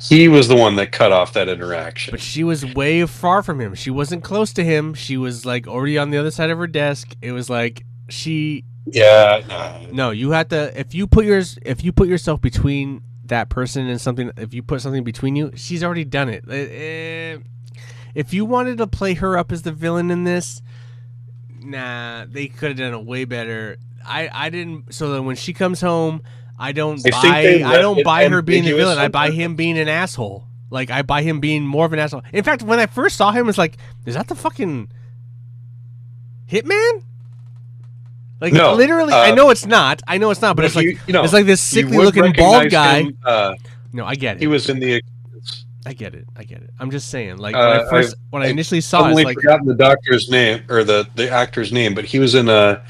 Speaker 2: He was the one that cut off that interaction.
Speaker 1: But she was way far from him. She wasn't close to him. She was, like, already on the other side of her desk. It was like she...
Speaker 2: Yeah.
Speaker 1: No, you have to... If you put yourself between that person and something... If you put something between you, she's already done it. If you wanted to play her up as the villain in this... Nah, they could have done it way better. I didn't. So then when she comes home, I don't
Speaker 2: I think they
Speaker 1: buy. I don't
Speaker 2: left it
Speaker 1: buy her being the
Speaker 2: ambiguous
Speaker 1: villain. I
Speaker 2: on
Speaker 1: buy
Speaker 2: purpose.
Speaker 1: him being an asshole. Like I buy him being more of an asshole. In fact, when I first saw him, it's like, is that the fucking Hitman? Like
Speaker 2: No,
Speaker 1: literally, I know it's not. I know it's not. But it's like it's like this sickly
Speaker 2: you would
Speaker 1: looking bald
Speaker 2: recognize
Speaker 1: guy.
Speaker 2: him,
Speaker 1: No, I get it.
Speaker 2: he was in the.
Speaker 1: I get it. I'm just saying. Like
Speaker 2: I've
Speaker 1: when I initially saw it,
Speaker 2: suddenly
Speaker 1: it's like
Speaker 2: forgotten the doctor's name or the actor's name, but he was in a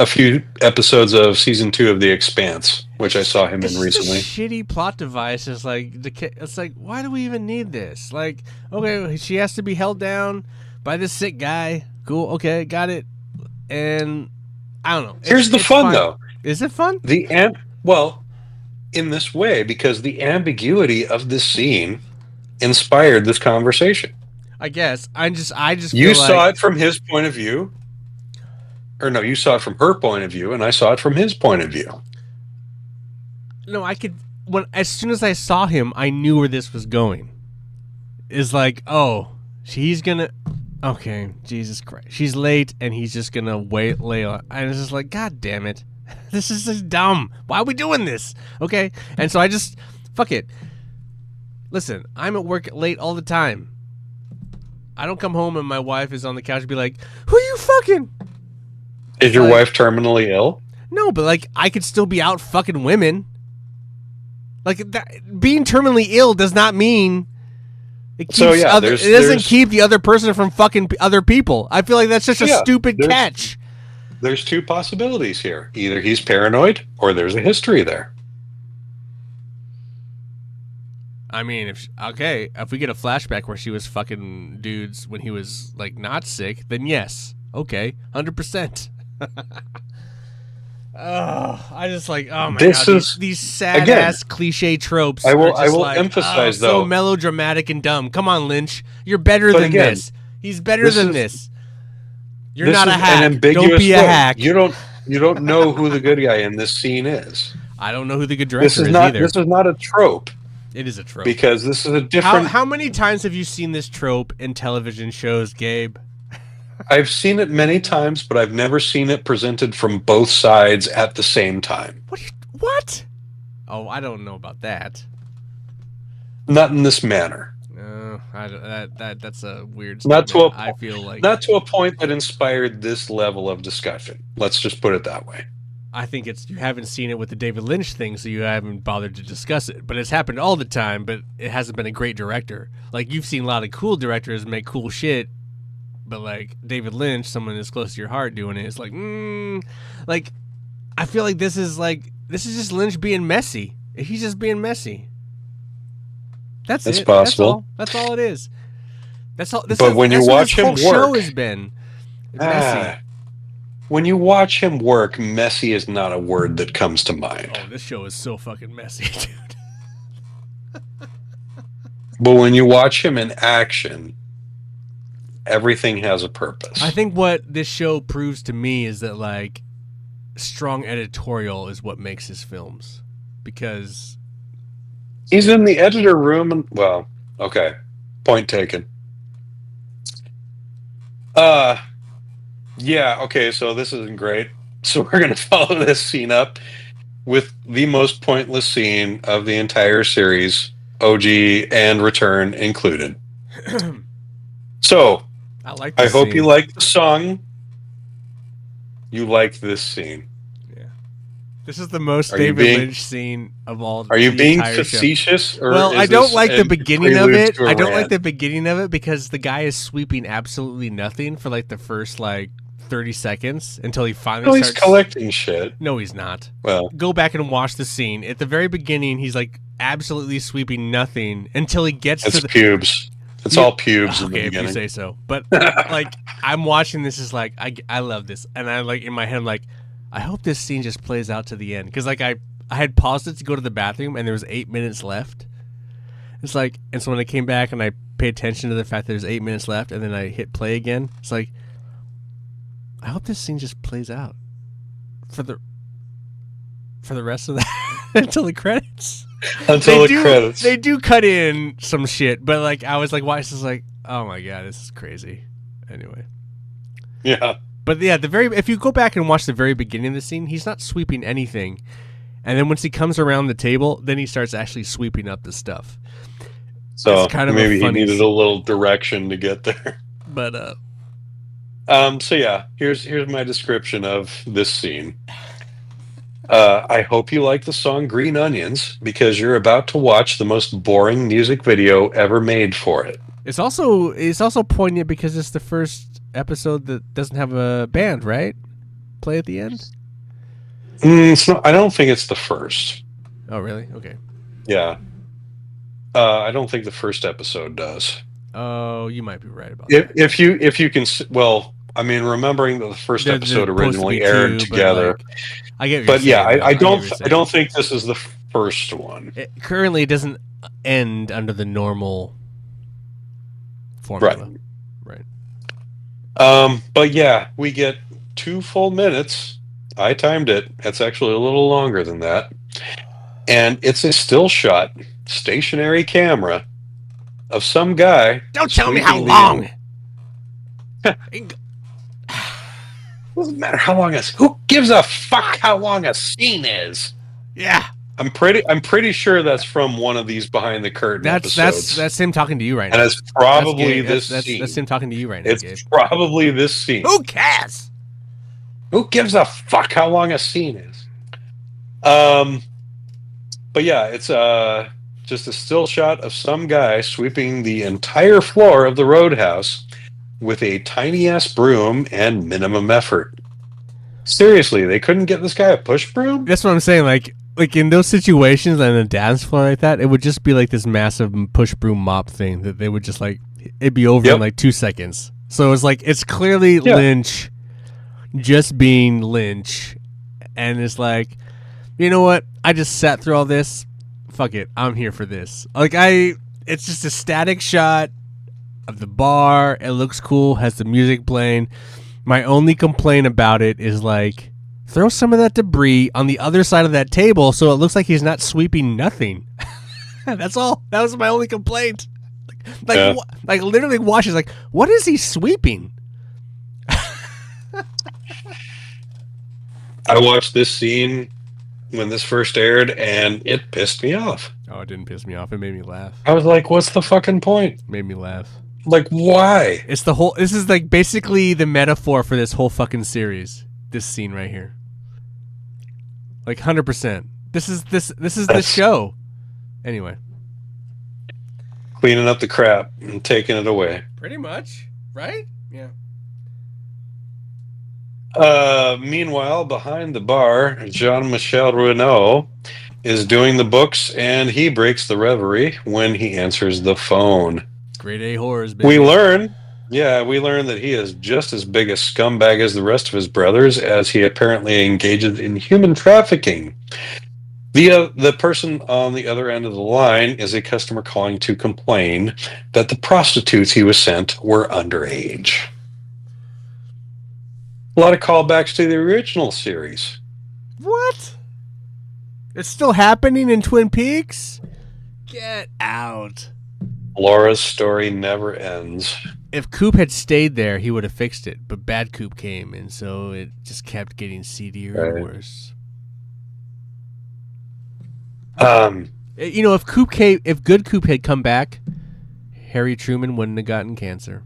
Speaker 2: few episodes of season 2 of The Expanse, which I saw him
Speaker 1: it's
Speaker 2: in
Speaker 1: just
Speaker 2: recently.
Speaker 1: a shitty plot device. It's like it's like, why do we even need this? Like, okay, she has to be held down by this sick guy. Cool. Okay, got it. And I don't know.
Speaker 2: Here's the fun,
Speaker 1: fine.
Speaker 2: though.
Speaker 1: Is it fun?
Speaker 2: Well, in this way, because the ambiguity of this scene inspired this conversation.
Speaker 1: I guess. I just
Speaker 2: You
Speaker 1: feel
Speaker 2: saw
Speaker 1: like,
Speaker 2: it from his point of view, or no, you saw it from her point of view, and I saw it from his point of view.
Speaker 1: no, I could as soon as I saw him, I knew where this was going. Is like, oh, she's gonna. Okay, Jesus Christ, she's late, and he's just gonna lay on. And it's just like, God damn it, this is just dumb. Why are we doing this? Okay, and so I just fuck it. Listen, I'm at work late all the time. I don't come home and my wife is on the couch and be like, "Who are you fucking?"
Speaker 2: Is your wife terminally ill?
Speaker 1: No, but like I could still be out fucking women. Like that, being terminally ill does not mean it keeps it doesn't keep the other person from fucking other people. I feel like that's just a stupid catch.
Speaker 2: There's 2 possibilities here. Either he's paranoid or there's a history there.
Speaker 1: I mean, if we get a flashback where she was fucking dudes when he was like not sick, then yes, okay, 100%. Oh, I just like, oh my god, these sad ass cliche tropes.
Speaker 2: I will emphasize though,
Speaker 1: so melodramatic and dumb. Come on, Lynch, you're better than this. He's better than this. You're not a hack. Don't be a hack.
Speaker 2: You don't know who the good guy in this scene is.
Speaker 1: I don't know who the good director is either.
Speaker 2: This is not a trope.
Speaker 1: It is a trope
Speaker 2: because this is a different.
Speaker 1: How many times have you seen this trope in television shows, Gabe?
Speaker 2: I've seen it many times, but I've never seen it presented from both sides at the same time.
Speaker 1: What? Oh, I don't know about that.
Speaker 2: Not in this manner.
Speaker 1: No, that's a weird
Speaker 2: statement.
Speaker 1: I feel like
Speaker 2: not to a point that inspired this level of discussion. Let's just put it that way.
Speaker 1: I think you haven't seen it with the David Lynch thing, so you haven't bothered to discuss it. But it's happened all the time, but it hasn't been a great director. Like, you've seen a lot of cool directors make cool shit, but, like, David Lynch, someone that's close to your heart doing it, it's like, like, I feel like this is just Lynch being messy. He's just being messy. That's it.
Speaker 2: Possible.
Speaker 1: That's all it is. That's all.
Speaker 2: But when you watch him work,
Speaker 1: show has been messy.
Speaker 2: When you watch him work, messy is not a word that comes to mind.
Speaker 1: Oh, this show is so fucking messy, dude.
Speaker 2: But when you watch him in action, everything has a purpose.
Speaker 1: I think what this show proves to me is that, like, strong editorial is what makes his films. Because
Speaker 2: he's in the editor room and, well, okay. Point taken. Yeah, okay, so this isn't great. So we're going to follow this scene up with the most pointless scene of the entire series, OG and Return included. So, I hope you like the song. You like this scene.
Speaker 1: Yeah. This is the most David Lynch scene of all.
Speaker 2: Are you being facetious?
Speaker 1: Or well, I don't like the beginning of it. I don't like the beginning of it because the guy is sweeping absolutely nothing for like the first like 30 seconds until he finally starts.
Speaker 2: He's collecting shit.
Speaker 1: No, he's not.
Speaker 2: Well,
Speaker 1: go back and watch the scene. At the very beginning, he's like absolutely sweeping nothing until he gets to the
Speaker 2: pubes. It's all pubes in the beginning.
Speaker 1: Okay, if you say so. But like, I'm watching this is like, I love this, and I like in my head I'm like, I hope this scene just plays out to the end because like I had paused it to go to the bathroom and there was 8 minutes left. It's like, and so when I came back and I paid attention to the fact that there's 8 minutes left, and then I hit play again, it's like, I hope this scene just plays out for the rest of that until the credits.
Speaker 2: Credits.
Speaker 1: They do cut in some shit, but like I was like, why is this like, oh my god, this is crazy. Anyway.
Speaker 2: Yeah.
Speaker 1: But yeah, if you go back and watch the very beginning of the scene, he's not sweeping anything. And then once he comes around the table, then he starts actually sweeping up the stuff.
Speaker 2: So
Speaker 1: it's kind of
Speaker 2: maybe he needed a little direction to get there.
Speaker 1: But
Speaker 2: so yeah, here's my description of this scene. I hope you like the song Green Onions because you're about to watch the most boring music video ever made for it.
Speaker 1: It's also poignant because it's the first episode that doesn't have a band, right? Play at the end?
Speaker 2: I don't think it's the first.
Speaker 1: Oh, really? Okay.
Speaker 2: Yeah. I don't think the first episode does.
Speaker 1: Oh, you might be right about that.
Speaker 2: If you can, well, I mean, remembering that the first episode originally aired together.
Speaker 1: I get what
Speaker 2: but
Speaker 1: you're
Speaker 2: yeah,
Speaker 1: saying,
Speaker 2: I don't think this is the first one.
Speaker 1: Currently, it doesn't end under the normal formula. Right.
Speaker 2: But yeah, we get 2 full minutes. I timed it. It's actually a little longer than that. And it's a still shot, stationary camera of some guy.
Speaker 1: Don't tell me how long.
Speaker 2: Doesn't matter how long who gives a fuck how long a scene is?
Speaker 1: Yeah.
Speaker 2: I'm pretty sure that's from one of these behind the curtain episodes.
Speaker 1: That's him talking to you right now.
Speaker 2: And it's probably this scene.
Speaker 1: That's him talking to you right now.
Speaker 2: It's
Speaker 1: Gabe.
Speaker 2: probably this scene.
Speaker 1: Who cares?
Speaker 2: Who gives a fuck how long a scene is? But yeah, it's just a still shot of some guy sweeping the entire floor of the roadhouse with a tiny ass broom and minimum effort. Seriously, they couldn't get this guy a push broom?
Speaker 1: That's what I'm saying. Like in those situations on a dance floor like that, it would just be like this massive push broom mop thing that they would just like, it'd be over in like 2 seconds. So it's like, it's clearly Lynch just being Lynch. And it's like, you know what? I just sat through all this. Fuck it. I'm here for this. It's just a static shot of the bar. It looks cool. Has the music playing. My only complaint about it is like, throw some of that debris on the other side of that table so it looks like he's not sweeping nothing. That's all. That was my only complaint. Like literally watches like, what is he sweeping?
Speaker 2: I watched this scene when this first aired and it pissed me off.
Speaker 1: Oh, it didn't piss me off. It made me laugh.
Speaker 2: I was like, what's the fucking point?
Speaker 1: It made me laugh.
Speaker 2: Like, why?
Speaker 1: This is like basically the metaphor for this whole fucking series. This scene right here. Like 100%. This is the show. Anyway.
Speaker 2: Cleaning up the crap and taking it away.
Speaker 1: Pretty much. Right? Yeah.
Speaker 2: Meanwhile, behind the bar, Jean-Michel Renaud is doing the books and he breaks the reverie when he answers the phone.
Speaker 1: Grade A horrors, baby.
Speaker 2: We learn that he is just as big a scumbag as the rest of his brothers, as he apparently engages in human trafficking. The person on the other end of the line is a customer calling to complain that the prostitutes he was sent were underage. A lot of callbacks to the original series.
Speaker 1: What? It's still happening in Twin Peaks? Get out.
Speaker 2: Laura's story never ends.
Speaker 1: If Coop had stayed there, he would have fixed it. But Bad Coop came, and so it just kept getting seedier and worse. You know, if Good Coop had come back, Harry Truman wouldn't have gotten cancer.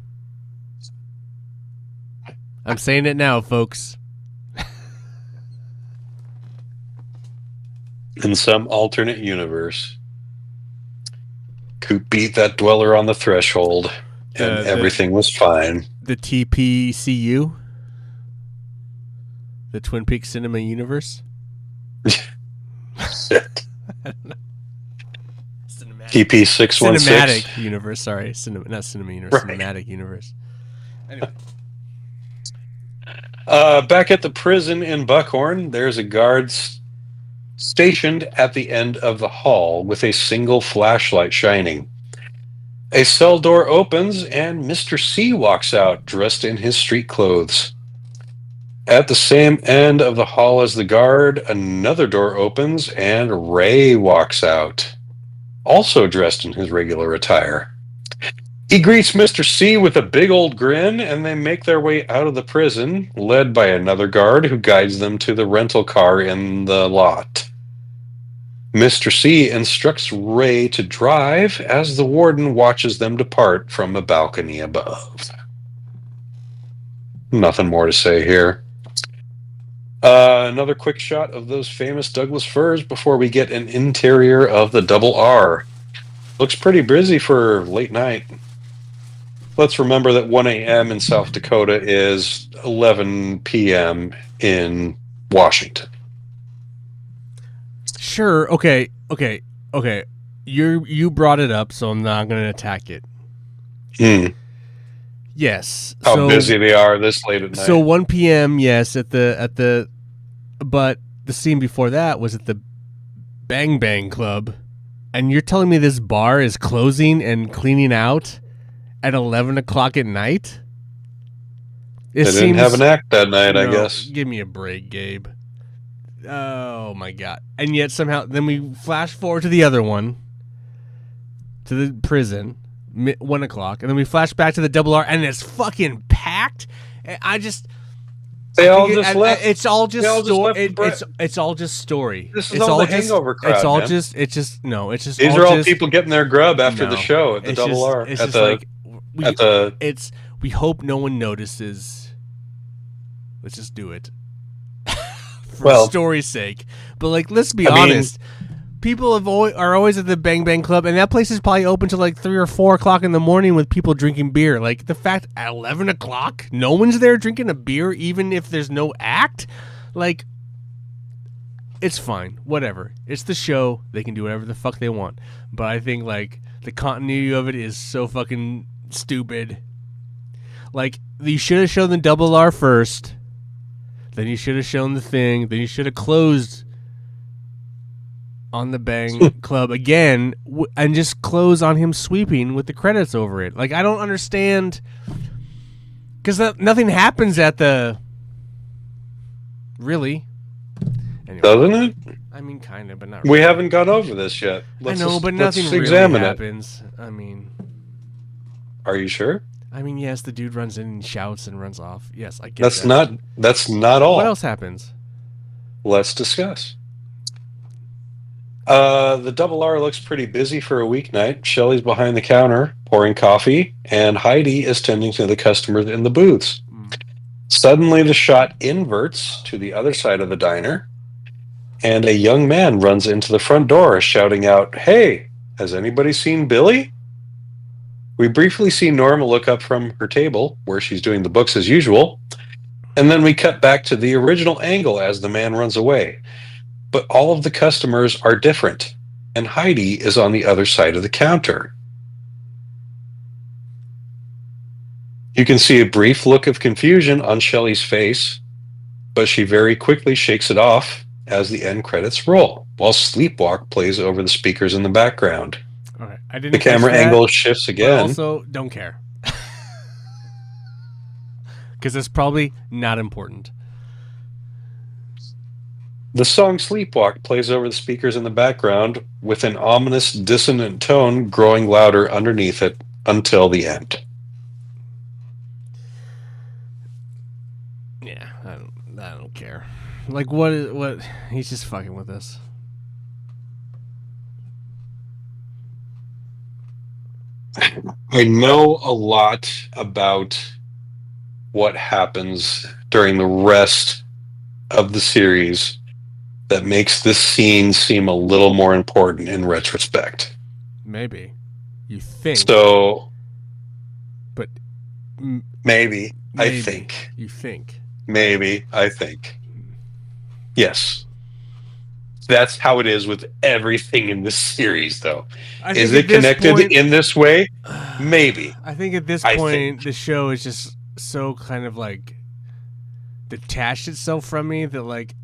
Speaker 1: I'm saying it now, folks.
Speaker 2: In some alternate universe, Coop beat that dweller on the threshold, and everything was fine.
Speaker 1: The TPCU? The Twin Peaks Cinema Universe?
Speaker 2: Shit. TP616?
Speaker 1: Cinematic Universe, sorry. Not Cinema Universe, right. Cinematic Universe. Anyway.
Speaker 2: Back at the prison in Buckhorn, there's a guard stationed at the end of the hall with a single flashlight shining. A cell door opens and Mr. C walks out dressed in his street clothes. At the same end of the hall as the guard, another door opens and Ray walks out, also dressed in his regular attire. He greets Mr. C with a big old grin, and they make their way out of the prison, led by another guard who guides them to the rental car in the lot. Mr. C instructs Ray to drive as the warden watches them depart from a balcony above. Nothing more to say here. Another quick shot of those famous Douglas firs before we get an interior of the Double R. Looks pretty busy for late night. Let's remember that 1 a.m. in South Dakota is 11 p.m. in Washington.
Speaker 1: Sure. Okay. You brought it up, so I'm not going to attack it. Yes.
Speaker 2: How busy they are this late at night.
Speaker 1: So 1 p.m. Yes, but the scene before that was at the Bang Bang Club, and you're telling me this bar is closing and cleaning out at 11 o'clock at night?
Speaker 2: They didn't have an act that night, I guess.
Speaker 1: Give me a break, Gabe. Oh my god. And yet somehow then we flash forward to the other one, to the prison, 1 o'clock, and then we flash back to the Double R, and it's fucking packed. I just
Speaker 2: they all just left.
Speaker 1: It's all just story. It's all just story.
Speaker 2: This is all the hangover crowd.
Speaker 1: It's all
Speaker 2: man.
Speaker 1: These
Speaker 2: are all people getting their grub after the show at the Double R.
Speaker 1: We hope no one notices. Let's just do it. For story's sake. But let's be honest. People are always at the Bang Bang Club, and that place is probably open till 3 or 4 o'clock in the morning with people drinking beer. The fact at 11 o'clock, no one's there drinking a beer, even if there's no act. It's fine. Whatever. It's the show. They can do whatever the fuck they want. But I think the continuity of it is so fucking stupid. You should have shown the Double R first. Then you should have shown the thing. Then you should have closed on the Bang Club again and just close on him sweeping with the credits over it. I don't understand, because nothing happens at the... Really? Anyway,
Speaker 2: doesn't it?
Speaker 1: I mean, kind of, but not really.
Speaker 2: We haven't gone over this yet.
Speaker 1: But nothing really happens. I mean...
Speaker 2: Are you sure?
Speaker 1: I mean, yes, the dude runs in and shouts and runs off. Yes, I get that.
Speaker 2: That's not all.
Speaker 1: What else happens?
Speaker 2: Let's discuss. The Double R looks pretty busy for a weeknight. Shelley's behind the counter pouring coffee, and Heidi is tending to the customers in the booths. Suddenly, the shot inverts to the other side of the diner, and a young man runs into the front door, shouting out, "Hey, has anybody seen Billy?" We briefly see Norma look up from her table, where she's doing the books as usual, and then we cut back to the original angle as the man runs away. But all of the customers are different, and Heidi is on the other side of the counter. You can see a brief look of confusion on Shelley's face, but she very quickly shakes it off as the end credits roll, while Sleepwalk plays over the speakers in the background.
Speaker 1: Okay. I didn't
Speaker 2: the camera angle shifts again.
Speaker 1: But also, don't care. Because it's probably not important.
Speaker 2: The song Sleepwalk plays over the speakers in the background with an ominous, dissonant tone growing louder underneath it until the end.
Speaker 1: Yeah, I don't care. What? He's just fucking with us.
Speaker 2: I know a lot about what happens during the rest of the series that makes this scene seem a little more important in retrospect.
Speaker 1: Maybe. You think.
Speaker 2: So.
Speaker 1: But.
Speaker 2: Maybe. I think.
Speaker 1: You think.
Speaker 2: Maybe. I think. Yes. That's how it is with everything in this series, though. Is it connected in this way? Maybe.
Speaker 1: I think at this point, the show is just so kind of detached itself from me that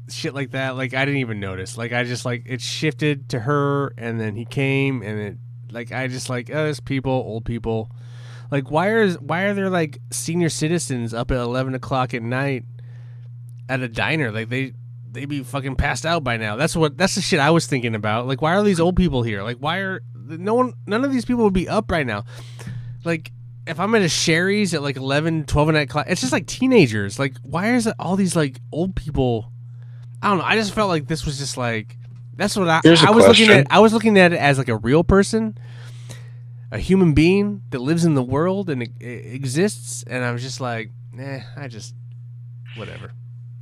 Speaker 1: shit like that. I didn't even notice. I just it shifted to her, and then he came, and it I just there's people, old people. Why are there senior citizens up at 11 o'clock at night at a diner? They'd be fucking passed out by now. That's the shit I was thinking about. Why are these old people here? None of these people would be up right now. If I'm at a Sherry's at 11, 12 at night, it's just teenagers. Why is it all these old people? I don't know. I just felt this was just That's what I was
Speaker 2: question.
Speaker 1: looking at. I was looking at it as like a real person, a human being that lives in the world and it exists, and I was just like, whatever.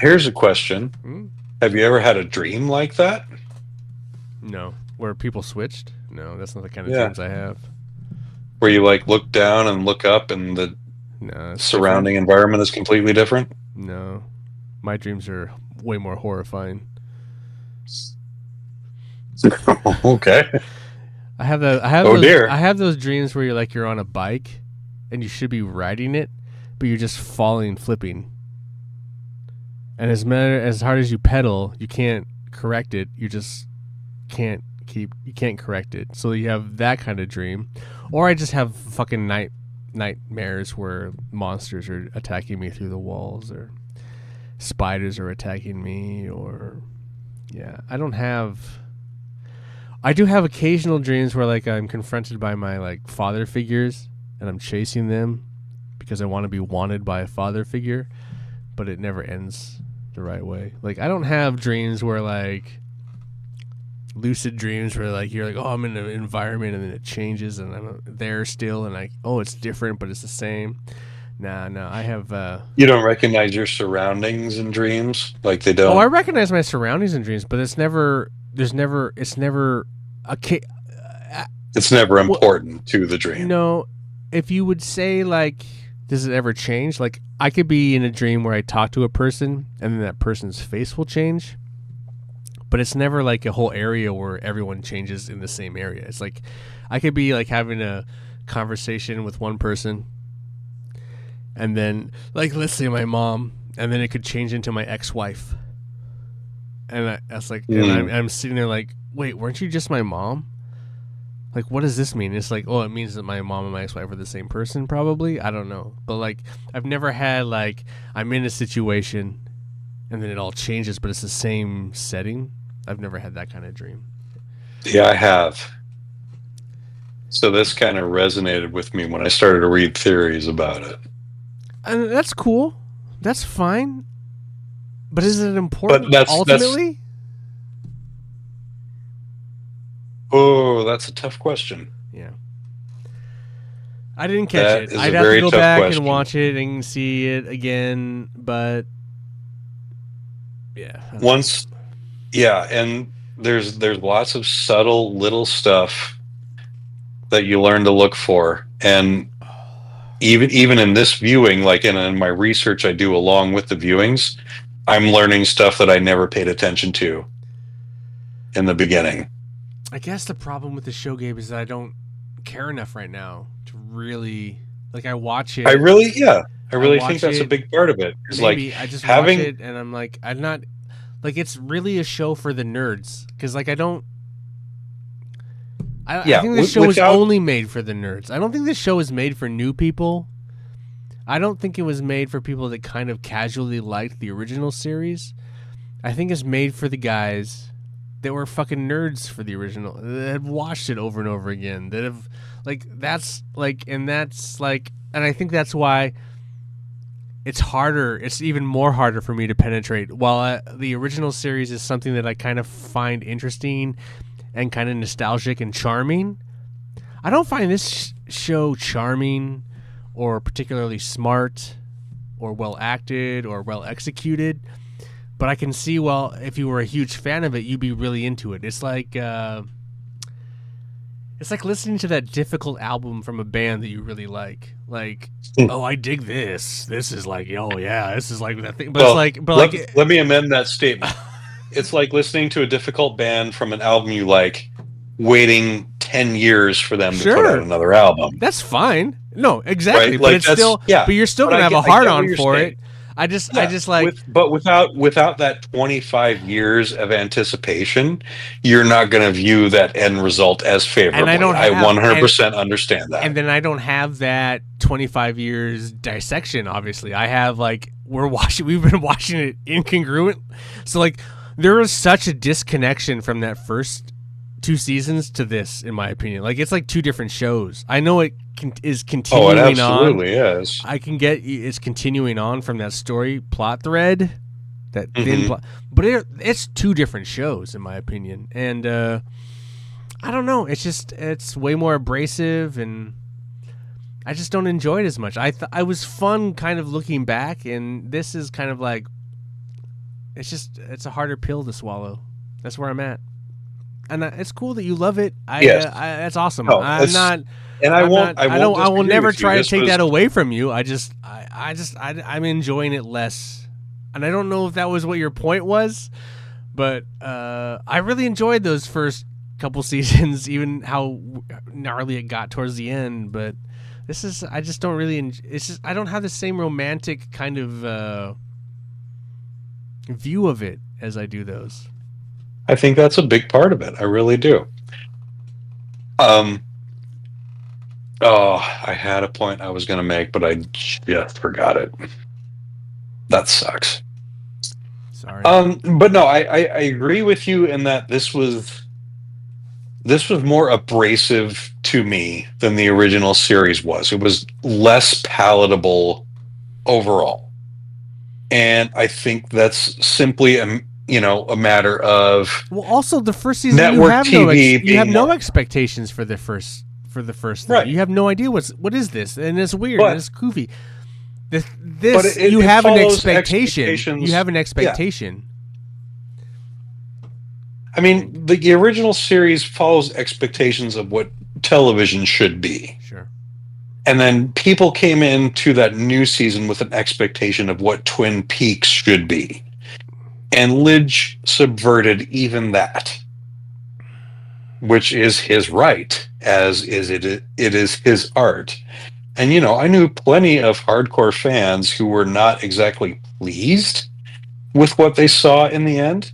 Speaker 2: Here's a question. Have you ever had a dream like that?
Speaker 1: No. Where people switched? No, that's not the kind of dreams I have.
Speaker 2: Where you like look down and look up and the surrounding environment is completely different?
Speaker 1: No. My dreams are way more horrifying.
Speaker 2: Okay.
Speaker 1: I have those dreams where you're on a bike and you should be riding it, but you're just falling, flipping. And as hard as you pedal, you can't correct it. You just can't correct it. So you have that kind of dream. Or I just have fucking nightmares where monsters are attacking me through the walls, or spiders are attacking me, or I do have occasional dreams where like I'm confronted by my like father figures and I'm chasing them because I want to be wanted by a father figure, but it never ends the right way. Like I don't have dreams where like lucid dreams where like you're like, oh, I'm in an environment and then it changes and I'm there still and like, oh, it's different but it's the same. No, I have
Speaker 2: You don't recognize your surroundings in dreams? Like they don't?
Speaker 1: Oh, I recognize my surroundings in dreams, but it's never
Speaker 2: it's never important to the dream.
Speaker 1: No, if you would say like, does it ever change? Like I could be in a dream where I talk to a person and then that person's face will change, but it's never like a whole area where everyone changes in the same area. It's like I could be like having a conversation with one person and then like, let's say my mom, and then it could change into my ex-wife. And that's like, and I'm sitting there like, wait, weren't you just my mom? Like, what does this mean? It's like, oh, it means that my mom and my ex-wife are the same person, probably. I don't know. But, like, I've never had, like, I'm in a situation and then it all changes, but it's the same setting. I've never had that kind of dream.
Speaker 2: Yeah, I have. So this kind of resonated with me when I started to read theories about it.
Speaker 1: And that's cool. That's fine. But is it important ultimately?
Speaker 2: Oh, that's a tough question.
Speaker 1: Yeah. I didn't catch it. I'd have to go back and watch it and see it again, but yeah. And there's lots of subtle little stuff that you learn to look for. And even in this viewing, like in my research I do along with the viewings, I'm learning stuff that I never paid attention to in the beginning. I guess the problem with the show, Gabe, is that I don't care enough right now to really like. I watch it.
Speaker 2: I really think that's a big part of it.
Speaker 1: Maybe
Speaker 2: like
Speaker 1: I just watch it and I'm like, I'm not like it's really a show for the nerds because like I think this show is only made for the nerds. I don't think this show is made for new people. I don't think it was made for people that kind of casually liked the original series. I think it's made for the guys that were fucking nerds for the original, that have watched it over and over again, that have and I think that's why it's harder. It's even more harder for me to penetrate. While the original series is something that I kind of find interesting and kind of nostalgic and charming, I don't find this show charming or particularly smart or well acted or well executed. But I can see, well, if you were a huge fan of it, you'd be really into it. It's like listening to that difficult album from a band that you really like. Like, oh, I dig this. This is like, oh yeah, this is like that thing. But
Speaker 2: let me amend that statement. It's like listening to a difficult band from an album you like, waiting 10 years for them to put out another album.
Speaker 1: That's fine. No, exactly.
Speaker 2: Right?
Speaker 1: But it's still, but you're still gonna have a hard on for it. I just like,
Speaker 2: but without that 25 years of anticipation, you're not going to view that end result as favorably. And I 100% understand that.
Speaker 1: And then I don't have that 25 years dissection. Obviously, I have like we've been watching it incongruent. So like there is such a disconnection from that first 2 seasons to this, in my opinion. Like it's like 2 different shows. I know it is continuing on.
Speaker 2: Is.
Speaker 1: I can get it's continuing on from that story plot thread that thin plot. But it's two different shows in my opinion, and I don't know. It's way more abrasive, and I just don't enjoy it as much. I was fun kind of looking back, and this is kind of like it's a harder pill to swallow. That's where I'm at. And it's cool that you love it. That's awesome.
Speaker 2: No,
Speaker 1: I'm not,
Speaker 2: and
Speaker 1: I will never try to
Speaker 2: This
Speaker 1: take that away from you. I'm enjoying it less, and I don't know if that was what your point was, but I really enjoyed those first couple seasons, even how gnarly it got towards the end. But I just don't really. It's just I don't have the same romantic kind of view of it as I do those.
Speaker 2: I think that's a big part of it. I really do. I had a point I was going to make, but I just forgot it. That sucks.
Speaker 1: Sorry.
Speaker 2: But no, I agree with you in that this was more abrasive to me than the original series was. It was less palatable overall. And I think that's simply a matter of
Speaker 1: also the first season
Speaker 2: network
Speaker 1: you have no expectations for the first thing.
Speaker 2: Right.
Speaker 1: You have no idea what is this, and it's weird and it's goofy.
Speaker 2: You
Speaker 1: have an expectation. You have an expectation.
Speaker 2: Yeah. I mean, the original series follows expectations of what television should be.
Speaker 1: Sure.
Speaker 2: And then people came into that new season with an expectation of what Twin Peaks should be. And Lidge subverted even that, which is his right, as is it is his art. And, I knew plenty of hardcore fans who were not exactly pleased with what they saw in the end.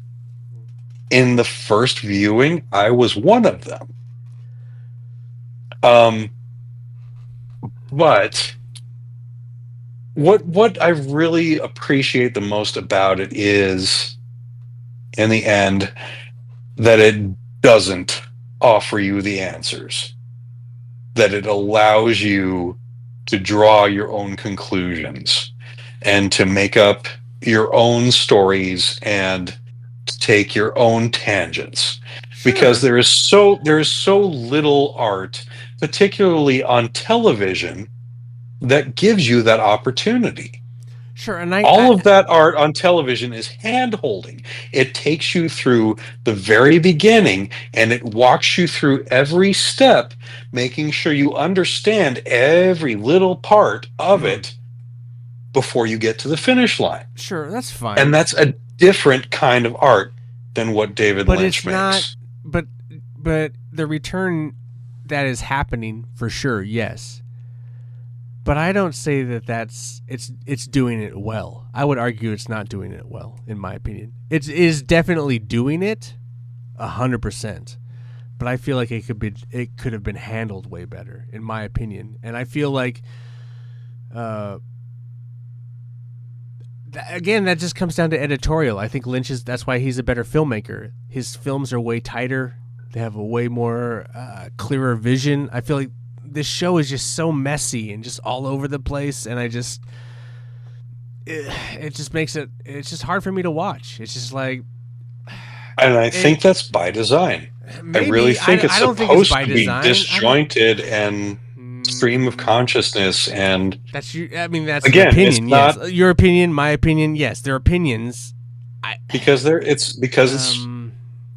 Speaker 2: In the first viewing, I was one of them. But what I really appreciate the most about it is, in the end, that it doesn't offer you the answers. That it allows you to draw your own conclusions and to make up your own stories and to take your own tangents. Sure. Because there is so little art, particularly on television, that gives you that opportunity.
Speaker 1: Sure, and
Speaker 2: all of that art on television is hand-holding. It takes you through the very beginning, and it walks you through every step, making sure you understand every little part of it before you get to the finish line.
Speaker 1: Sure, that's fine.
Speaker 2: And that's a different kind of art than what David Lynch makes.
Speaker 1: But the return that is happening, for sure, yes. But I don't say that it's doing it well. I would argue it's not doing it well, in my opinion. It is definitely doing it 100%. But I feel like it could have been handled way better, in my opinion. And I feel like again, that just comes down to editorial. I think that's why he's a better filmmaker. His films are way tighter. They have a way more clearer vision. I feel like this show is just so messy and just all over the place, and it just makes it's just hard for me to watch. It's just like,
Speaker 2: and I think that's by design. Maybe. I really think it's supposed to be disjointed and stream of consciousness, and
Speaker 1: that's again, opinion. Yes, your opinion, my opinion. Yes, their opinions.
Speaker 2: Because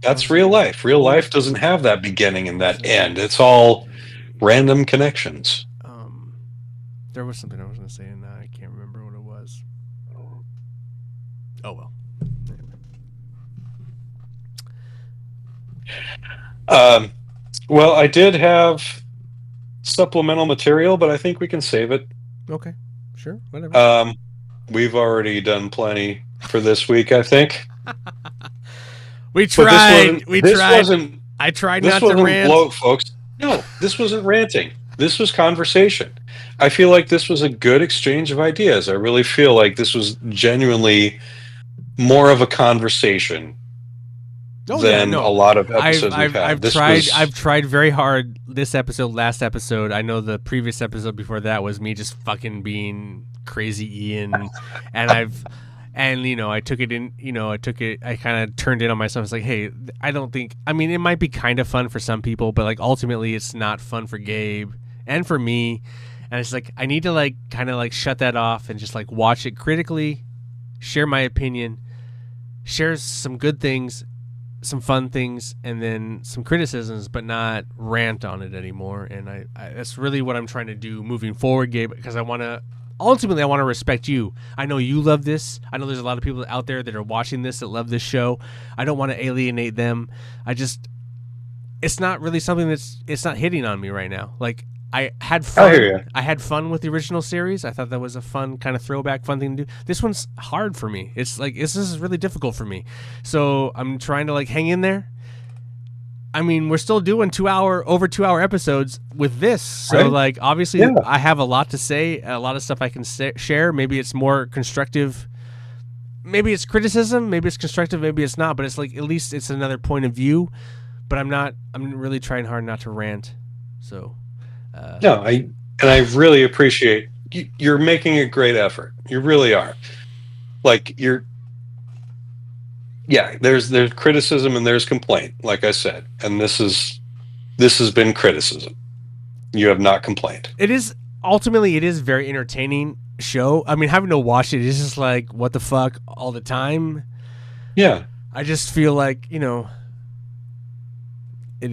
Speaker 2: that's real life. Real life doesn't have that beginning and that end. It's all random connections.
Speaker 1: There was something I was going to say, and I can't remember what it was. Oh well.
Speaker 2: Well, I did have supplemental material, but I think we can save it.
Speaker 1: Okay, sure, whatever.
Speaker 2: We've already done plenty for this week, I think.
Speaker 1: We tried. I tried not to rant.
Speaker 2: Bloat, folks. No, this wasn't ranting. This was conversation. I feel like this was a good exchange of ideas. I really feel like this was genuinely more of a conversation than a lot of episodes we've had.
Speaker 1: I've tried very hard this episode, last episode. I know the previous episode before that was me just fucking being crazy Ian, and And, I took it in, I kind of turned it on myself. It's like, hey, I don't think, it might be kind of fun for some people, but like ultimately it's not fun for Gabe and for me. And it's like, I need to like kind of like shut that off and just like watch it critically, share my opinion, share some good things, some fun things, and then some criticisms, but not rant on it anymore. And I that's really what I'm trying to do moving forward, Gabe, because ultimately, I want to respect you. I know you love this. I know there's a lot of people out there that are watching this that love this show. I don't want to alienate them. It's not really something it's not hitting on me right now. Like, I had fun.
Speaker 2: I hear you.
Speaker 1: I had fun with the original series. I thought that was a fun kind of throwback, fun thing to do. This one's hard for me. It's like, this is really difficult for me. So I'm trying to like hang in there. We're still doing over 2 hour episodes with this. So,
Speaker 2: right.
Speaker 1: like, obviously,
Speaker 2: Yeah.
Speaker 1: I have a lot to say, a lot of stuff I can share. Maybe it's more constructive. Maybe it's criticism. Maybe it's constructive. Maybe it's not. But it's like, at least it's another point of view. But I'm really trying hard not to rant. So,
Speaker 2: no, I really appreciate you're making a great effort. You really are. Like, there's criticism and there's complaint, like I said, and this has been criticism. You have not complained.
Speaker 1: It is very entertaining show. Having to watch it is just like, what the fuck all the time.
Speaker 2: Yeah.
Speaker 1: I just feel like, it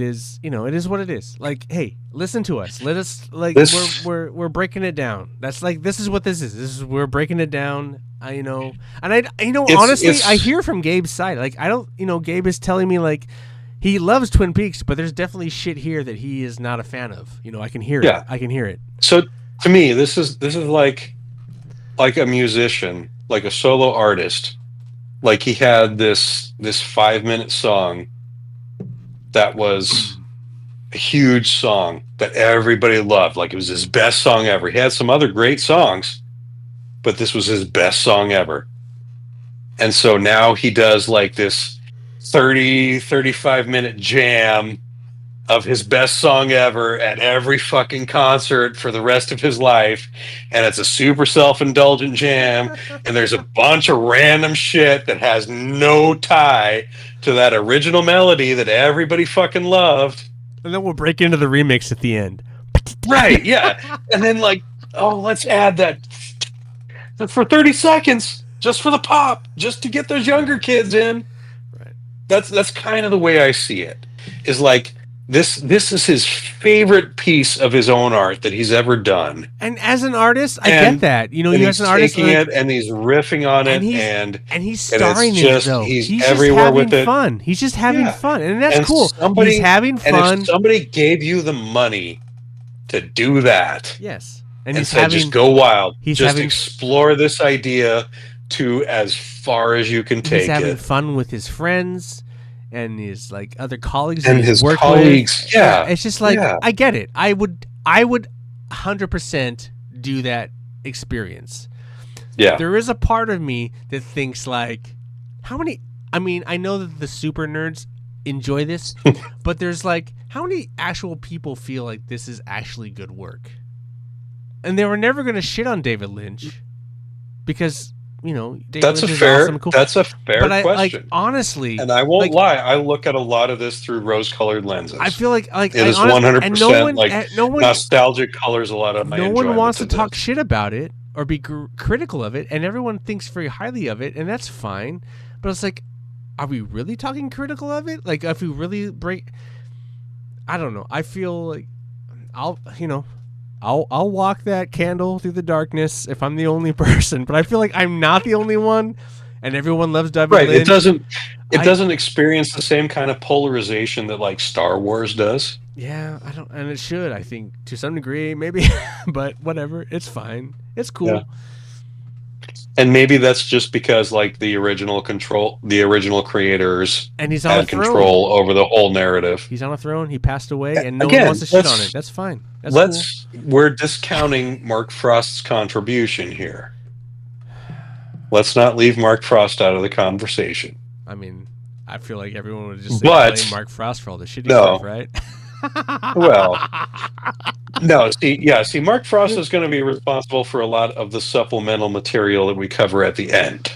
Speaker 1: is what it is. Like, hey, listen to us. Let us, like, we're breaking it down. That's like, this is what this is. We're breaking it down. And honestly, I hear from Gabe's side. Like, Gabe is telling me like he loves Twin Peaks, but there's definitely shit here that he is not a fan of. I can hear it. I can hear it.
Speaker 2: So to me, this is like a musician, like a solo artist. Like, he had this 5-minute song that was a huge song that everybody loved. Like, it was his best song ever. He had some other great songs, but this was his best song ever. And so now he does like this 35-minute jam of his best song ever at every fucking concert for the rest of his life. And it's a super self-indulgent jam. And there's a bunch of random shit that has no tie to that original melody that everybody fucking loved.
Speaker 1: And then we'll break into the remix at the end.
Speaker 2: Right, yeah. And then like, let's add that for 30 seconds, just for the pop, just to get those younger kids in.
Speaker 1: Right.
Speaker 2: That's kind of the way I see it. Is like, this is his favorite piece of his own art that he's ever done.
Speaker 1: And as an artist, I get that. You as an artist,
Speaker 2: taking it and he's riffing on it, and
Speaker 1: he's starring in it though.
Speaker 2: He's everywhere with it.
Speaker 1: Fun. He's just having fun, and that's cool.
Speaker 2: Somebody,
Speaker 1: he's having fun.
Speaker 2: And if somebody gave you the money to do that,
Speaker 1: yes,
Speaker 2: and said, just go wild, explore this idea to as far as you can take it.
Speaker 1: He's having fun with his friends and his like other colleagues
Speaker 2: and his colleagues.
Speaker 1: With. Yeah, it's just like, I get it. I would 100% do that experience.
Speaker 2: Yeah,
Speaker 1: there is a part of me that thinks like, how many? I know that the super nerds enjoy this, but there's like, how many actual people feel like this is actually good work? And they were never going to shit on David Lynch because, David
Speaker 2: that's
Speaker 1: Lynch
Speaker 2: a
Speaker 1: is
Speaker 2: fair.
Speaker 1: awesome, cool.
Speaker 2: That's a fair question.
Speaker 1: Like, honestly,
Speaker 2: and I won't lie, I look at a lot of this through rose-colored lenses.
Speaker 1: I feel like
Speaker 2: it is 100% nostalgic colors. A lot of my
Speaker 1: no one wants to talk shit about it or be critical of it, and everyone thinks very highly of it, and that's fine. But it's like, are we really talking critical of it? Like, if we really I don't know. I feel like I'll walk that candle through the darkness if I'm the only person, but I feel like I'm not the only one, and everyone loves David Lynch.
Speaker 2: It doesn't experience the same kind of polarization that like Star Wars does.
Speaker 1: Yeah, I don't, and it should, I think, to some degree, maybe, but whatever, it's fine, it's cool. Yeah.
Speaker 2: And maybe that's just because like the original creators
Speaker 1: and he's on
Speaker 2: had control over the whole narrative.
Speaker 1: He's on a throne. He passed away, and no one wants to shit on it. That's fine. That's cool.
Speaker 2: We're discounting Mark Frost's contribution here. Let's not leave Mark Frost out of the conversation.
Speaker 1: I feel like everyone would just blame Mark Frost for all the shitty stuff, right?
Speaker 2: Well, no. See, Mark Frost is going to be responsible for a lot of the supplemental material that we cover at the end.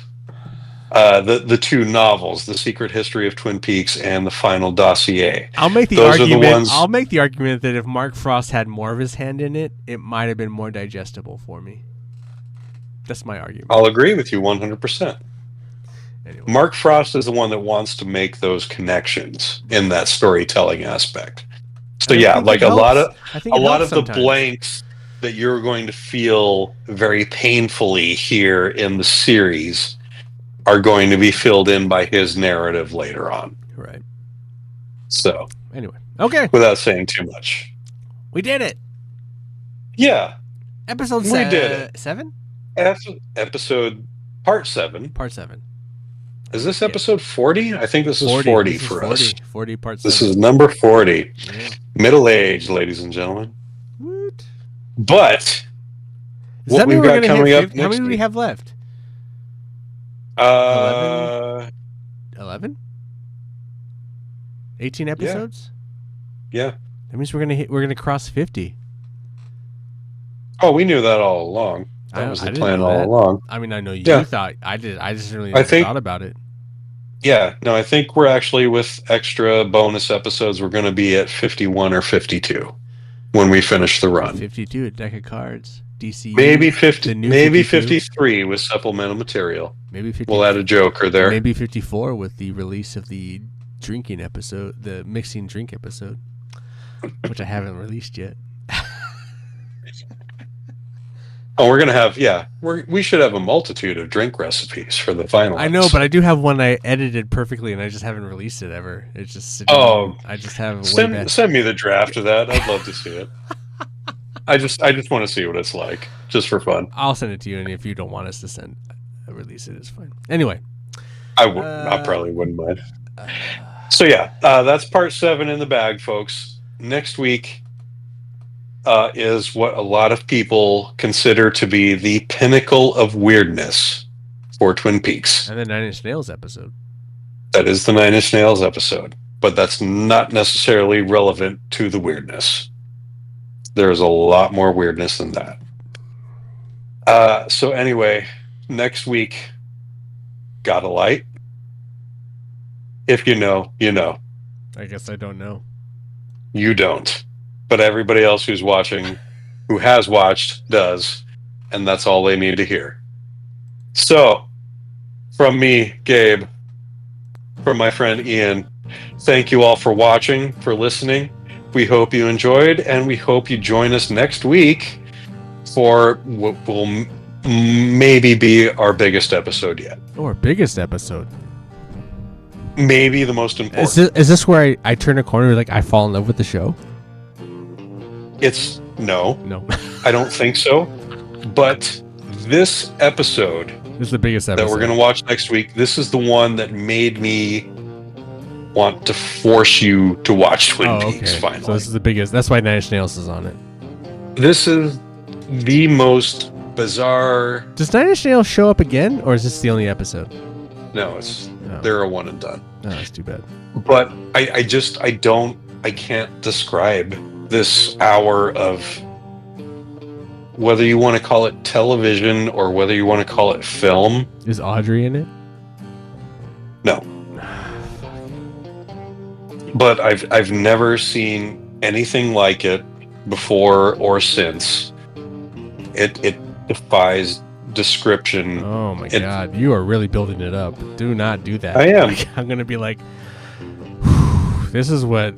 Speaker 2: the two novels, The Secret History of Twin Peaks and The Final Dossier.
Speaker 1: I'll make the
Speaker 2: Those
Speaker 1: argument.
Speaker 2: are the ones,
Speaker 1: I'll make the argument that if Mark Frost had more of his hand in it, it might have been more digestible for me. That's my argument.
Speaker 2: I'll agree with you 100%.
Speaker 1: Anyway.
Speaker 2: Mark Frost is the one that wants to make those connections in that storytelling aspect. So yeah, like a lot of the blanks that you're going to feel very painfully here in the series are going to be filled in by his narrative later on.
Speaker 1: Right.
Speaker 2: So
Speaker 1: anyway, okay.
Speaker 2: Without saying too much,
Speaker 1: we did it.
Speaker 2: Yeah.
Speaker 1: Episode
Speaker 2: we did it.
Speaker 1: 7?
Speaker 2: Episode part 7.
Speaker 1: Part 7.
Speaker 2: Is this episode 40? I think this is 40 for
Speaker 1: 40,
Speaker 2: us.
Speaker 1: 40 part 7.
Speaker 2: This is number 40.
Speaker 1: Yeah.
Speaker 2: Middle age, ladies and gentlemen.
Speaker 1: What?
Speaker 2: But
Speaker 1: does that mean we're gonna coming up next how many do we have left? 11? 18 episodes?
Speaker 2: Yeah.
Speaker 1: That means we're gonna cross 50.
Speaker 2: Oh, we knew that all along. That was the plan all along.
Speaker 1: I mean, I know you thought. I did. I just really never thought about it.
Speaker 2: Yeah. No, I think we're actually, with extra bonus episodes, we're going to be at 51 or 52 when we finish the run.
Speaker 1: 52, a deck of cards. DC.
Speaker 2: Maybe 50. Maybe 53 with supplemental material.
Speaker 1: Maybe 50.
Speaker 2: We'll add a joker there.
Speaker 1: Maybe 54 with the release of the drinking episode, the mixing drink episode, which I haven't released yet.
Speaker 2: Oh, we're going to have, we should have a multitude of drink recipes for the final.
Speaker 1: I know, but I do have one I edited perfectly, and I just haven't released it ever. It's just sitting I just have
Speaker 2: send me the draft of that. I'd love to see it. I just want to see what it's like, just for fun.
Speaker 1: I'll send it to you, and if you don't want us to release it, it's fine. Anyway.
Speaker 2: I probably wouldn't mind. So that's part 7 in the bag, folks. Next week is what a lot of people consider to be the pinnacle of weirdness for Twin Peaks.
Speaker 1: And the 9 Inch Nails episode.
Speaker 2: That is the 9 Inch Nails episode. But that's not necessarily relevant to the weirdness. There's a lot more weirdness than that. So anyway, next week, got a light? If you know, you know.
Speaker 1: I guess I don't know.
Speaker 2: You don't. But everybody else who's watching, who has watched, does. And that's all they need to hear. So, from me, Gabe, from my friend Ian, thank you all for watching, for listening. We hope you enjoyed, and we hope you join us next week for what will maybe be our biggest episode yet.
Speaker 1: Oh, our biggest episode.
Speaker 2: Maybe the most important.
Speaker 1: Is this where I turn a corner, like I fall in love with the show?
Speaker 2: It's no.
Speaker 1: I
Speaker 2: don't think so. But this episode,
Speaker 1: this is the biggest episode
Speaker 2: that we're going to watch next week. This is the one that made me want to force you to watch Twin Peaks. Finally,
Speaker 1: so this is the biggest. That's why 9 Inch Nails is on it.
Speaker 2: This is the most bizarre.
Speaker 1: Does 9 Inch Nails show up again, or is this the only episode?
Speaker 2: No, they're a one and done.
Speaker 1: Oh, that's too bad.
Speaker 2: But I can't describe this hour of, whether you want to call it television or whether you want to call it film.
Speaker 1: Is Audrey in it?
Speaker 2: No. But I've never seen anything like it before or since. It defies description.
Speaker 1: Oh my god, you are really building it up. Do not do that.
Speaker 2: I am.
Speaker 1: Like, I'm gonna be like, this is what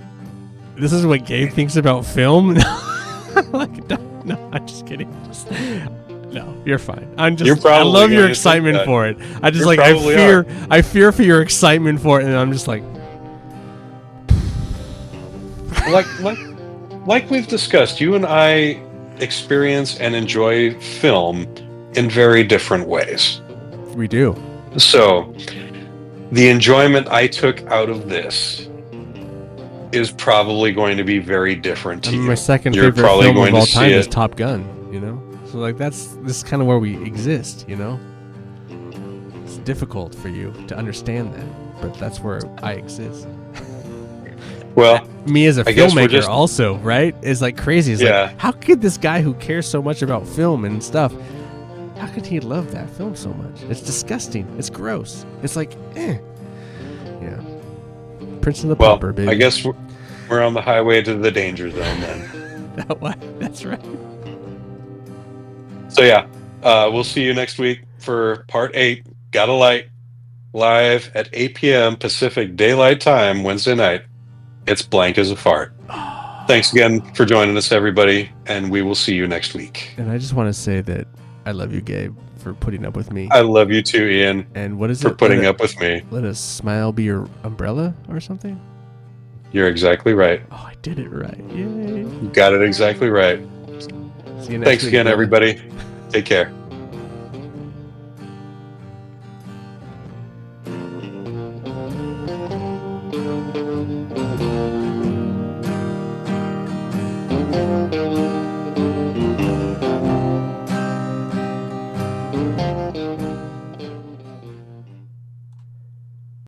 Speaker 1: Gabe thinks about film. Like, no, I'm just kidding. No, you're fine. I love your excitement for it. I just I fear for your excitement for it, and I'm just like
Speaker 2: we've discussed, you and I experience and enjoy film in very different ways.
Speaker 1: We do.
Speaker 2: So, the enjoyment I took out of this is probably going to be very different to you.
Speaker 1: My second favorite film of all time is Top Gun, you know? So like this is kind of where we exist, you know? It's difficult for you to understand that, but that's where I exist.
Speaker 2: Well,
Speaker 1: me as a filmmaker also, right? Is like crazy. It's like, how could this guy who cares so much about film and stuff How could he love that film so much? It's disgusting. It's gross. It's like, eh. Yeah. Prince and the
Speaker 2: Well,
Speaker 1: Pauper, baby.
Speaker 2: I guess we're on the highway to the danger zone then.
Speaker 1: That's right.
Speaker 2: So yeah, we'll see you next week for part 8. Got a Light, live at 8 p.m. Pacific Daylight Time, Wednesday night. It's blank as a fart. Thanks again for joining us, everybody, and we will see you next week.
Speaker 1: And I just want to say that I love you, Gabe, for putting up with me.
Speaker 2: I love you too, Ian.
Speaker 1: And what is
Speaker 2: for
Speaker 1: it?
Speaker 2: putting up with me.
Speaker 1: Let a smile be your umbrella or something?
Speaker 2: You're exactly right.
Speaker 1: Oh, I did it right. Yay.
Speaker 2: You got it exactly right.
Speaker 1: See you next
Speaker 2: Thanks
Speaker 1: week,
Speaker 2: again,
Speaker 1: brother.
Speaker 2: everybody. Take care.